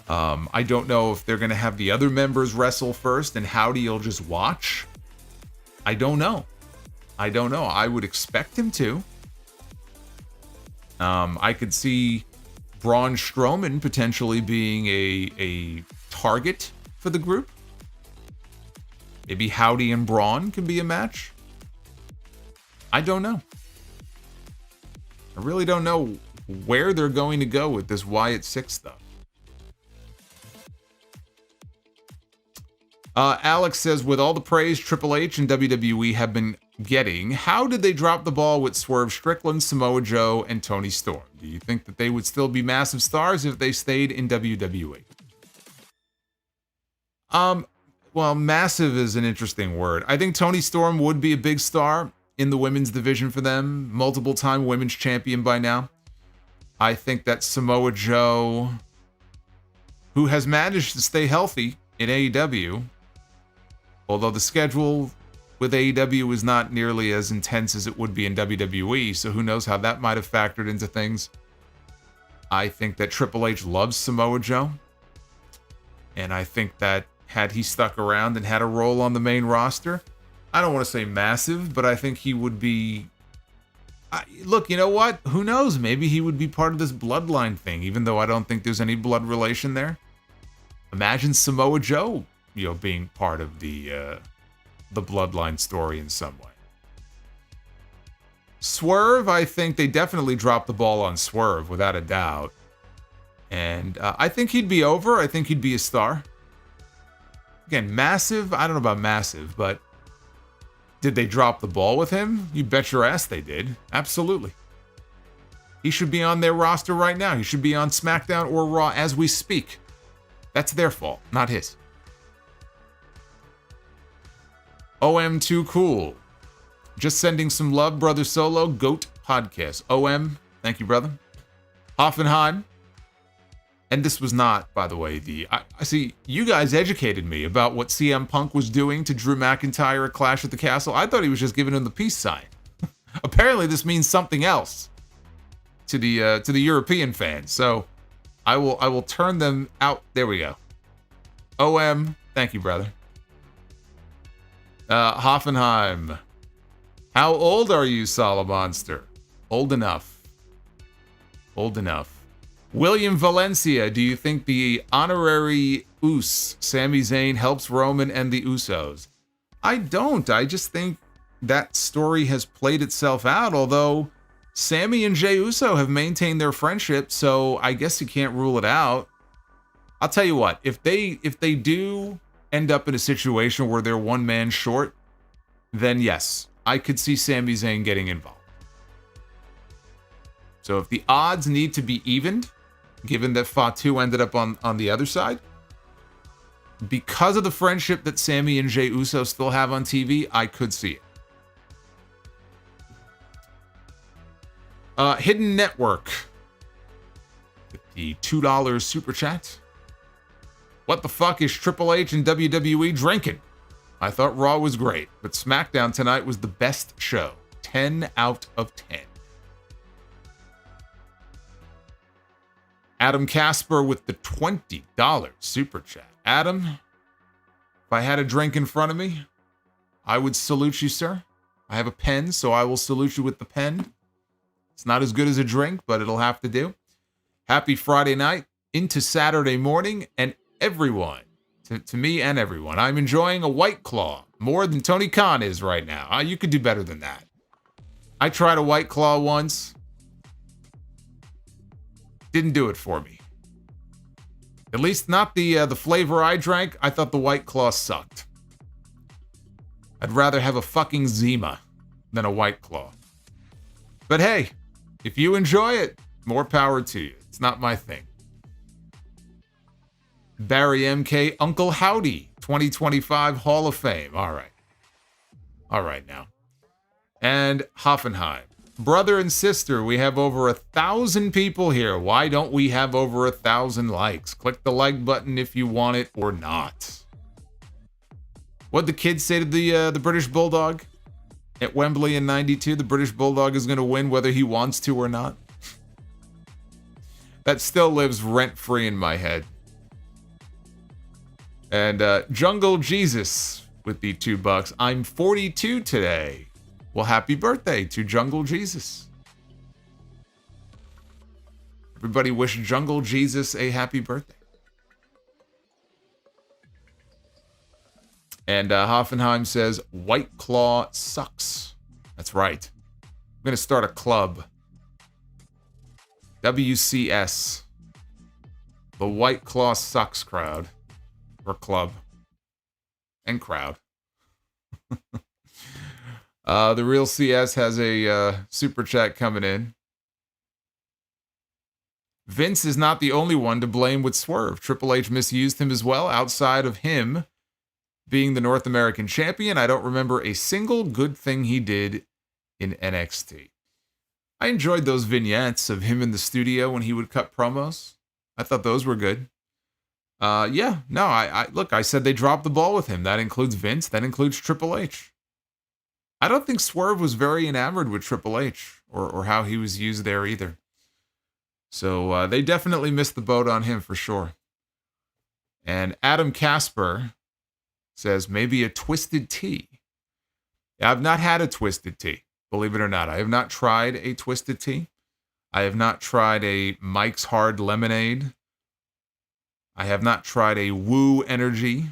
I don't know if they're going to have the other members wrestle first and Howdy will just watch. I don't know. I would expect him to. I could see Braun Strowman potentially being a target for the group. Maybe Howdy and Braun can be a match. I don't know. I really don't know where they're going to go with this Wyatt 6 stuff. Alex says, with all the praise Triple H and WWE have been getting, how did they drop the ball with Swerve Strickland, Samoa Joe, and Tony Storm? Do you think that they would still be massive stars if they stayed in WWE? Well, massive is an interesting word. I think Tony Storm would be a big star in the women's division for them. Multiple-time women's champion by now. I think that Samoa Joe, who has managed to stay healthy in AEW, although the schedule with AEW is not nearly as intense as it would be in WWE, so who knows how that might have factored into things. I think that Triple H loves Samoa Joe. And I think that had he stuck around and had a role on the main roster, I don't want to say massive, but I think he would be... look, you know what? Who knows? Maybe he would be part of this bloodline thing, even though I don't think there's any blood relation there. Imagine Samoa Joe, being part of the bloodline story in some way. Swerve, I think they definitely dropped the ball on Swerve, without a doubt. And I think he'd be over. I think he'd be a star. Again, massive, I don't know about massive, but did they drop the ball with him? You bet your ass they did. Absolutely. He should be on their roster right now. He should be on SmackDown or Raw as we speak. That's their fault, not his. OM Too Cool. Just sending some love, Brother Solo. GOAT Podcast. OM, thank you, brother. Hoffenheim. And this was not, by the way, I see, you guys educated me about what CM Punk was doing to Drew McIntyre at Clash at the Castle. I thought he was just giving him the peace sign. Apparently this means something else to the European fans. So I will turn them out. There we go. OM, thank you, brother. Hoffenheim. How old are you, Solomonster? Old enough. Old enough. William Valencia, do you think the honorary Us, Sami Zayn, helps Roman and the Usos? I don't. I just think that story has played itself out, although Sami and Jey Uso have maintained their friendship, so I guess you can't rule it out. I'll tell you what, if they do end up in a situation where they're one man short, then yes, I could see Sami Zayn getting involved. So if the odds need to be evened, given that FATU ended up on the other side, because of the friendship that Sami and Jey Uso still have on TV, I could see it. Hidden Network. The $2 super chat. What the fuck is Triple H and WWE drinking? I thought Raw was great, but SmackDown tonight was the best show. 10 out of 10. Adam Casper with the $20 super chat. Adam, if I had a drink in front of me, I would salute you, sir. I have a pen, so I will salute you with the pen. It's not as good as a drink, but it'll have to do. Happy Friday night into Saturday morning, and everyone, to me and everyone, I'm enjoying a White Claw more than Tony Khan is right now. You could do better than that. I tried a White Claw once. Didn't do it for me. At least not the flavor I drank. I thought the White Claw sucked. I'd rather have a fucking Zima than a White Claw. But hey, if you enjoy it, more power to you. It's not my thing. Barry MK, Uncle Howdy, 2025 Hall of Fame. All right. All right now. And Hoffenheim. Brother and sister, we have over 1,000 people here. Why don't we have over 1,000 likes? Click the like button if you want it or not. What'd the kids say to the British Bulldog at Wembley in '92? The British Bulldog is going to win whether he wants to or not. That still lives rent-free in my head. And Jungle Jesus with the $2. I'm 42 today. Well, happy birthday to Jungle Jesus. Everybody wish Jungle Jesus a happy birthday. And Hoffenheim says, White Claw sucks. That's right. I'm going to start a club. WCS. The White Claw sucks crowd. Or club. And crowd. The Real CS has a super chat coming in. Vince is not the only one to blame with Swerve. Triple H misused him as well. Outside of him being the North American champion, I don't remember a single good thing he did in NXT. I enjoyed those vignettes of him in the studio when he would cut promos. I thought those were good. Look, I said they dropped the ball with him. That includes Vince. That includes Triple H. I don't think Swerve was very enamored with Triple H or how he was used there either. So they definitely missed the boat on him for sure. And Adam Casper says, maybe a twisted tea. Yeah, I've not had a twisted tea, believe it or not. I have not tried a twisted tea. I have not tried a Mike's Hard Lemonade. I have not tried a Woo Energy.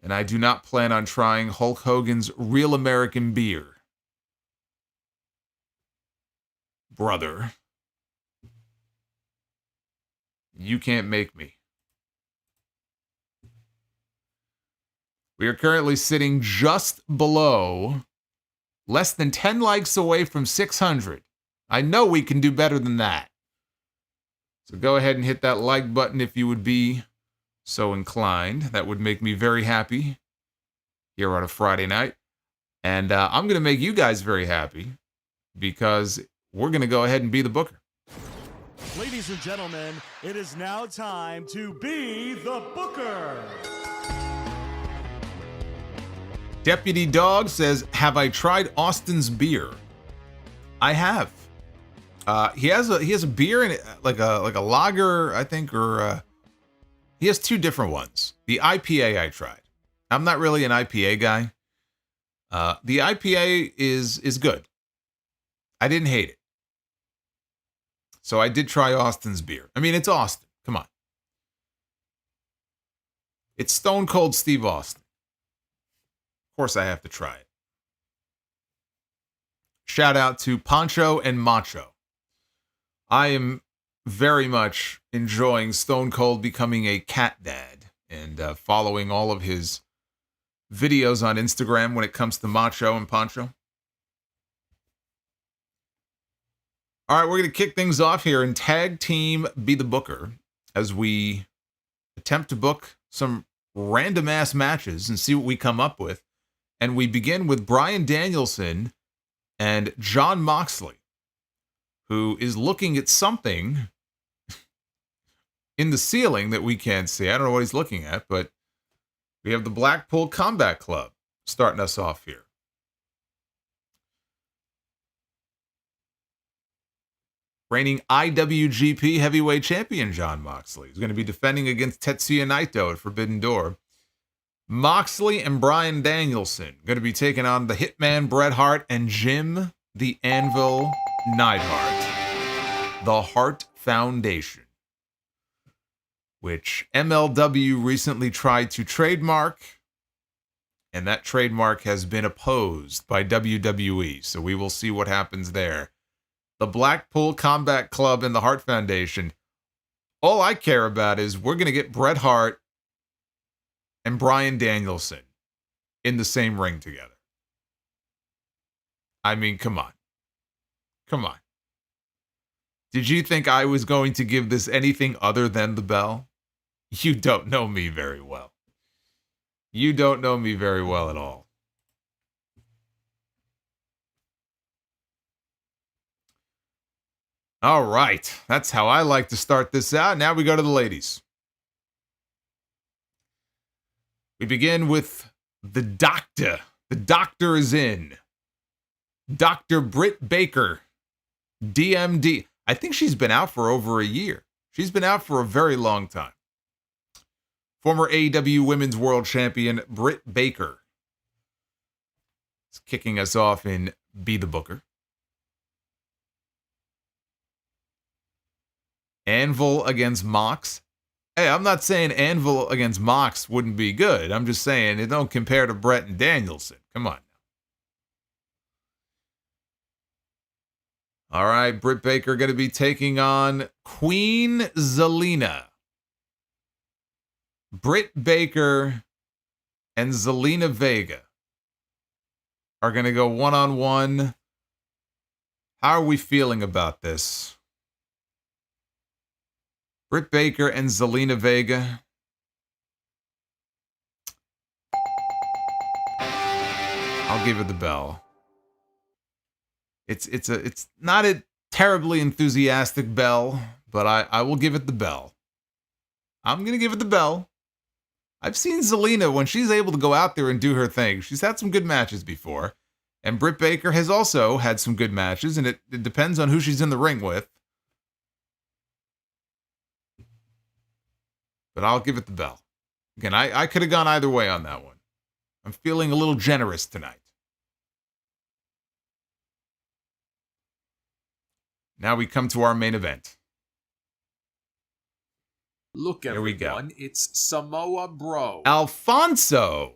And I do not plan on trying Hulk Hogan's Real American Beer. Brother, you can't make me. We are currently sitting just below, less than 10 likes away from 600. I know we can do better than that. So go ahead and hit that like button if you would be so inclined. That would make me very happy here on a Friday night. And I'm going to make you guys very happy because we're going to go ahead and be the booker. Ladies and gentlemen, it is now time to be the Booker. Deputy Dog says, have I tried Austin's beer? I have. He has a beer in it, like a lager, I think, or he has two different ones. The IPA I tried. I'm not really an IPA guy. The IPA is good. I didn't hate it. So I did try Austin's beer. I mean, it's Austin. Come on. It's Stone Cold Steve Austin. Of course I have to try it. Shout out to Poncho and Macho. I am very much enjoying Stone Cold becoming a cat dad and following all of his videos on Instagram when it comes to Macho and Poncho. All right, we're going to kick things off here in Tag Team Be the Booker as we attempt to book some random-ass matches and see what we come up with. And we begin with Bryan Danielson and Jon Moxley, who is looking at something in the ceiling that we can't see. I don't know what he's looking at, but we have the Blackpool Combat Club starting us off here. Reigning IWGP Heavyweight Champion Jon Moxley is going to be defending against Tetsuya Naito at Forbidden Door. Moxley and Bryan Danielson going to be taking on the Hitman Bret Hart and Jim the Anvil Neidhart. The Hart Foundation, which MLW recently tried to trademark, and that trademark has been opposed by WWE, so we will see what happens there. The Blackpool Combat Club and the Hart Foundation. All I care about is we're going to get Bret Hart and Bryan Danielson in the same ring together. I mean, come on. Come on. Did you think I was going to give this anything other than the bell? You don't know me very well. You don't know me very well at all. All right, that's how I like to start this out. Now we go to the ladies. We begin with the doctor. The doctor is in. Dr. Britt Baker, DMD. I think she's been out for over a year. She's been out for a very long time. Former AEW Women's World Champion Britt Baker is kicking us off in Be the Booker. Anvil against Mox. Hey, I'm not saying Anvil against Mox wouldn't be good. I'm just saying it don't compare to Brett and Danielson. Come on now. All right, Britt Baker going to be taking on Queen Zelina. Britt Baker and Zelina Vega are going to go one-on-one. How are we feeling about this? Britt Baker and Zelina Vega. I'll give it the bell. It's not a terribly enthusiastic bell, but I will give it the bell. I'm going to give it the bell. I've seen Zelina when she's able to go out there and do her thing. She's had some good matches before. And Britt Baker has also had some good matches, and it depends on who she's in the ring with. But I'll give it the bell. Again, I could have gone either way on that one. I'm feeling a little generous tonight. Now we come to our main event. Look, everyone, Here we go. It's Samoa BRO. Alfonso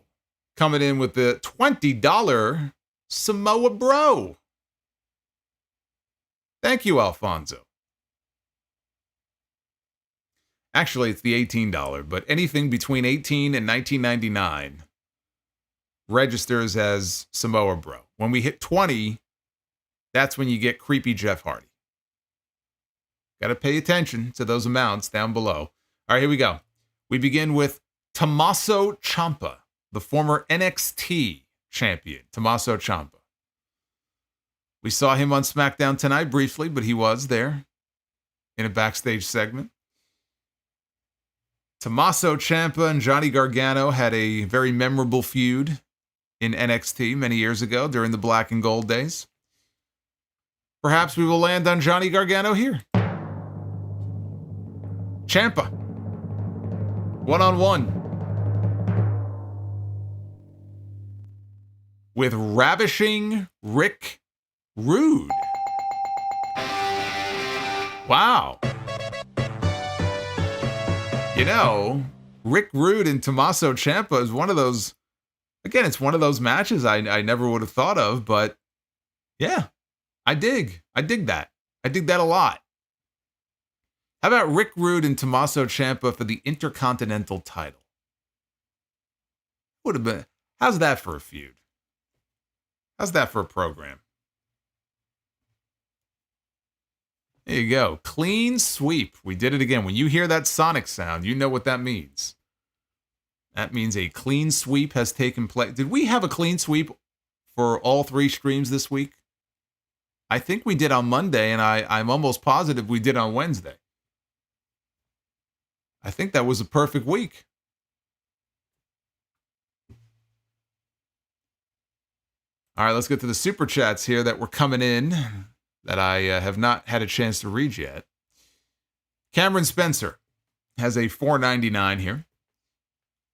coming in with the $20 Samoa BRO. Thank you, Alfonso. Actually, it's the $18, but anything between $18 and $19.99 registers as Samoa BRO. When we hit 20, that's when you get creepy Jeff Hardy. Got to pay attention to those amounts down below. All right, here we go. We begin with Tommaso Ciampa, the former NXT champion, Tommaso Ciampa. We saw him on SmackDown tonight briefly, but he was there in a backstage segment. Tommaso Ciampa and Johnny Gargano had a very memorable feud in NXT many years ago during the Black and Gold days. Perhaps we will land on Johnny Gargano here. Ciampa. One-on-one. With ravishing Rick Rude. Wow. You know, Rick Rude and Tommaso Ciampa is one of those, again, it's one of those matches I never would have thought of, but yeah, I dig that. I dig that a lot. How about Rick Rude and Tommaso Ciampa for the Intercontinental title? Would have been, how's that for a feud? How's that for a program? There you go. Clean sweep. We did it again. When you hear that sonic sound, you know what that means. That means a clean sweep has taken place. Did we have a clean sweep for all 3 streams this week? I think we did on Monday, and I'm almost positive we did on Wednesday. I think that was a perfect week. All right, let's get to the super chats here that were coming in that I have not had a chance to read yet. Cameron Spencer has a $4.99 here.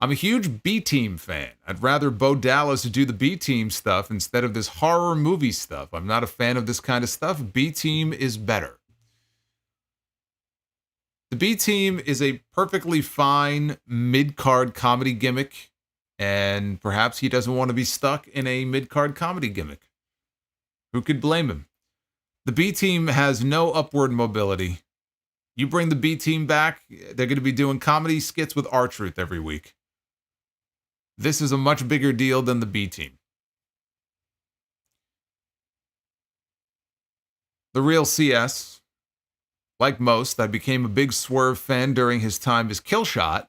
I'm a huge B-Team fan. I'd rather Bo Dallas do the B-Team stuff instead of this horror movie stuff. I'm not a fan of this kind of stuff. B-Team is better. The B-Team is a perfectly fine mid-card comedy gimmick, and perhaps he doesn't want to be stuck in a mid-card comedy gimmick. Who could blame him? The B-Team has no upward mobility. You bring the B-Team back, they're going to be doing comedy skits with R-Truth every week. This is a much bigger deal than the B-Team. The real CS, like most, I became a big Swerve fan during his time as Killshot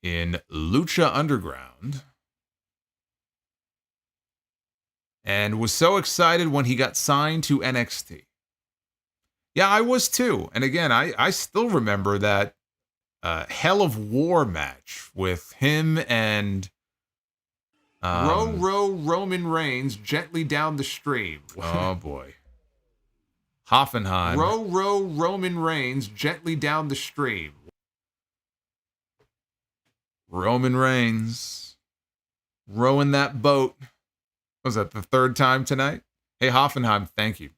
in Lucha Underground, and was so excited when he got signed to NXT. Yeah, I was too. And again, I still remember that Hell of War match with him and Roman Reigns gently down the stream. Oh boy. Hoffenheim. Roman Reigns gently down the stream. Roman Reigns rowing that boat. Was that the 3rd time tonight? Hey, Hoffenheim, thank you.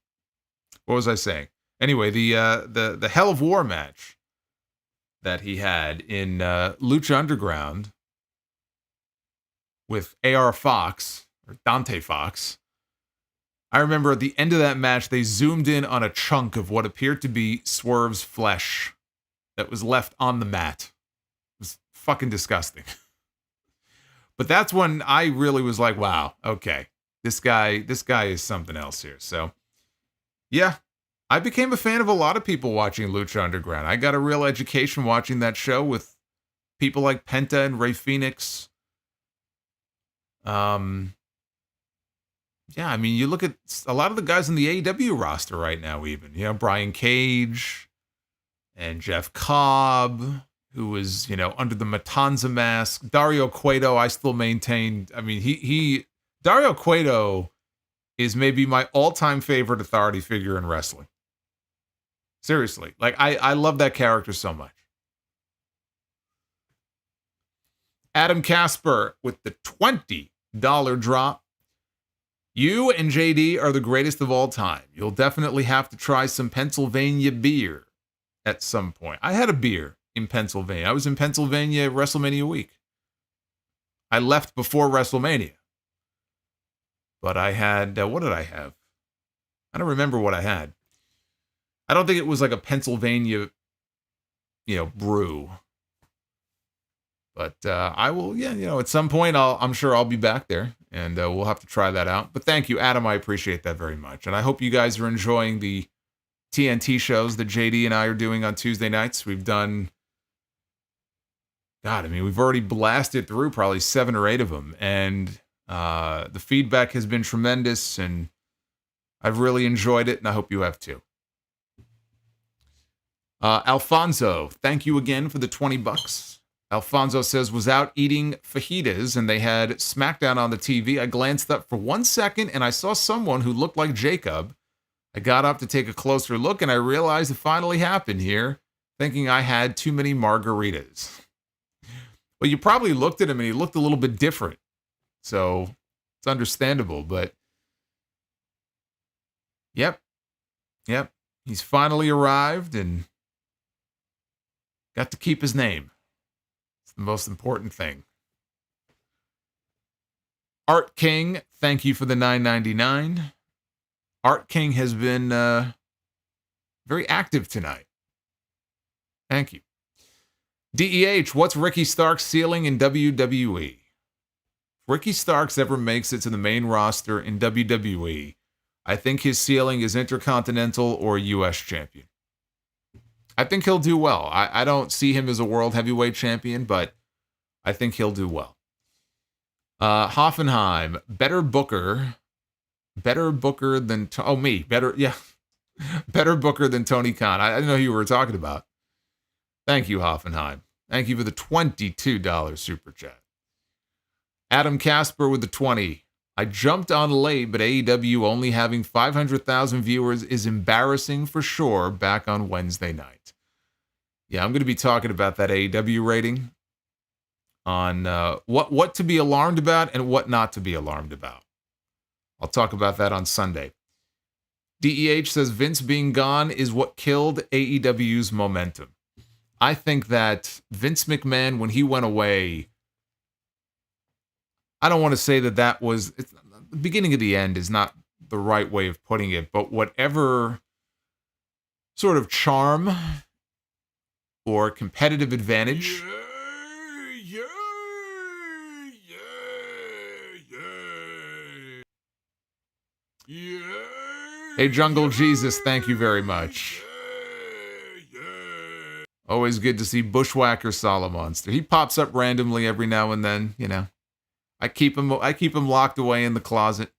What was I saying? Anyway, the Hell of War match that he had in Lucha Underground with AR Fox, or Dante Fox. I remember at the end of that match, they zoomed in on a chunk of what appeared to be Swerve's flesh that was left on the mat. It was fucking disgusting. But that's when I really was like, wow, okay. This guy is something else here. So, yeah, I became a fan of a lot of people watching Lucha Underground. I got a real education watching that show with people like Penta and Rey Fenix. Yeah, I mean, you look at a lot of the guys in the AEW roster right now, even, you know, Brian Cage and Jeff Cobb, who was, you know, under the Matanza mask. Dario Cueto, I still maintain. I mean, Dario Cueto is maybe my all-time favorite authority figure in wrestling. Seriously. Like, I love that character so much. Adam Casper with the $20 drop. You and JD are the greatest of all time. You'll definitely have to try some Pennsylvania beer at some point. I had a beer in Pennsylvania. I was in Pennsylvania WrestleMania week. I left before WrestleMania. But I had, what did I have? I don't remember what I had. I don't think it was like a Pennsylvania, you know, brew. But I will, yeah, you know, at some point, I'm sure I'll be back there, and we'll have to try that out. But thank you, Adam. I appreciate that very much. And I hope you guys are enjoying the TNT shows that JD and I are doing on Tuesday nights. We've done, God, I mean, we've already blasted through probably 7 or 8 of them. And the feedback has been tremendous, and I've really enjoyed it, and I hope you have too. Alfonso, thank you again for the 20 bucks. Alfonso says, was out eating fajitas and they had SmackDown on the TV. I glanced up for 1 second and I saw someone who looked like Jacob. I got up to take a closer look and I realized it finally happened here, thinking I had too many margaritas. Well, you probably looked at him and he looked a little bit different. So it's understandable, but yep. He's finally arrived and got to keep his name. It's the most important thing. Art King, thank you for the $9.99. Art King has been very active tonight. Thank you. DEH, what's Ricky Starks' ceiling in WWE? If Ricky Starks ever makes it to the main roster in WWE, I think his ceiling is Intercontinental or US champion. I think he'll do well. I don't see him as a world heavyweight champion, but I think he'll do well. Hoffenheim, better booker than better booker than Tony Khan. I didn't know who you were talking about. Thank you, Hoffenheim. Thank you for the $22 super chat. Adam Casper with the 20. I jumped on late, but AEW only having 500,000 viewers is embarrassing for sure back on Wednesday night. Yeah, I'm going to be talking about that AEW rating on what to be alarmed about and what not to be alarmed about. I'll talk about that on Sunday. DEH says Vince being gone is what killed AEW's momentum. I think that Vince McMahon, when he went away, I don't want to say that was the beginning of the end is not the right way of putting it, but whatever sort of charm or competitive advantage. Hey, Jungle Jesus, thank you very much. Always good to see Bushwhacker Solomonster. He pops up randomly every now and then, you know. I keep him locked away in the closet.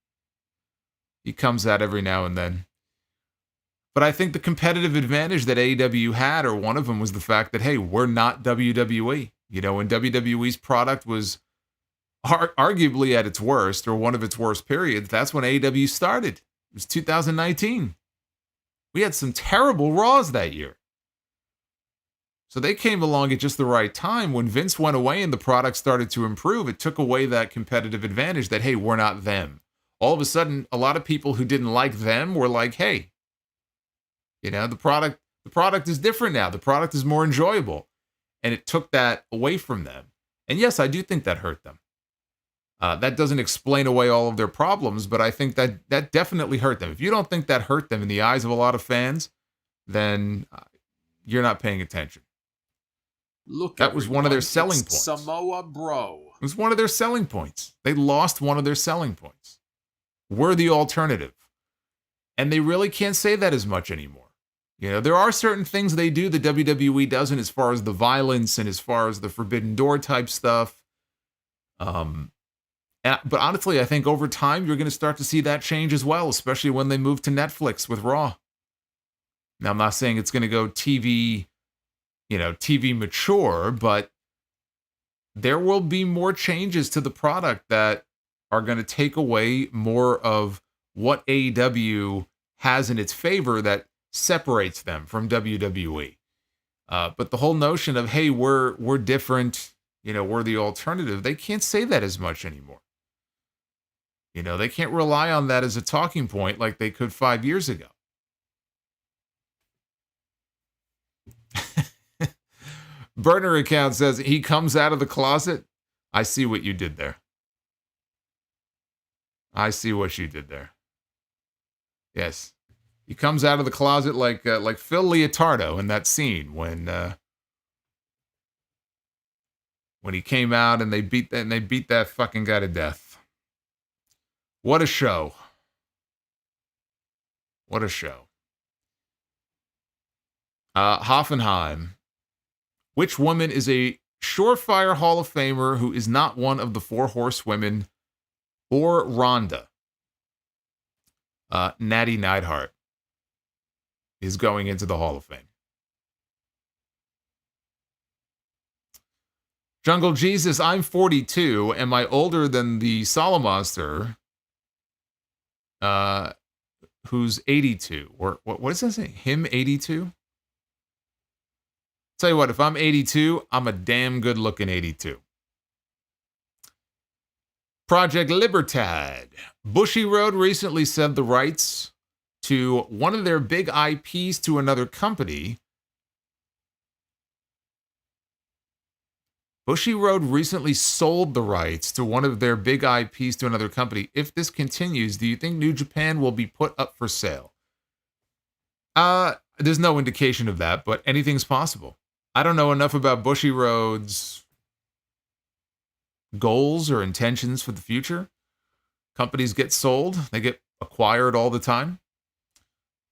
He comes out every now and then. But I think the competitive advantage that AEW had, or one of them, was the fact that, hey, we're not WWE. You know, when WWE's product was arguably at its worst, or one of its worst periods, that's when AEW started. It was 2019. We had some terrible Raws that year. So they came along at just the right time. When Vince went away and the product started to improve, it took away that competitive advantage that, hey, we're not them. All of a sudden, a lot of people who didn't like them were like, hey, you know, the product is different now. The product is more enjoyable. And it took that away from them. And yes, I do think that hurt them. That doesn't explain away all of their problems, but I think that definitely hurt them. If you don't think that hurt them in the eyes of a lot of fans, then you're not paying attention. That was one of their selling points. Samoa BRO. It was one of their selling points. They lost one of their selling points. We're the alternative. And they really can't say that as much anymore. You know, there are certain things they do that WWE doesn't, as far as the violence and as far as the Forbidden Door type stuff. But honestly, I think over time, you're going to start to see that change as well, especially when they move to Netflix with Raw. Now, I'm not saying it's going to go TV mature, but there will be more changes to the product that are going to take away more of what AEW has in its favor that separates them from WWE. But the whole notion of, hey, we're different, you know, we're the alternative, they can't say that as much anymore. You know, they can't rely on that as a talking point like they could 5 years ago. Burner account says he comes out of the closet. I see what you did there. I see what you did there. Yes. He comes out of the closet like Phil Leotardo in that scene when he came out and they beat that fucking guy to death. What a show. What a show. Hoffenheim. Which woman is a surefire Hall of Famer who is not one of the 4 horsewomen or Rhonda? Natty Neidhart is going into the Hall of Fame. Jungle Jesus, I'm 42. Am I older than the Solomonster? Who's 82? Or what does that say? Him 82? Tell you what, if I'm 82, I'm a damn good looking 82. Project Libertad. Bushy Road recently sold the rights to one of their big IPs to another company. Bushy Road recently sold the rights to one of their big IPs to another company. If this continues, do you think New Japan will be put up for sale? There's no indication of that, but anything's possible. I don't know enough about Bushy Road's goals or intentions for the future. Companies get sold, they get acquired all the time.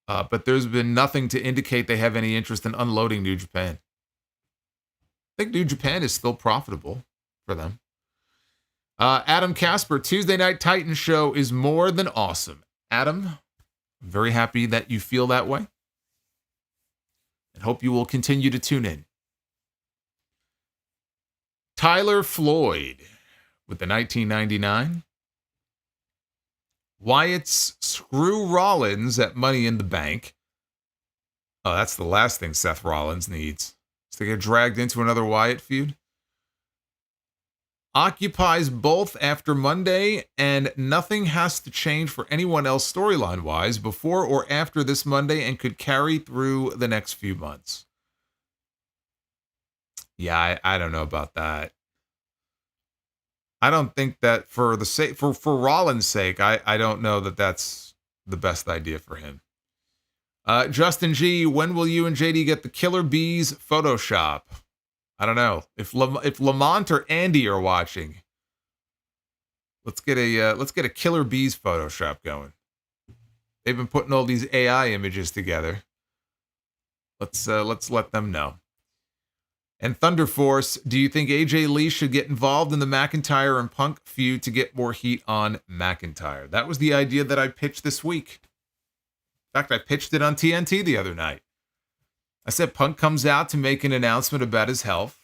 But there's been nothing to indicate they have any interest in unloading New Japan. I think New Japan is still profitable for them. Adam Casper, Tuesday Night Titan show is more than awesome. Adam, I'm very happy that you feel that way. And hope you will continue to tune in. Tyler Floyd with the 1999. Wyatt's screw Rollins at Money in the Bank. Oh, that's the last thing Seth Rollins needs. To get dragged into another Wyatt feud. Occupies both after Monday, and nothing has to change for anyone else storyline-wise before or after this Monday and could carry through the next few months. Yeah, I don't know about that. I don't think that for the sake for Rollins' sake, I don't know that that's the best idea for him. Justin G, when will you and JD get the Killer Bees Photoshop? I don't know. If Lamont or Andy are watching, let's get a Killer Bees Photoshop going. They've been putting all these AI images together. Let's let them know. And Thunder Force, do you think AJ Lee should get involved in the McIntyre and Punk feud to get more heat on McIntyre? That was the idea that I pitched this week. In fact, I pitched it on TNT the other night. I said Punk comes out to make an announcement about his health.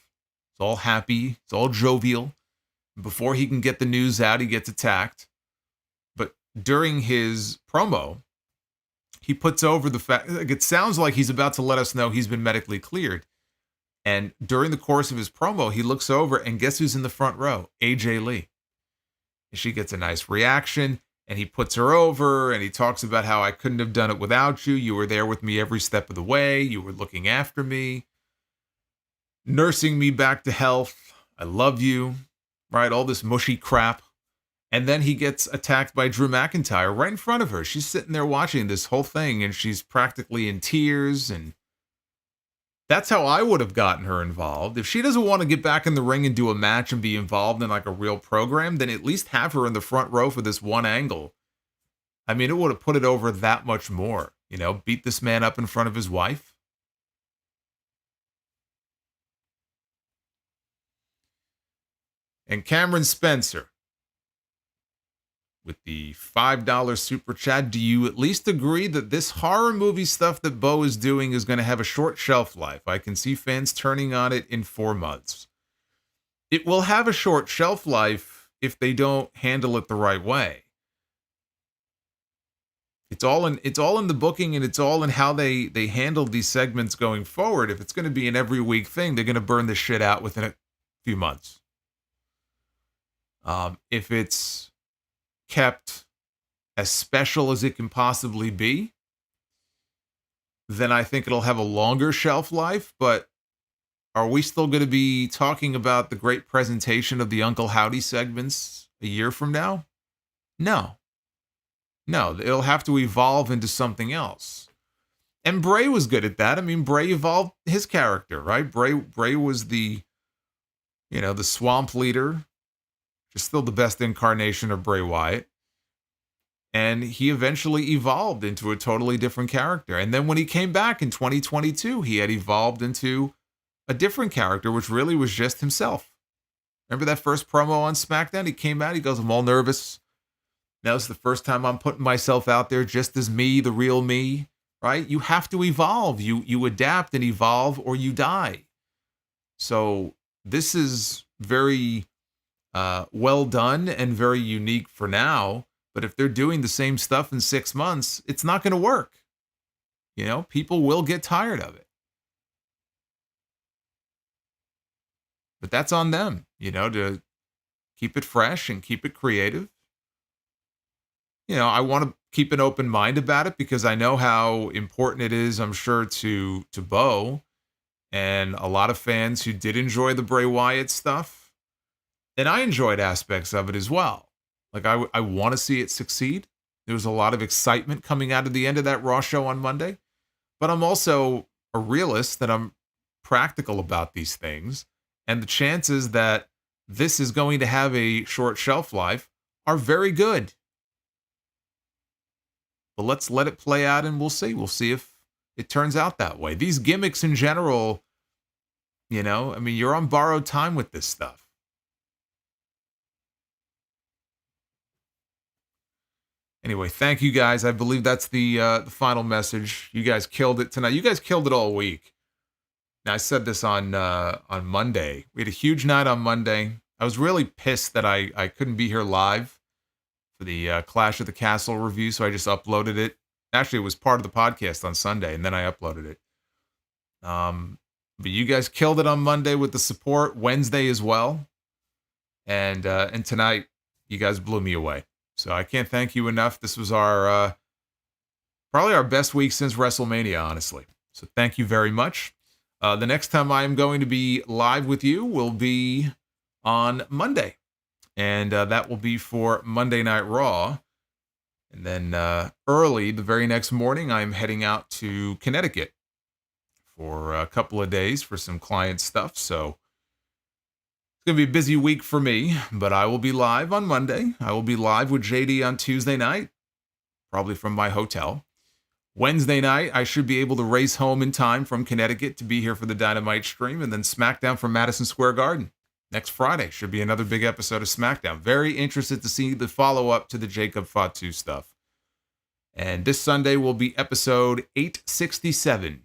It's all happy. It's all jovial. Before he can get the news out, he gets attacked. But during his promo, he puts over the fact, like, it sounds like he's about to let us know he's been medically cleared. And during the course of his promo, he looks over and guess who's in the front row? AJ Lee. And she gets a nice reaction. And he puts her over and he talks about how I couldn't have done it without you. You were there with me every step of the way. You were looking after me, nursing me back to health. I love you, right? All this mushy crap. And then he gets attacked by Drew McIntyre right in front of her. She's sitting there watching this whole thing and she's practically in tears. And that's how I would have gotten her involved. If she doesn't want to get back in the ring and do a match and be involved in like a real program, then at least have her in the front row for this one angle. I mean, it would have put it over that much more. You know, beat this man up in front of his wife. And Cameron Spencer with the $5 super chat. Do you at least agree that this horror movie stuff that Bo is doing is going to have a short shelf life? I can see fans turning on it in 4 months. It will have a short shelf life if they don't handle it the right way. It's all in the booking, and it's all in how they handle these segments going forward. If it's going to be an every week thing, they're going to burn this shit out within a few months. If it's kept as special as it can possibly be, then I think it'll have a longer shelf life. But are we still going to be talking about the great presentation of the Uncle Howdy segments a year from now? No, it'll have to evolve into something else. And Bray was good at that. I mean, Bray evolved his character, right? Bray was the swamp leader, just still the best incarnation of Bray Wyatt. And he eventually evolved into a totally different character. And then when he came back in 2022, he had evolved into a different character, which really was just himself. Remember that first promo on SmackDown? He came out, he goes, I'm all nervous. Now it's the first time I'm putting myself out there just as me, the real me, right? You have to evolve. You adapt and evolve or you die. So this is very well done and very unique for now. But if they're doing the same stuff in 6 months, it's not going to work. You know, people will get tired of it. But that's on them, you know, to keep it fresh and keep it creative. You know, I want to keep an open mind about it because I know how important it is, I'm sure, to Bo and a lot of fans who did enjoy the Bray Wyatt stuff. And I enjoyed aspects of it as well. Like, I want to see it succeed. There was a lot of excitement coming out of the end of that Raw show on Monday. But I'm also a realist that I'm practical about these things. And the chances that this is going to have a short shelf life are very good. But let's let it play out and we'll see. We'll see if it turns out that way. These gimmicks in general, you know, I mean, you're on borrowed time with this stuff. Anyway, thank you guys. I believe that's the final message. You guys killed it tonight. You guys killed it all week. Now, I said this on Monday. We had a huge night on Monday. I was really pissed that I couldn't be here live for the Clash of the Castle review, so I just uploaded it. Actually, it was part of the podcast on Sunday, and then I uploaded it. But you guys killed it on Monday with the support. Wednesday as well. And tonight, you guys blew me away. So I can't thank you enough. This was our probably our best week since WrestleMania, honestly. So thank you very much. The next time I am going to be live with you will be on Monday. And that will be for Monday Night Raw. And then early, the very next morning, I'm heading out to Connecticut for a couple of days for some client stuff. So it's going to be a busy week for me, but I will be live on Monday. I will be live with JD on Tuesday night, probably from my hotel. Wednesday night, I should be able to race home in time from Connecticut to be here for the Dynamite stream, and then SmackDown from Madison Square Garden. Next Friday should be another big episode of SmackDown. Very interested to see the follow-up to the Jacob Fatu stuff. And this Sunday will be episode 867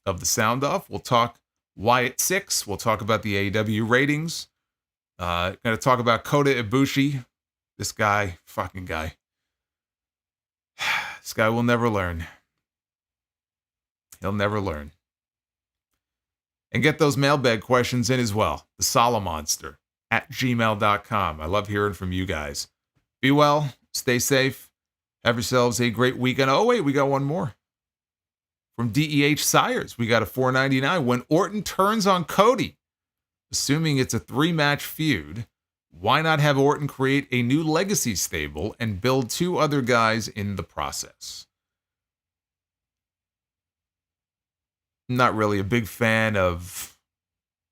of The Sound Off. We'll talk Wyatt 6. We'll talk about the AEW ratings. Going to talk about Kota Ibushi. This guy, fucking guy. This guy will never learn. He'll never learn. And get those mailbag questions in as well. The Solomonster at gmail.com. I love hearing from you guys. Be well. Stay safe. Have yourselves a great weekend. Oh, wait, we got one more. From DEH Sires, we got a $4.99. When Orton turns on Cody, assuming it's a 3-match feud, why not have Orton create a new legacy stable and build 2 other guys in the process? I'm not really a big fan of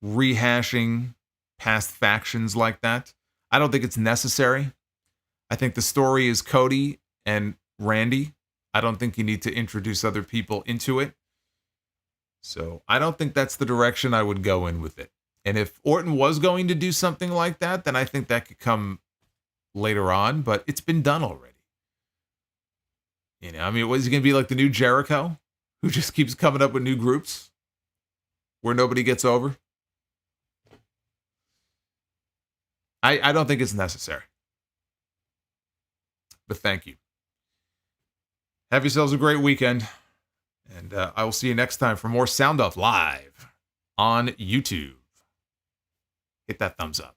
rehashing past factions like that. I don't think it's necessary. I think the story is Cody and Randy. I don't think you need to introduce other people into it. So I don't think that's the direction I would go in with it. And if Orton was going to do something like that, then I think that could come later on, but it's been done already. You know, I mean, was he going to be like the new Jericho, who just keeps coming up with new groups where nobody gets over? I don't think it's necessary. But thank you. Have yourselves a great weekend. And I will see you next time for more Sound Off Live on YouTube. Hit that thumbs up.